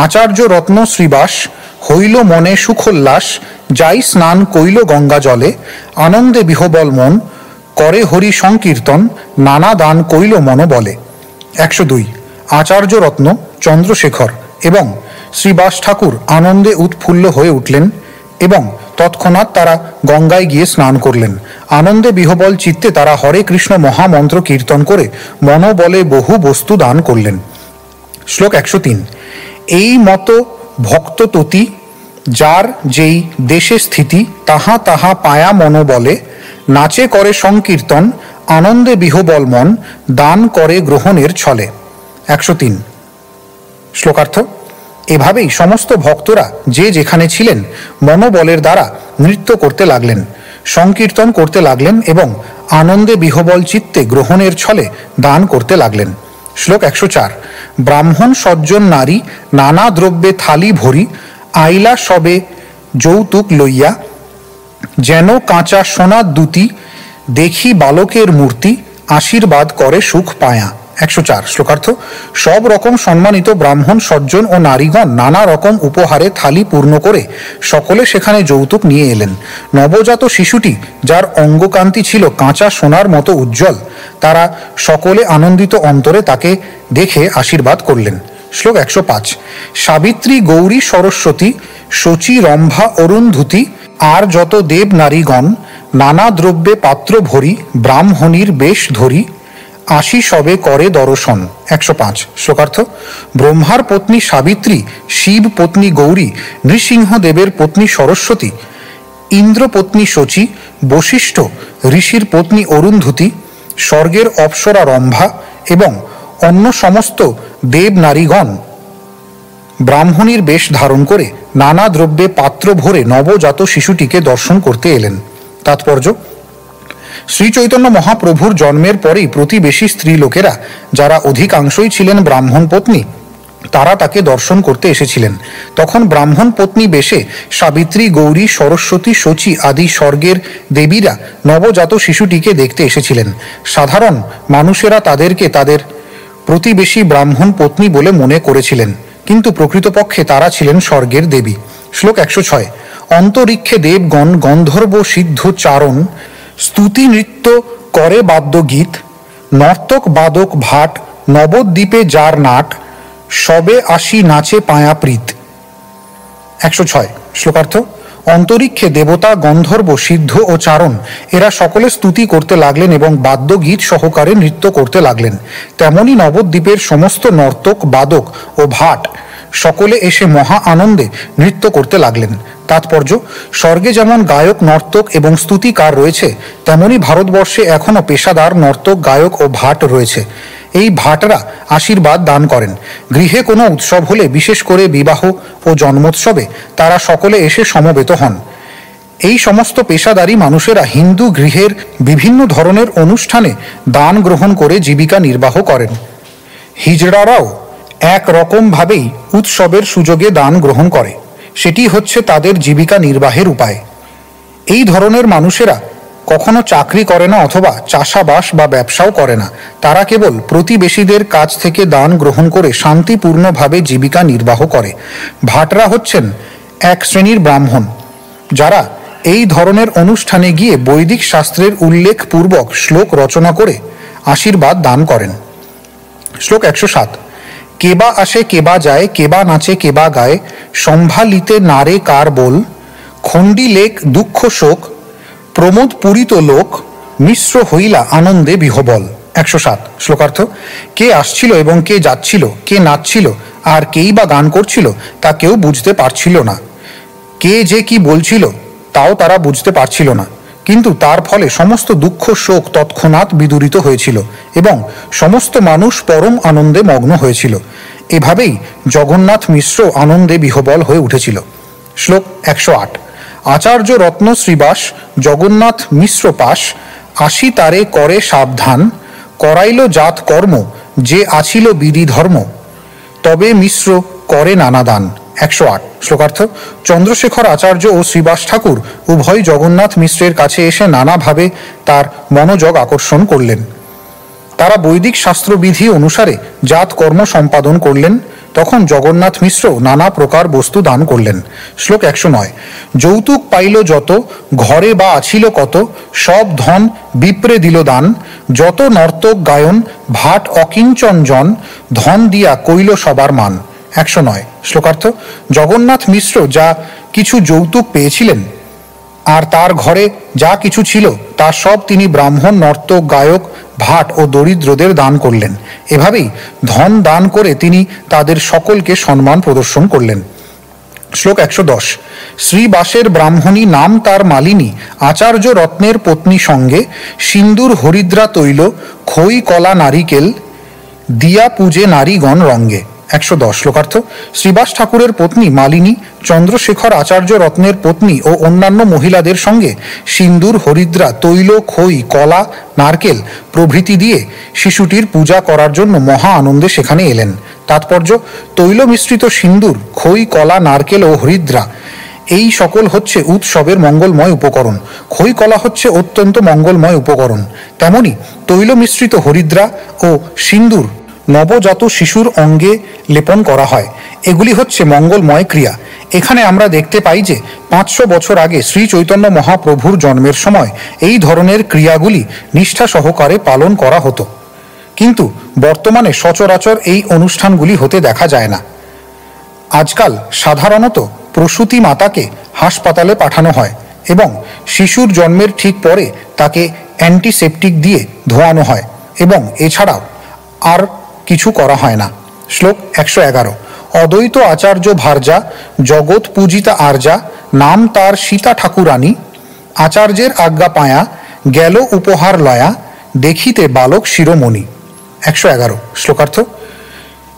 আচার্য রত্ন শ্রীবাস, হইল মনে সুখোল্লাস, যাই স্নান কইল গঙ্গা জলে, আনন্দে বিহবল মন, করে হরি সংকীর্তন, নানা দান কইল মন বলে। 102। আচার্য রত্ন চন্দ্রশেখর এবং শ্রীবাস ঠাকুর আনন্দে উৎফুল্ল হয়ে উঠলেন এবং তৎক্ষণাৎ তারা গঙ্গায় গিয়ে স্নান করলেন। আনন্দে বিহবল চিত্তে তারা হরে কৃষ্ণ মহামন্ত্র কীর্তন করে মনোবলে বহু বস্তু দান করলেন। শ্লোক 103। এই মতো ভক্ত ততি, যার যেই দেশে স্থিতি, তাহা তাহা পায়া মনোবলে, নাচে করে সংকীর্তন, আনন্দে বিহবল মন, দান করে গ্রহণের ছলে। 103 শ্লোকার্থ। এভাবেই সমস্ত ভক্তরা যে যেখানে ছিলেন মনোবলের দ্বারা নৃত্য করতে লাগলেন, সংকীর্তন করতে লাগলেন এবং আনন্দে বিহবল চিত্তে গ্রহণের ছলে দান করতে লাগলেন। শ্লোক 104। ব্রাহ্মণ সজ্জন নারী নানা দ্রব্যে থালি ভরি, আইলা সবে যৌতুক লইয়া, যেন কাঁচা সোনার দুতি, দেখি বালকের মূর্তি, আশীর্বাদ করে সুখ পায়া। 104 শ্লোকার্থ। সব রকম সম্মানিত ব্রাহ্মণ সজ্জন ও নারীগণ নানা রকম উপহারে থালি পূর্ণ করে সকলে সেখানে যৌতুক নিয়ে এলেন। নবজাত শিশুটি, যার অঙ্গকান্তি ছিল কাঁচা সোনার মতো উজ্জ্বল, তারা সকলে আনন্দিত অন্তরে তাকে দেখে আশীর্বাদ করলেন। শ্লোক 105। সাবিত্রী গৌরী সরস্বতী, শচী রম্ভা অরুন্ধতী, আর যত দেব নারীগণ, নানা দ্রব্যে পাত্র ভরি, ব্রাহ্মণীর বেশ ধরি, আশি সবে করে দর্শন। 105 শ্লোকার্থ। ব্রহ্মার পত্নী সাবিত্রী, শিব পত্নী গৌরী, নৃসিংহদেবের পত্নী সরস্বতী, ইন্দ্র পত্নী শচী, বশিষ্ঠ ঋষির পত্নী অরুন্ধতী, স্বর্গের অপ্সরা রম্ভা এবং অন্য সমস্ত দেব নারীগণ ব্রাহ্মণীর বেশ ধারণ করে নানা দ্রব্যে পাত্র ভরে নবজাত শিশুটিকে দর্শন করতে এলেন। তাৎপর্য: শ্রী চৈতন্য মহাপ্রভুর জন্মের পরেই প্রতিবেশী স্ত্রী লোকেরা, যারা অধিকাংশই ছিলেন ব্রাহ্মণ পত্নী, তারা তাকে দর্শন করতে এসেছিলেন। তখন ব্রাহ্মণ পত্নী বেশে সাবিত্রী, গৌরী, সরস্বতী, শচী আদি স্বর্গের দেবীরা নবজাত শিশুটিকে দেখতে এসেছিলেন। সাধারণ মানুষেরা তাদেরকে তাদের প্রতিবেশী ব্রাহ্মণ পত্নী বলে মনে করেছিলেন, কিন্তু প্রকৃতপক্ষে তারা ছিলেন স্বর্গের দেবী। শ্লোক 106। অন্তরিক্ষে দেবগণ গন্ধর্ব সিদ্ধ চারণ, স্তুতি নৃত্য করে বাদ্যগীত, নর্তক বাদক ভাট, নবদ্বীপে যার নাট, সবে আসি নাচে পায়া প্রীত। 106 শ্লোকার্থ। অন্তরিক্ষে দেবতা, গন্ধর্ব, সিদ্ধ ও চারণ এরা সকলে স্তুতি করতে লাগলেন এবং বাদ্যগীত সহকারে নৃত্য করতে লাগলেন। তেমনি নবদ্বীপের সমস্ত নর্তক, বাদক ও ভাট সকলে এসে মহা আনন্দে নৃত্য করতে লাগলেন। তাৎপর্য: স্বর্গে যেমন গায়ক, নর্তক এবং স্তুতিকার রয়েছে, তেমনি ভারতবর্ষে এখনও পেশাদার নর্তক, গায়ক ও ভাট রয়েছে। এই ভাটরা আশীর্বাদ দান করেন। গৃহে কোনো উৎসব হলে, বিশেষ করে বিবাহ ও জন্মোৎসবে, তারা সকলে এসে সমবেত হন। এই সমস্ত পেশাদারী মানুষেরা হিন্দু গৃহের বিভিন্ন ধরনের অনুষ্ঠানে দান গ্রহণ করে জীবিকা নির্বাহ করেন। হিজড়ারাও এক রকমভাবেই উৎসবের সুযোগে দান গ্রহণ করে। সেটি হচ্ছে তাদের জীবিকা নির্বাহের উপায়। এই ধরনের মানুষেরা কখনো চাকরি করে না অথবা চাষাবাস বা ব্যবসাও করে না। তারা কেবল প্রতিবেশীদের কাছ থেকে দান গ্রহণ করে শান্তিপূর্ণভাবে জীবিকা নির্বাহ করে। ভাটরা হচ্ছেন এক শ্রেণীর ব্রাহ্মণ, যারা এই ধরনের অনুষ্ঠানে গিয়ে বৈদিক শাস্ত্রের উল্লেখপূর্বক শ্লোক রচনা করে আশীর্বাদ দান করেন। শ্লোক 107। কেবা আসে কেবা যায়, কেবা নাচে কেবা গায়, সম্ভালিতে নারে কার বল, খণ্ডি লেক দুঃখ শোক, প্রমোদ পূরিত লোক, মিশ্র হইলা আনন্দে বিহবল। 107। শ্লোকার্থ: কে আসছিল এবং কে যাচ্ছিল, কে নাচছিল আর কেই বা গান করছিল তা কেউ বুঝতে পারছিল না। কে যে কি বলছিল তাও তারা বুঝতে পারছিল না, কিন্তু তার ফলে সমস্ত দুঃখ শোক তৎক্ষণাৎ বিদূরিত হয়েছিল এবং সমস্ত মানুষ পরম আনন্দে মগ্ন হয়েছিল। এভাবেই জগন্নাথ মিশ্র আনন্দে বিহবল হয়ে উঠেছিল। শ্লোক 108। আচার্য রত্ন শ্রীবাস, জগন্নাথ মিশ্র পাশ, আসি তারে করে সাবধান, করাইল জাত কর্ম, যে আছিল বিধি ধর্ম, তবে মিশ্র করে নানা দান। 108। শ্লোকার্থ: চন্দ্রশেখর আচার্য ও শ্রীবাস ঠাকুর উভয় জগন্নাথ মিশ্রের কাছে এসে নানাভাবে তার মনোযোগ আকর্ষণ করলেন। তারা বৈদিক শাস্ত্রবিধি অনুসারে জাত কর্ম সম্পাদন করলেন। তখন জগন্নাথ মিশ্র নানা প্রকার বস্তু দান করলেন। শ্লোক 109। যৌতুক পাইল যত, ঘরে বা আছিল কত, সব ধন বিপ্রে দিল দান, যত নর্তক গায়ন, ভাট অকিঞ্চন জন, ধন দিয়া কইল সবার মান। 109। শ্লোকার্থ: জগন্নাথ মিশ্র যা কিছু যৌতুক পেয়েছিলেন আর তার ঘরে যা কিছু ছিল তা সব তিনি ব্রাহ্মণ, নর্তক, গায়ক, ভাট ও দরিদ্রদের দান করলেন। এভাবেই ধন দান করে তিনি তাদের সকলকে সম্মান প্রদর্শন করলেন। শ্লোক 110। শ্রীবাসের ব্রাহ্মণী নাম তার মালিনী, আচার্য রত্নের পত্নী সঙ্গে, সিন্দুর হরিদ্রা তৈল, খই কলা নারিকেল, দিয়া পূজে নারীগণ রঙ্গে। 110। শ্লোকার্থ: শ্রীবাস ঠাকুরের পত্নী মালিনী চন্দ্রশেখর আচার্য রত্নের পত্নী ও অন্যান্য মহিলাদের সঙ্গে সিন্দুর, হরিদ্রা, তৈল, খই, কলা, নারকেল প্রভৃতি দিয়ে শিশুটির পূজা করার জন্য মহা আনন্দে সেখানে এলেন। তাৎপর্য: তৈল মিশ্রিত সিন্দুর, খই, কলা, নারকেল ও হরিদ্রা এই সকল হচ্ছে উৎসবের মঙ্গলময় উপকরণ। খই কলা হচ্ছে অত্যন্ত মঙ্গলময় উপকরণ। তেমনি তৈল মিশ্রিত হরিদ্রা ও সিন্দুর নবজাত শিশুর অঙ্গে লেপন করা হয়। এগুলি হচ্ছে মঙ্গলময় ক্রিয়া। এখানে আমরা দেখতে পাই যে 500 বছর আগে শ্রী চৈতন্য মহাপ্রভুর জন্মের সময় এই ধরনের ক্রিয়াগুলি নিষ্ঠা সহকারে পালন করা হতো, কিন্তু বর্তমানে সচরাচর এই অনুষ্ঠানগুলি হতে দেখা যায় না। আজকাল সাধারণত প্রসূতি মাতাকে হাসপাতালে পাঠানো হয় এবং শিশুর জন্মের ঠিক পরে তাকে অ্যান্টিসেপটিক দিয়ে ধোয়ানো হয় এবং এছাড়াও আর কিছু করা হয় না। শ্লোক 111। অদ্বৈত আচার্য ভার্যা, জগৎ পূজিতা আর্যা, নাম তার সীতা ঠাকুরানী, আচার্যের আজ্ঞা পায়া, গেল উপহার লয়া, দেখিতে বালক শিরোমণি। 111। শ্লোকার্থ: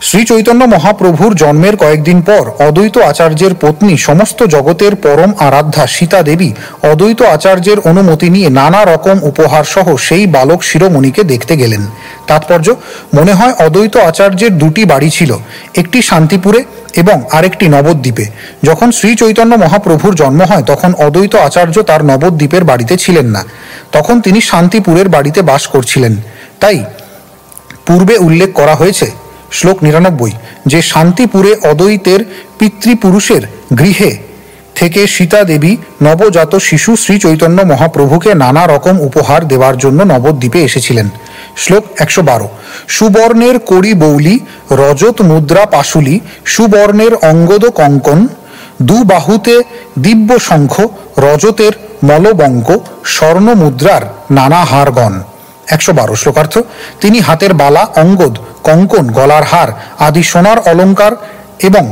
শ্রী চৈতন্য মহাপ্রভুর জন্মের কয়েকদিন পর অদ্বৈত আচার্যের পত্নী সমস্ত জগতের পরম আরাধ্যা সীতা দেবী অদ্বৈত আচার্যের অনুমতি নিয়ে নানা রকম উপহার সহ সেই বালক শিরোমণিকে দেখতে গেলেন। তাৎপর্য: মনে হয় অদ্বৈত আচার্যের দুটি বাড়ি ছিল, একটি শান্তিপুরে এবং আরেকটি নবদ্বীপে। যখন শ্রী চৈতন্য মহাপ্রভুর জন্ম হয় তখন অদ্বৈত আচার্য তার নবদ্বীপের বাড়িতে ছিলেন না, তখন তিনি শান্তিপুরের বাড়িতে বাস করছিলেন। তাই পূর্বে উল্লেখ করা হয়েছে শ্লোক 99 যে শান্তিপুরে অদ্বৈতের পিতৃপুরুষের গৃহে থেকে সীতা দেবী নবজাত শিশু শ্রী চৈতন্য মহাপ্রভুকে নানা রকম উপহার দেওয়ার জন্য নবদ্বীপে এসেছিলেন। শ্লোক 112। সুবর্ণের কড়ি বৌলি, রজত মুদ্রা পাশুলি, সুবর্ণের অঙ্গদ কঙ্কন, দু বাহুতে দিব্য শঙ্খ, রজতের মলবঙ্ক, স্বর্ণ মুদ্রার নানা হারগণ। 112 শ্লোকার্থ। তিনি হাতের বালা, অঙ্গদ, কঙ্কন, গলার হার আদি সোনার অলঙ্কার এবং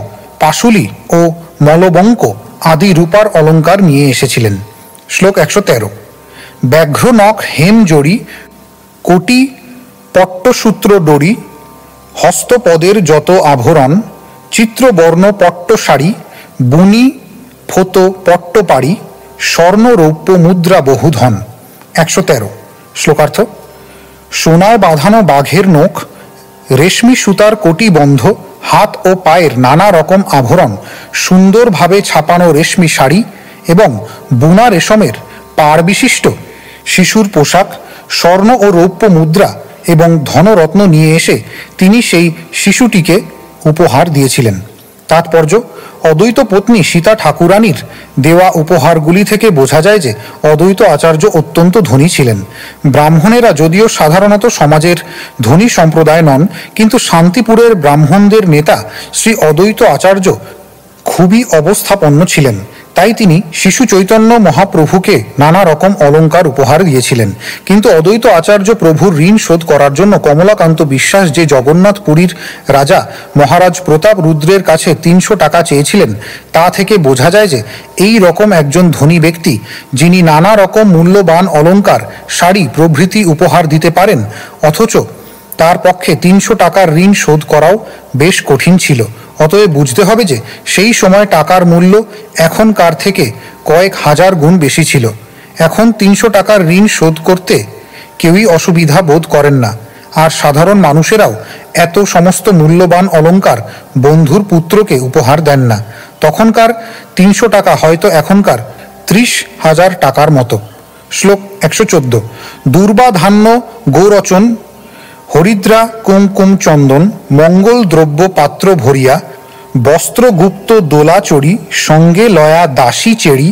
পাশুলি ও মলবঙ্ক আদি রূপার অলঙ্কার নিয়ে এসেছিলেন। শ্লোক 113। ব্যাঘ্র নখ হেম জড়ি, কোটি পট্টসূত্র ডরি, হস্তপদের যত আভরণ, চিত্রবর্ণ পট্ট শাড়ি, বুনি ফোত পট্টপাড়ি, স্বর্ণ রৌপ্য মুদ্রা বহুধন। 113 শ্লোকার্থ। সোনায় বাঁধানো বাঘের নখ, রেশমি সুতার কোটি বন্ধ, হাত ও পায়ের নানা রকম আভরণ, সুন্দরভাবে ছাপানো রেশমি শাড়ি এবং বুনা রেশমের পাড় বিশিষ্ট শিশুর পোশাক, স্বর্ণ ও রৌপ্য মুদ্রা এবং ধনরত্ন নিয়ে এসে তিনি সেই শিশুটিকে উপহার দিয়েছিলেন। তাৎপর্য: অদ্বৈত পত্নী সীতা ঠাকুরানীর দেওয়া উপহারগুলি থেকে বোঝা যায় যে অদ্বৈত আচার্য অত্যন্ত ধনী ছিলেন। ব্রাহ্মণেরা যদিও সাধারণত সমাজের ধনী সম্প্রদায় নন, কিন্তু শান্তিপুরের ব্রাহ্মণদের নেতা শ্রী অদ্বৈত আচার্য খুবই অবস্থাপন্ন ছিলেন। তাই তিনি শিশু চৈতন্য মহাপ্রভুকে নানা রকম অলঙ্কার উপহার দিয়েছিলেন। কিন্তু অদ্বৈত আচার্য প্রভুর ঋণ শোধ করার জন্য কমলাকান্ত বিশ্বাস যে জগন্নাথ পুরীর রাজা মহারাজ প্রতাপ রুদ্রের কাছে 300 টাকা চেয়েছিলেন, তা থেকে বোঝা যায় যে এই রকম একজন ধনী ব্যক্তি, যিনি নানা রকম মূল্যবান অলঙ্কার, শাড়ি প্রভৃতি উপহার দিতে পারেন, অথচ তার পক্ষে 300 টাকার ঋণ শোধ করাও বেশ কঠিন ছিল। অতএব বুঝতে হবে যে সেই সময় টাকার মূল্য এখনকার থেকে কয়েক হাজার গুণ বেশি ছিল। এখন 300 টাকার ঋণ শোধ করতে কেউই অসুবিধা বোধ করেন না, আর সাধারণ মানুষেরাও এত সমস্ত মূল্যবান অলঙ্কার বন্ধুর পুত্রকে উপহার দেন না। তখনকার 300 টাকা হয়তো এখনকার 30,000 টাকার মতো। শ্লোক 114। দুর্বা ধান্য গৌরচন, হরিদ্রা কুমকুম চন্দন, মঙ্গল দ্রব্য পাত্র ভরিয়া, বস্ত্রগুপ্ত দোলা চড়ি, সঙ্গে লয়া দাসী চেড়ি,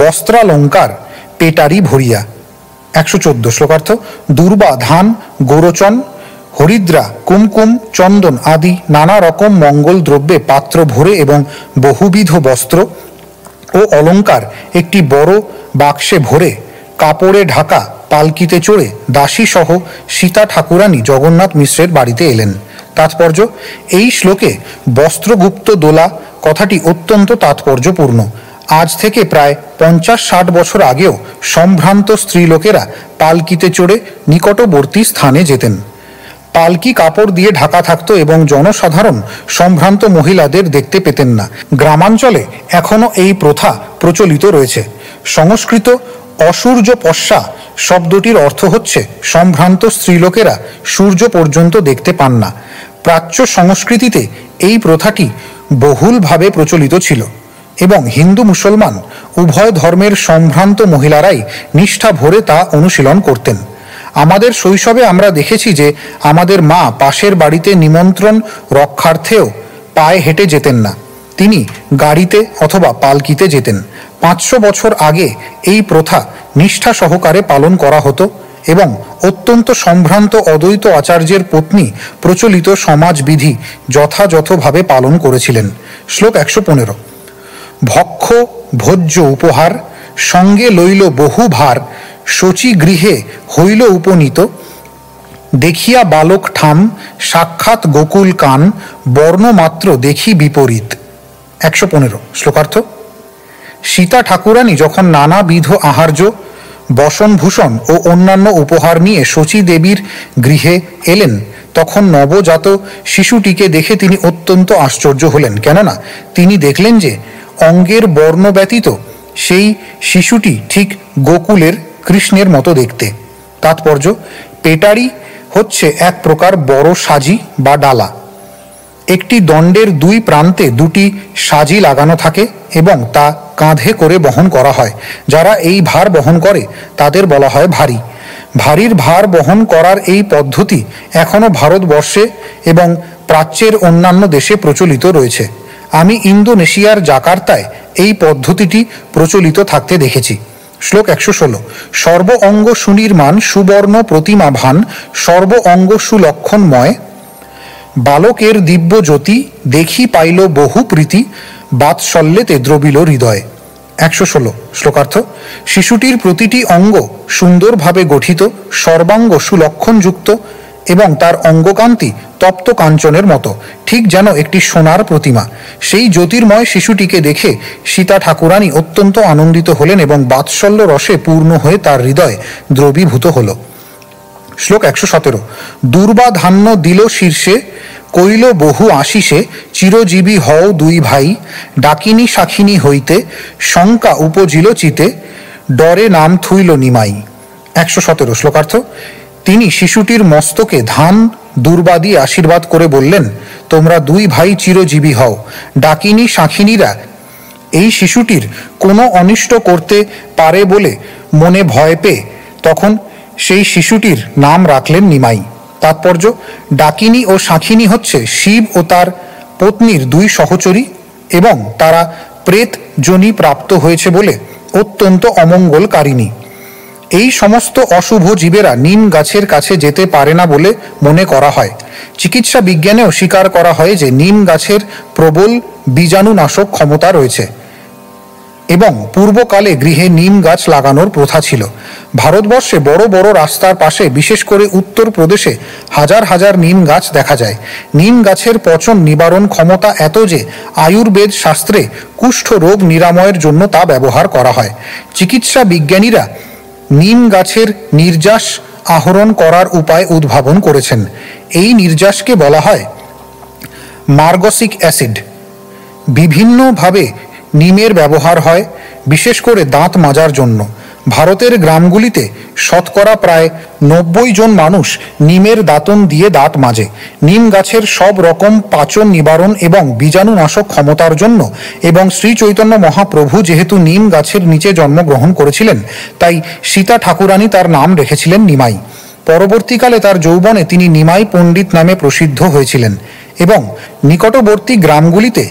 বস্ত্রালঙ্কার পেটারি ভরিয়া। 114 শ্লোকার্থ। দুর্বা ধান, গৌরচন, হরিদ্রা, কুমকুম, চন্দন আদি নানা রকম মঙ্গল দ্রব্যে পাত্র ভরে এবং বহুবিধ বস্ত্র ও অলঙ্কার একটি বড় বাক্সে ভরে কাপড়ে ঢাকা পালকিতে চড়ে দাসী সহ সীতা ঠাকুরানী জগন্নাথ মিশ্রের বাড়িতে এলেন। তাৎপর্য: এই শ্লোকে বস্ত্রগুপ্ত দোলা কথাটি অত্যন্ত তাৎপর্যপূর্ণ। আজ থেকে প্রায় 50-60 বছর আগেও সম্ভ্রান্ত স্ত্রীলোকেরা পালকিতে চড়ে নিকটবর্তী স্থানে যেতেন। পালকি কাপড় দিয়ে ঢাকা থাকত এবং জনসাধারণ সম্ভ্রান্ত মহিলাদের দেখতে পেতেন না। গ্রামাঞ্চলে এখনও এই প্রথা প্রচলিত রয়েছে। সংস্কৃত অসূর্য পশ্চা শব্দটির অর্থ হচ্ছে সম্ভ্রান্ত স্ত্রীলোকেরা সূর্য পর্যন্ত দেখতে পান না। প্রাচ্য সংস্কৃতিতে এই প্রথাটি বহুলভাবে প্রচলিত ছিল এবং হিন্দু মুসলমান উভয় ধর্মের সম্ভ্রান্ত মহিলারাই নিষ্ঠা ভরে তা অনুশীলন করতেন। আমাদের শৈশবে আমরা দেখেছি যে আমাদের মা পাশের বাড়িতে নিমন্ত্রণ রক্ষার্থেও পায়ে হেঁটে যেতেন না, তিনি গাড়িতে অথবা পালকিতে যেতেন। 500 বছর আগে এই প্রথা নিষ্ঠা সহকারে পালন করা হতো এবং অত্যন্ত সম্ভ্রান্ত অদ্বৈত আচার্যের পত্নী প্রচলিত সমাজবিধি যথাযথভাবে পালন করেছিলেন। শ্লোক 115। ভক্ষ ভোজ্য উপহার, সঙ্গে লইল বহু ভার, শচী গৃহে হইল উপনীত, দেখিয়া বালক ঠাম, সাক্ষাৎ গোকুল কান, বর্ণমাত্র দেখি বিপরীত। 115 শ্লোকার্থ। সীতা ঠাকুরানী যখন নানাবিধ আহার্য, বসনভূষণ ও অন্যান্য উপহার নিয়ে শচী দেবীর গৃহে এলেন, তখন নবজাত শিশুটিকে দেখে তিনি অত্যন্ত আশ্চর্য হলেন। কেননা তিনি দেখলেন যে অঙ্গের বর্ণ ব্যতীত সেই শিশুটি ঠিক গোকুলের কৃষ্ণের মতো দেখতে। তাৎপর্য: পেটারি হচ্ছে এক প্রকার বড় সাজি বা ডালা। একটি দণ্ডের 2 প্রান্তে 2টি সাজি লাগানো থাকে এবং তা কাঁধে করে বহন করা হয়। যারা এই ভার বহন করে তাদের বলা হয় ভারী। ভারীর ভার বহন করার এই পদ্ধতি এখনও ভারতবর্ষে এবং প্রাচ্যের অন্যান্য দেশে প্রচলিত রয়েছে। আমি ইন্দোনেশিয়ার জাকার্তায় এই পদ্ধতিটি প্রচলিত থাকতে দেখেছি। শ্লোক 116। সর্ব অঙ্গ সুনির্মাণ, সুবর্ণ প্রতিমা ভান, সর্ব অঙ্গ সুলক্ষণময়, বালকের দিব্য জ্যোতি, দেখি পাইল বহু প্রীতি, বাৎসল্যেতে দ্রবিল হৃদয়। 116 শ্লোকার্থ। শিশুটির প্রতিটি অঙ্গ সুন্দরভাবে গঠিত, সর্বাঙ্গ সুলক্ষণযুক্ত এবং তার অঙ্গকান্তি তপ্ত কাঞ্চনের মতো, ঠিক যেন একটি সোনার প্রতিমা। সেই জ্যোতির্ময় শিশুটিকে দেখে সীতা ঠাকুরানী অত্যন্ত আনন্দিত হলেন এবং বাৎসল্য রসে পূর্ণ হয়ে তার হৃদয় দ্রবীভূত হল। শ্লোক 117। দুর্বা ধান্য দিল শীর্ষে, কইল বহু আশিসে, চিরজীবী হও দুই ভাই, ডাকিনী শাখিনী হইতে, শঙ্কা উপজিল চিতে, ডরে নাম থুইল নিমাই। 117 শ্লোকার্থ। তিনি শিশুটির মস্তকে ধান দুর্বা দিয়ে আশীর্বাদ করে বললেন, তোমরা দুই ভাই চিরজীবী হও। ডাকিনী শাখিনীরা এই শিশুটির কোনো অনিষ্ট করতে পারে বলে মনে ভয় পেয়ে তখন সেই শিশুটির নাম রাখলেন নিমাই। তাৎপর্য, ডাকিনী ও শাখিনী হচ্ছে শিব ও তার পত্নীর দুই সহচরী এবং তারা প্রেত যোনি প্রাপ্ত হয়েছে বলে অত্যন্ত অমঙ্গলকারিণী। এই সমস্ত অশুভ জীবেরা নিম গাছের কাছে যেতে পারে না বলে মনে করা হয়। চিকিৎসা বিজ্ঞানেও স্বীকার করা হয় যে নিম গাছের প্রবল বীজাণুনাশক ক্ষমতা রয়েছে এবং পূর্বকালে গৃহে নিম গাছ লাগানোর প্রথা ছিল। ভারতবর্ষে বড় বড় রাস্তার পাশে, বিশেষ করে উত্তরপ্রদেশে হাজার হাজার নিম গাছ দেখা যায়। নিম গাছের পচন নিবারণ ক্ষমতা এত যে আয়ুর্বেদ শাস্ত্রে কুষ্ঠ রোগ নিরাময়ের জন্য তা ব্যবহার করা হয়। চিকিৎসা বিজ্ঞানীরা নিম গাছের নির্যাস আহরণ করার উপায় উদ্ভাবন করেছেন। এই নির্যাসকে বলা হয় মার্গসিক অ্যাসিড। বিভিন্নভাবে নিমের ব্যবহার হয়, বিশেষ করে দাঁত মাজার জন্য। ভারতের গ্রামগুলিতে শতকরা প্রায় 90 জন মানুষ নিমের দাঁতন দিয়ে দাঁত মাজে। নিম গাছের সব রকম পাচন নিবারণ এবং বীজাণুনাশক ক্ষমতার জন্য এবং শ্রী চৈতন্য মহাপ্রভু যেহেতু নিম গাছের নিচে জন্মগ্রহণ করেছিলেন, তাই সীতা ঠাকুরানী তার নাম রেখেছিলেন নিমাই। পরবর্তীকালে তার যৌবনে তিনি নিমাই পণ্ডিত নামে প্রসিদ্ধ হয়েছিলেন এবং নিকটবর্তী গ্রামগুলিতে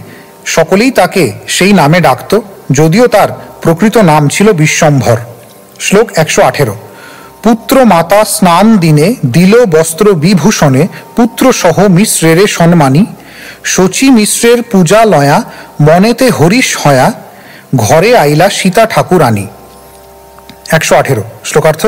সকলেই তাকে সেই নামে ডাকত, যদিও তার প্রকৃত নাম ছিল বিশ্বম্ভর। শ্লোক 118। পুত্র মাতা স্নান দিনে দিল বস্ত্র বিভূষণে, পুত্র সহ মিশ্রেরে সম্মানী, শচী মিশ্রের পূজা লয়া, মনেতে হরিশ হয়া, ঘরে আইলা সীতা ঠাকুরানী। 118 শ্লোকার্থ।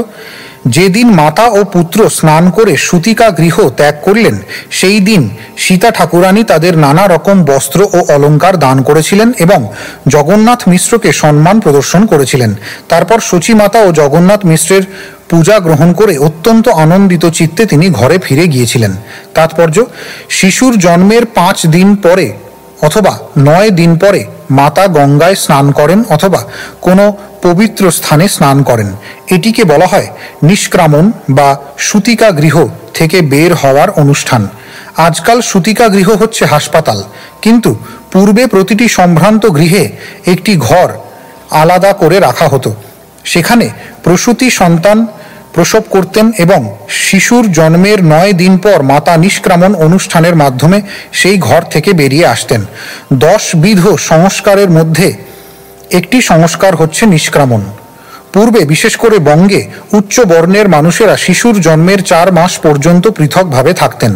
যেদিন মাতা ও পুত্র স্নান করে সূতিকা গৃহ ত্যাগ করলেন, সেই দিন সীতা ঠাকুরানী তাদের নানা রকম বস্ত্র ও অলঙ্কার দান করেছিলেন এবং জগন্নাথ মিশ্রকে সম্মান প্রদর্শন করেছিলেন। তারপর শচী মাতা ও জগন্নাথ মিশ্রের পূজা গ্রহণ করে অত্যন্ত আনন্দিত চিত্তে তিনি ঘরে ফিরে গিয়েছিলেন। তাৎপর্য, শিশুর জন্মের 5 দিন পরে অথবা 9 দিন পরে মাতা গঙ্গায় স্নান করেন অথবা কোনো পবিত্র স্থানে স্নান করেন। এটিকে বলা হয় নিষ্ক্রামণ বা সূতিকা গৃহ থেকে বের হওয়ার অনুষ্ঠান। আজকাল সূতিকা গৃহ হচ্ছে হাসপাতাল, কিন্তু পূর্বে প্রতিটি সম্ভ্রান্ত গৃহে একটি ঘর আলাদা করে রাখা হতো। সেখানে প্রসূতি সন্তান প্রসব করতেন এবং শিশুর জন্মের 9 দিন পর মাতা নিষ্ক্রামণ অনুষ্ঠানের মাধ্যমে সেই ঘর থেকে বেরিয়ে আসতেন। 10 বিধ সংস্কারের মধ্যে একটি সংস্কার হচ্ছে নিষ্ক্রামণ। পূর্বে বিশেষ করে বঙ্গে উচ্চ বর্ণের মানুষেরা শিশুর জন্মের 4 মাস পর্যন্ত পৃথকভাবে থাকতেন।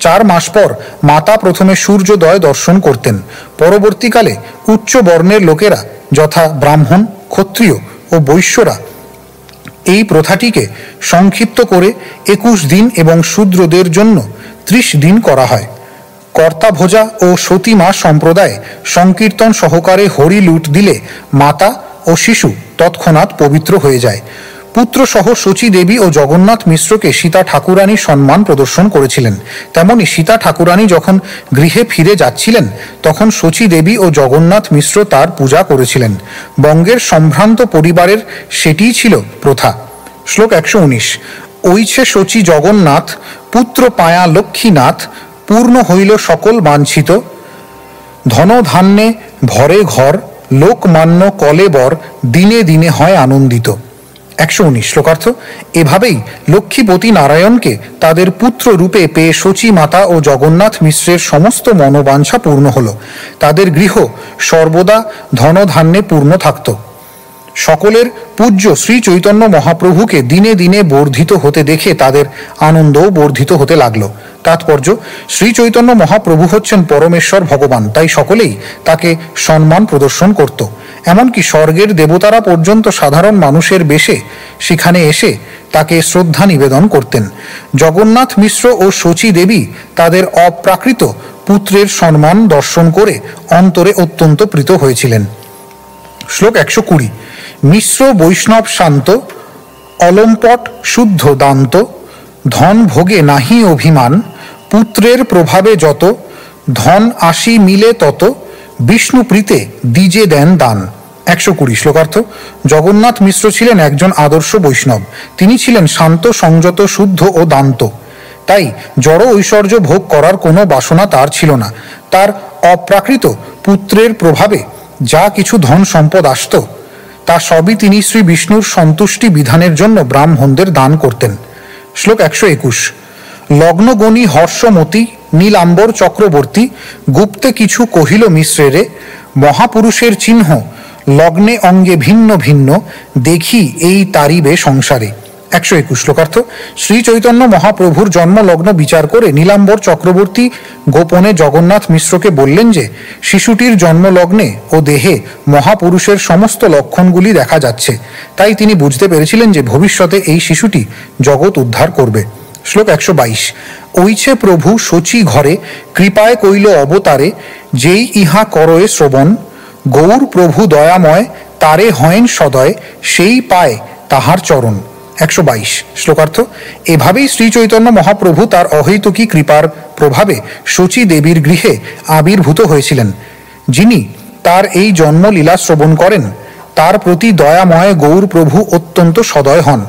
4 মাস পর মাতা প্রথমে সূর্যোদয় দর্শন করতেন। পরবর্তীকালে উচ্চ বর্ণের লোকেরা যথা ব্রাহ্মণ, ক্ষত্রিয় ও বৈশ্যরা এই প্রথাটিকে সংক্ষিপ্ত করে 21 দিন এবং শূদ্রদের জন্য 30 দিন করা হয়। কর্তাভোজা ও সতীমা সম্প্রদায় সংকীর্তন সহকারে হরি লুট দিলে মাতা ও শিশু তৎক্ষণাৎ পবিত্র হয়ে যায়। পুত্রসহ শচী দেবী ও জগন্নাথ মিশ্রকে সীতা ঠাকুরানী সম্মান প্রদর্শন করেছিলেন। তেমনি সীতা ঠাকুরানী যখন গৃহে ফিরে যাচ্ছিলেন, তখন শচী দেবী ও জগন্নাথ মিশ্র তার পূজা করেছিলেন। বঙ্গের সম্ভ্রান্ত পরিবারের সেটিই ছিল প্রথা। শ্লোক 119। ঐছে শচী জগন্নাথ, পুত্র পায়া লক্ষ্মীনাথ, পূর্ণ হইল সকল বাঞ্ছিত, ধনধান্যে ভরে ঘর, লোকমান্য কলেবর, দিনে দিনে হয় আনন্দিত। 119 শ্লোকার্থ। এভাবেই লক্ষ্মীপতি নারায়ণকে তাদের পুত্র রূপে পেয়ে শচী মাতা ও জগন্নাথ মিশ্রের সমস্ত মনোবাঞ্ছা পূর্ণ হল। তাদের গৃহ সর্বদা ধনধান্যে পূর্ণ থাকত। সকলের পূজ্য শ্রী চৈতন্য মহাপ্রভুকে দিনে দিনে বর্ধিত হতে দেখে তাদের আনন্দও বর্ধিত হতে লাগলো। তাৎপর্য, শ্রী চৈতন্য মহাপ্রভু হচ্ছেন পরমেশ্বর ভগবান, তাই সকলেই তাকে সম্মান প্রদর্শন করত। এমনকি স্বর্গের দেবতারা পর্যন্ত সাধারণ মানুষের বেশে সেখানে এসে তাকে শ্রদ্ধা নিবেদন করতেন। জগন্নাথ মিশ্র ও শচী দেবী তাদের অপ্রাকৃত পুত্রের সম্মান দর্শন করে অন্তরে অত্যন্ত প্রীত হয়েছিলেন। শ্লোক 120। মিশ্র বৈষ্ণব শান্ত, অলম্পট শুদ্ধ দান্ত, ধন ভোগে নাহি অভিমান, পুত্রের প্রভাবে যত, ধন আসি মিলে তত, বিষ্ণুপ্রীতে দ্বিজে দেন দান। 120। শ্লোকার্থ। জগন্নাথ মিশ্র ছিলেন একজন আদর্শ বৈষ্ণব। তিনি ছিলেন শান্ত, সংযত, শুদ্ধ ও দান্ত। তাই জড় ঐশ্বর্য ভোগ করার কোনো বাসনা তার ছিল না। তার অপ্রাকৃত পুত্রের প্রভাবে যা কিছু ধন সম্পদ আসত তা সবই তিনি শ্রী বিষ্ণুর সন্তুষ্টি বিধানের জন্য ব্রাহ্মণদের দান করতেন। শ্লোক 121। লগ্নগণী হর্ষমতি, নীলাম্বর চক্রবর্তী, গুপ্তে কিছু কহিল মিশ্রেরে, মহাপুরুষের চিহ্ন লগ্নে অঙ্গে ভিন্ন ভিন্ন, দেখি এই তারিবে সংসারে। 121। শ্লোকার্থ। শ্রী চৈতন্য মহাপ্রভুর জন্মলগ্ন বিচার করে নীলাম্বর চক্রবর্তী গোপনে জগন্নাথ মিশ্রকে বললেন যে শিশুটির জন্মলগ্নে ও দেহে মহাপুরুষের সমস্ত লক্ষণগুলি দেখা যাচ্ছে, তাই তিনি বুঝতে পেরেছিলেন যে ভবিষ্যতে এই শিশুটি জগৎ উদ্ধার করবে। শ্লোক 122। ওইছে প্রভু শচী ঘরে, কৃপায় কইল অবতারে, যেই ইহা করয়ে শ্রবণ, গৌর প্রভু দয়াময়, তারে হয়েন সদয়, সেই পায় তাহার চরণ। 122। শ্লোকার্থ। এভাবেই শ্রী চৈতন্য মহাপ্রভু তার অহৈতুকী কৃপার প্রভাবে শচী দেবীর গৃহে আবির্ভূত হয়েছিলেন। যিনি তার এই জন্মলীলা শ্রবণ করেন তার প্রতি দয়াময় গৌর প্রভু অত্যন্ত সদয় হন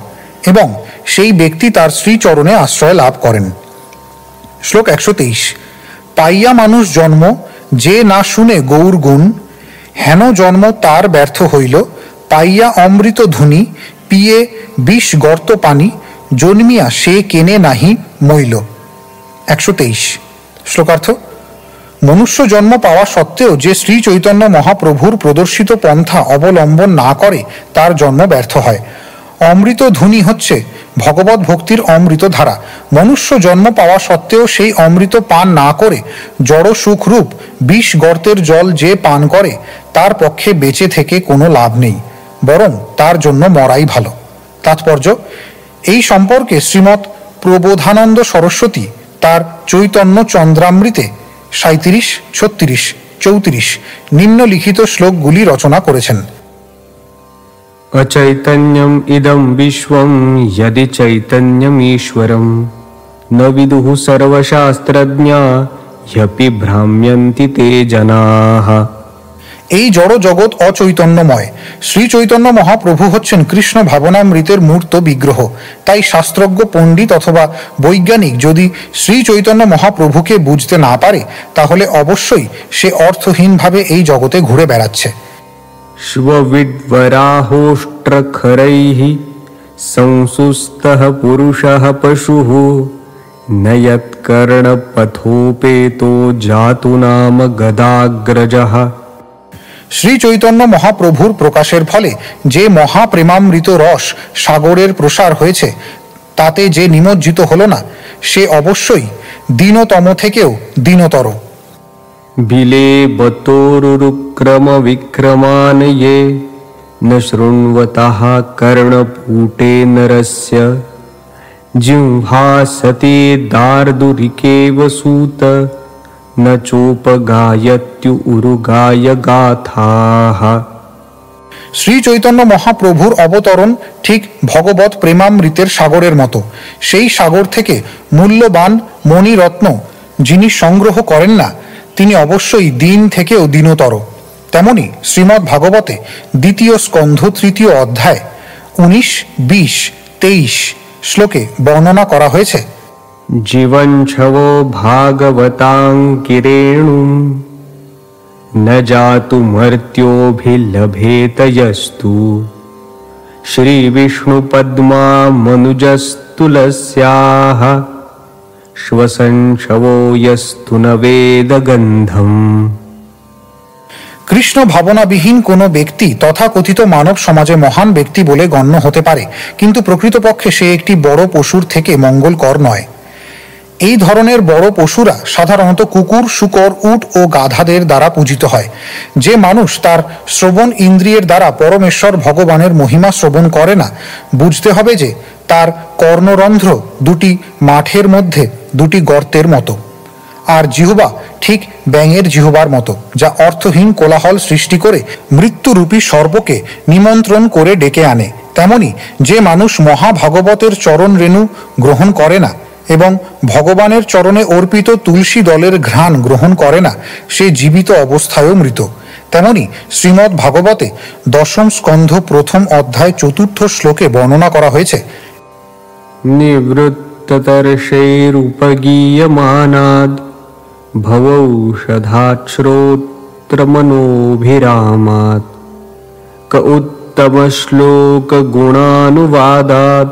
এবং সেই ব্যক্তি তার শ্রীচরণে আশ্রয় লাভ করেন। শ্লোক 123। পাইয়া মানুষ জন্ম, যে না শুনে গৌর গুণ, হেন জন্ম তার ব্যর্থ হইল, পাইয়া অমৃত ধুনি, পিয়ে বিষ গর্ত পানি, জন্মিয়া সে কেনে নাহি মইল। 123। শ্লোকার্থ। মনুষ্য জন্ম পাওয়া সত্ত্বেও যে শ্রী চৈতন্য মহাপ্রভুর প্রদর্শিত পন্থা অবলম্বন না করে তার জন্ম ব্যর্থ হয়। অমৃত ধুনি হচ্ছে ভগবত ভক্তির অমৃত ধারা। মনুষ্য জন্ম পাওয়া সত্ত্বেও সেই অমৃত পান না করে জড় সুখরূপ বিষ গর্তের জল যে পান করে তার পক্ষে বেঁচে থেকে কোনো লাভ নেই, বরং তার জন্য মরাই ভালো। তাৎপর্য, এই সম্পর্কে শ্রীমৎ প্রবোধানন্দ সরস্বতী তার চৈতন্য চন্দ্রামৃতে 37, 36, 34 নিম্নলিখিত শ্লোকগুলি রচনা করেছেন। अचैतन्यम् इदं विश्वं यदि चैतन्यमीश्वरं न विदुः सर्वशास्त्रज्ञा ह्यपि भ्राम्यन्ति ते जनाः। এই জড় জগৎ অচৈতন্যময়। শ্রী চৈতন্য মহাপ্রভু হচ্ছেন কৃষ্ণ ভাবনামৃতের মূর্ত বিগ্রহ। তাই শাস্ত্রজ্ঞ পণ্ডিত অথবা বৈজ্ঞানিক যদি শ্রী চৈতন্য মহাপ্রভুকে বুঝতে না পারে তাহলে অবশ্যই সে অর্থহীনভাবে এই জগতে ঘুরে বেড়াচ্ছে। श्वविद्वराहोष्ट्रखरैः संसुस्तः पुरुषः पशुः न यत्कर्णपथोपेतो जातु नाम गदाग्रजः। শ্রী চৈতন্য মহাপ্রভুর প্রকাশের ফলে যে মহাপ্রেমামৃত রস সাগরের প্রসার হয়েছে তাতে যে নিমজ্জিত হলো না সে অবশ্যই দীনতম থেকেও দীনতর। बिलेबतोरुक्रम ये न शृण्वतः कर्णपूटे नरस्य जिह्वासते दार्दुरिकेव सूत न चोपगायत्यु उरुगाय गाथाः। শ্রী চৈতন্য মহাপ্রভুর অবতরণ ঠিক ভগবত প্রেমামৃতের সাগরের মতো। সেই সাগর থেকে মূল্যবান মণিরত্ন যিনি সংগ্রহ করেন না তিনি অবশ্যই দিন থেকেও দীনতর। তেমনি শ্রীমদ্ ভাগবতে 2 স্কন্ধ 3 অধ্যায় 19, 20, 23 শ্লোকে বর্ণনা করা হয়েছে। जीवञ्छवो भागवताङ्किरेणुं न जातु मर्त्योभिलभेत यस्तु श्रीविष्णुपद्मा मनुजस्तुलस्याः श्वसंशवो यस्तु न वेदगन्धम्। কৃষ্ণ ভাবনাবিহীন কোনো ব্যক্তি তথাকথিত মানব সমাজে মহান ব্যক্তি বলে গণ্য হতে পারে, কিন্তু প্রকৃতপক্ষে সে একটি বড় পশুর থেকে মঙ্গলকর নয়। এই ধরনের বড় পশুরা সাধারণত কুকুর, শূকর, উট ও গাধাদের দ্বারা পূজিত হয়। যে মানুষ তার শ্রবণ ইন্দ্রিয়ের দ্বারা পরমেশ্বর ভগবানের মহিমা শ্রবণ করে না, বুঝতে হবে যে তার কর্ণরন্ধ্র দুটি মাঠের মধ্যে দুটি গর্তের মতো, আর জিহ্বা ঠিক ব্যাঙের জিহ্বার মতো, যা অর্থহীন কোলাহল সৃষ্টি করে মৃত্যুরূপী সর্পকে নিমন্ত্রণ করে ডেকে আনে। তেমনি যে মানুষ মহাভাগবতের চরণ রেণু গ্রহণ করে না এবং ভগবানের চরণে অর্পিত তুলসী দলের ঘ্রাণ গ্রহণ করে না, সে জীবিত অবস্থায়ও মৃত। তেমনি শ্রীমদ্ ভাগবতে দশম স্কন্ধ প্রথম অধ্যায় 4th শ্লোকে বর্ণনা করা হয়েছে, নিবৃত্ততর্ষৈরুপগীয়মানাদ ভবৌষধাৎ শ্রোত্রমনোভিরামাৎ ক উত্তমশ্লোক গুণানুবাদাৎ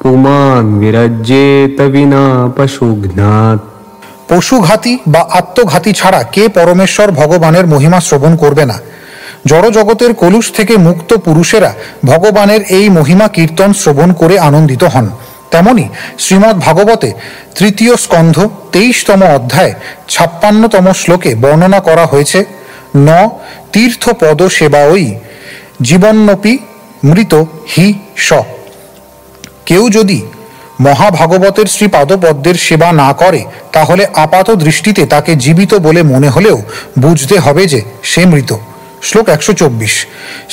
পুমান বিরজ্যেত বিনা পশুঘ্নাৎ। পশুঘাতী বা আত্মঘাতী ছাড়া কে পরমেশ্বর ভগবানের মহিমা শ্রবণ করবে না? জড় জগতের কলুষ থেকে মুক্ত পুরুষেরা ভগবানের এই মহিমা কীর্তন শ্রবণ করে আনন্দিত হন। তেমনি শ্রীমদ্ ভাগবতে 3য় স্কন্ধ 23তম অধ্যায় 56তম শ্লোকে বর্ণনা করা হয়েছে, ন তীর্থপদ সেবাঐ জীবন্নপি মৃত হি স। কেউ যদি মহাভাগবতের শ্রীপাদপদ্মের সেবা না করে, তাহলে আপাত দৃষ্টিতে তাকে জীবিত বলে মনে হলেও বুঝতে হবে যে সে মৃত। শ্লোক 124।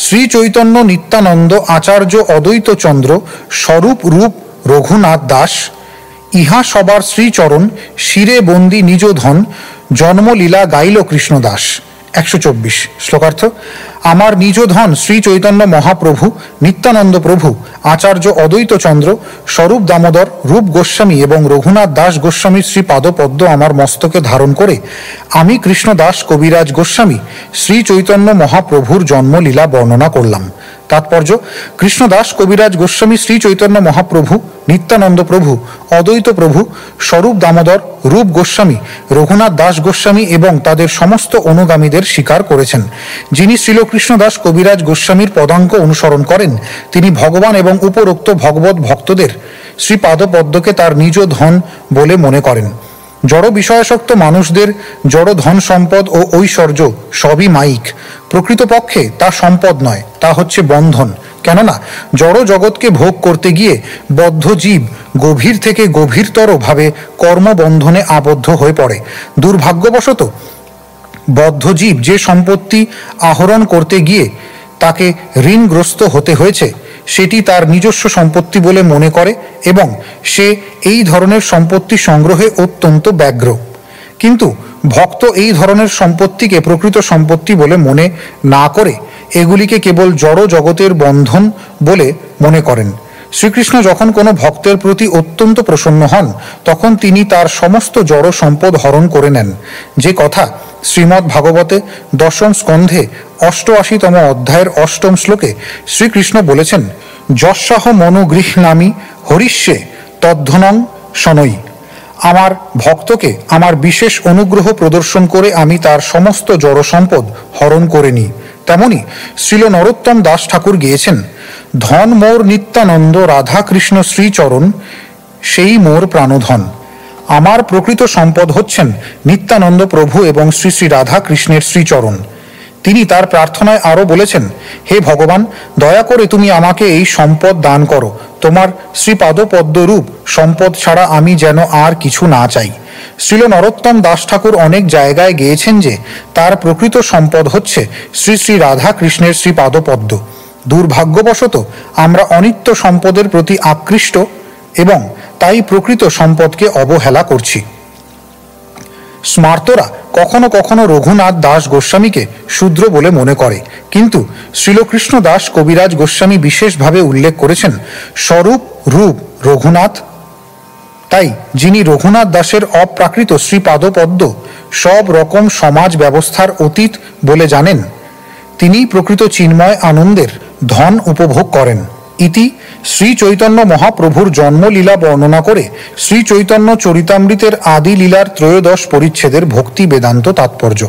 শ্রী চৈতন্য নিত্যানন্দ আচার্য অদ্বৈতচন্দ্র স্বরূপ রূপ রঘুনাথ দাস ইহা সবার শ্রীচরণ শিরে বন্দি নিজ ধন জন্মলীলা গাইল কৃষ্ণদাস। 124। শ্লোকার্থ, আমার নিজ ধন শ্রী চৈতন্য মহাপ্রভু, নিত্যানন্দ প্রভু, আচার্য অদ্বৈতচন্দ্র, স্বরূপ দামোদর, রূপ গোস্বামী এবং রঘুনাথ দাস গোস্বামীর শ্রী পাদপদ্ম আমার মস্তকে ধারণ করে আমি কৃষ্ণদাস কবিরাজ গোস্বামী শ্রী চৈতন্য মহাপ্রভুর জন্মলীলা বর্ণনা করলাম। তাৎপর্য, কৃষ্ণদাস কবিরাজ গোস্বামী শ্রী চৈতন্য মহাপ্রভু, নিত্যানন্দ প্রভু, অদ্বৈত প্রভু, স্বরূপ দামোদর, রূপ গোস্বামী, রঘুনাথ দাস গোস্বামী এবং তাদের সমস্ত অনুগামীদের স্বীকার করেছেন। যিনি শ্রীল কৃষ্ণদাস কবিরাজ গোস্বামীর পদাঙ্ক অনুসরণ করেন, তিনি ভগবান এবং উপরোক্ত ভগবত ভক্তদের শ্রীপাদপদ্মকে তার নিজ ধন বলে মনে করেন। জড় বিষয়াসক্ত মানুষদের জড় ধন সম্পদ ও ঐশ্বর্য সবই মায়িক। প্রকৃতপক্ষে তা সম্পদ নয়, তা হচ্ছে বন্ধন। কেননা জড় জগৎকে ভোগ করতে গিয়ে বদ্ধ জীব গভীর থেকে গভীরতর ভাবে কর্মবন্ধনে আবদ্ধ হয়ে পড়ে। দুর্ভাগ্যবশত বদ্ধ জীব যে সম্পত্তি আহরণ করতে গিয়ে তাকে ঋণগ্রস্ত হতে হয়েছে, সেটি তার নিজস্ব সম্পত্তি বলে মনে করে এবং সে এই ধরনের সম্পত্তি সংগ্রহে অত্যন্ত ব্যগ্র। কিন্তু ভক্ত এই ধরনের সম্পত্তিকে প্রকৃত সম্পত্তি বলে মনে না করে এগুলিকে কেবল জড় জগতের বন্ধন বলে মনে করেন। শ্রীকৃষ্ণ যখন কোনো ভক্তের প্রতি অত্যন্ত প্রসন্ন হন, তখন তিনি তার সমস্ত জড় সম্পদ হরণ করে নেন। যে কথা শ্রীমদ্ ভাগবতে দশম স্কন্ধে 88তম অধ্যায়ের 8ম শ্লোকে শ্রীকৃষ্ণ বলেছেন, যস্যাহ মনোগৃহ্ণামি হরিষ্যে তদ্ধনং শনৈ। আমার ভক্তকে আমার বিশেষ অনুগ্রহ প্রদর্শন করে আমি তার সমস্ত জড় সম্পদ হরণ করে নিই। তেমনি শ্রীল নরোত্তম দাস ঠাকুর গেয়েছেন, ধন মোর নিত্যানন্দ রাধাকৃষ্ণ শ্রীচরণ সেই মোর প্রাণধন। আমার প্রকৃত সম্পদ হচ্ছেন নিত্যানন্দ প্রভু এবং শ্রী শ্রী রাধা কৃষ্ণের শ্রীচরণ। তিনি তার প্রার্থনায় আরও বলেছেন, হে ভগবান, দয়া করে তুমি আমাকে এই সম্পদ দান করো। তোমার শ্রীপাদপদ্মরূপ সম্পদ ছাড়া আমি যেন আর কিছু না চাই। শ্রীল নরোত্তম দাস ঠাকুর অনেক জায়গায় গেয়েছেন যে তার প্রকৃত সম্পদ হচ্ছে শ্রী শ্রী রাধা কৃষ্ণের শ্রীপাদপদ্ম। দুর্ভাগ্যবশত আমরা অনিত্য সম্পদের প্রতি আকৃষ্ট এবং তাই প্রকৃত সম্পদকে অবহেলা করছি। স্মার্তরা কখনো কখনো রঘুনাথ দাস গোস্বামীকে শূদ্র বলে মনে করে, কিন্তু শ্রীলকৃষ্ণ দাস কবিরাজ গোস্বামী বিশেষভাবে উল্লেখ করেছেন স্বরূপ রূপ রঘুনাথ। তাই যিনি রঘুনাথ দাসের অপ্রাকৃত শ্রীপাদপদ্ম সব রকম সমাজ ব্যবস্থার অতীত বলে জানেন, তিনিই প্রকৃত চিন্ময় আনন্দের ধন উপভোগ করেন। ইতি শ্রী চৈতন্য মহাপ্রভুর জন্মলীলা বর্ণনা করে শ্রী চৈতন্য চরিতামৃতের আদি লীলার 13 পরিচ্ছেদের ভক্তি বেদান্ত তাৎপর্য।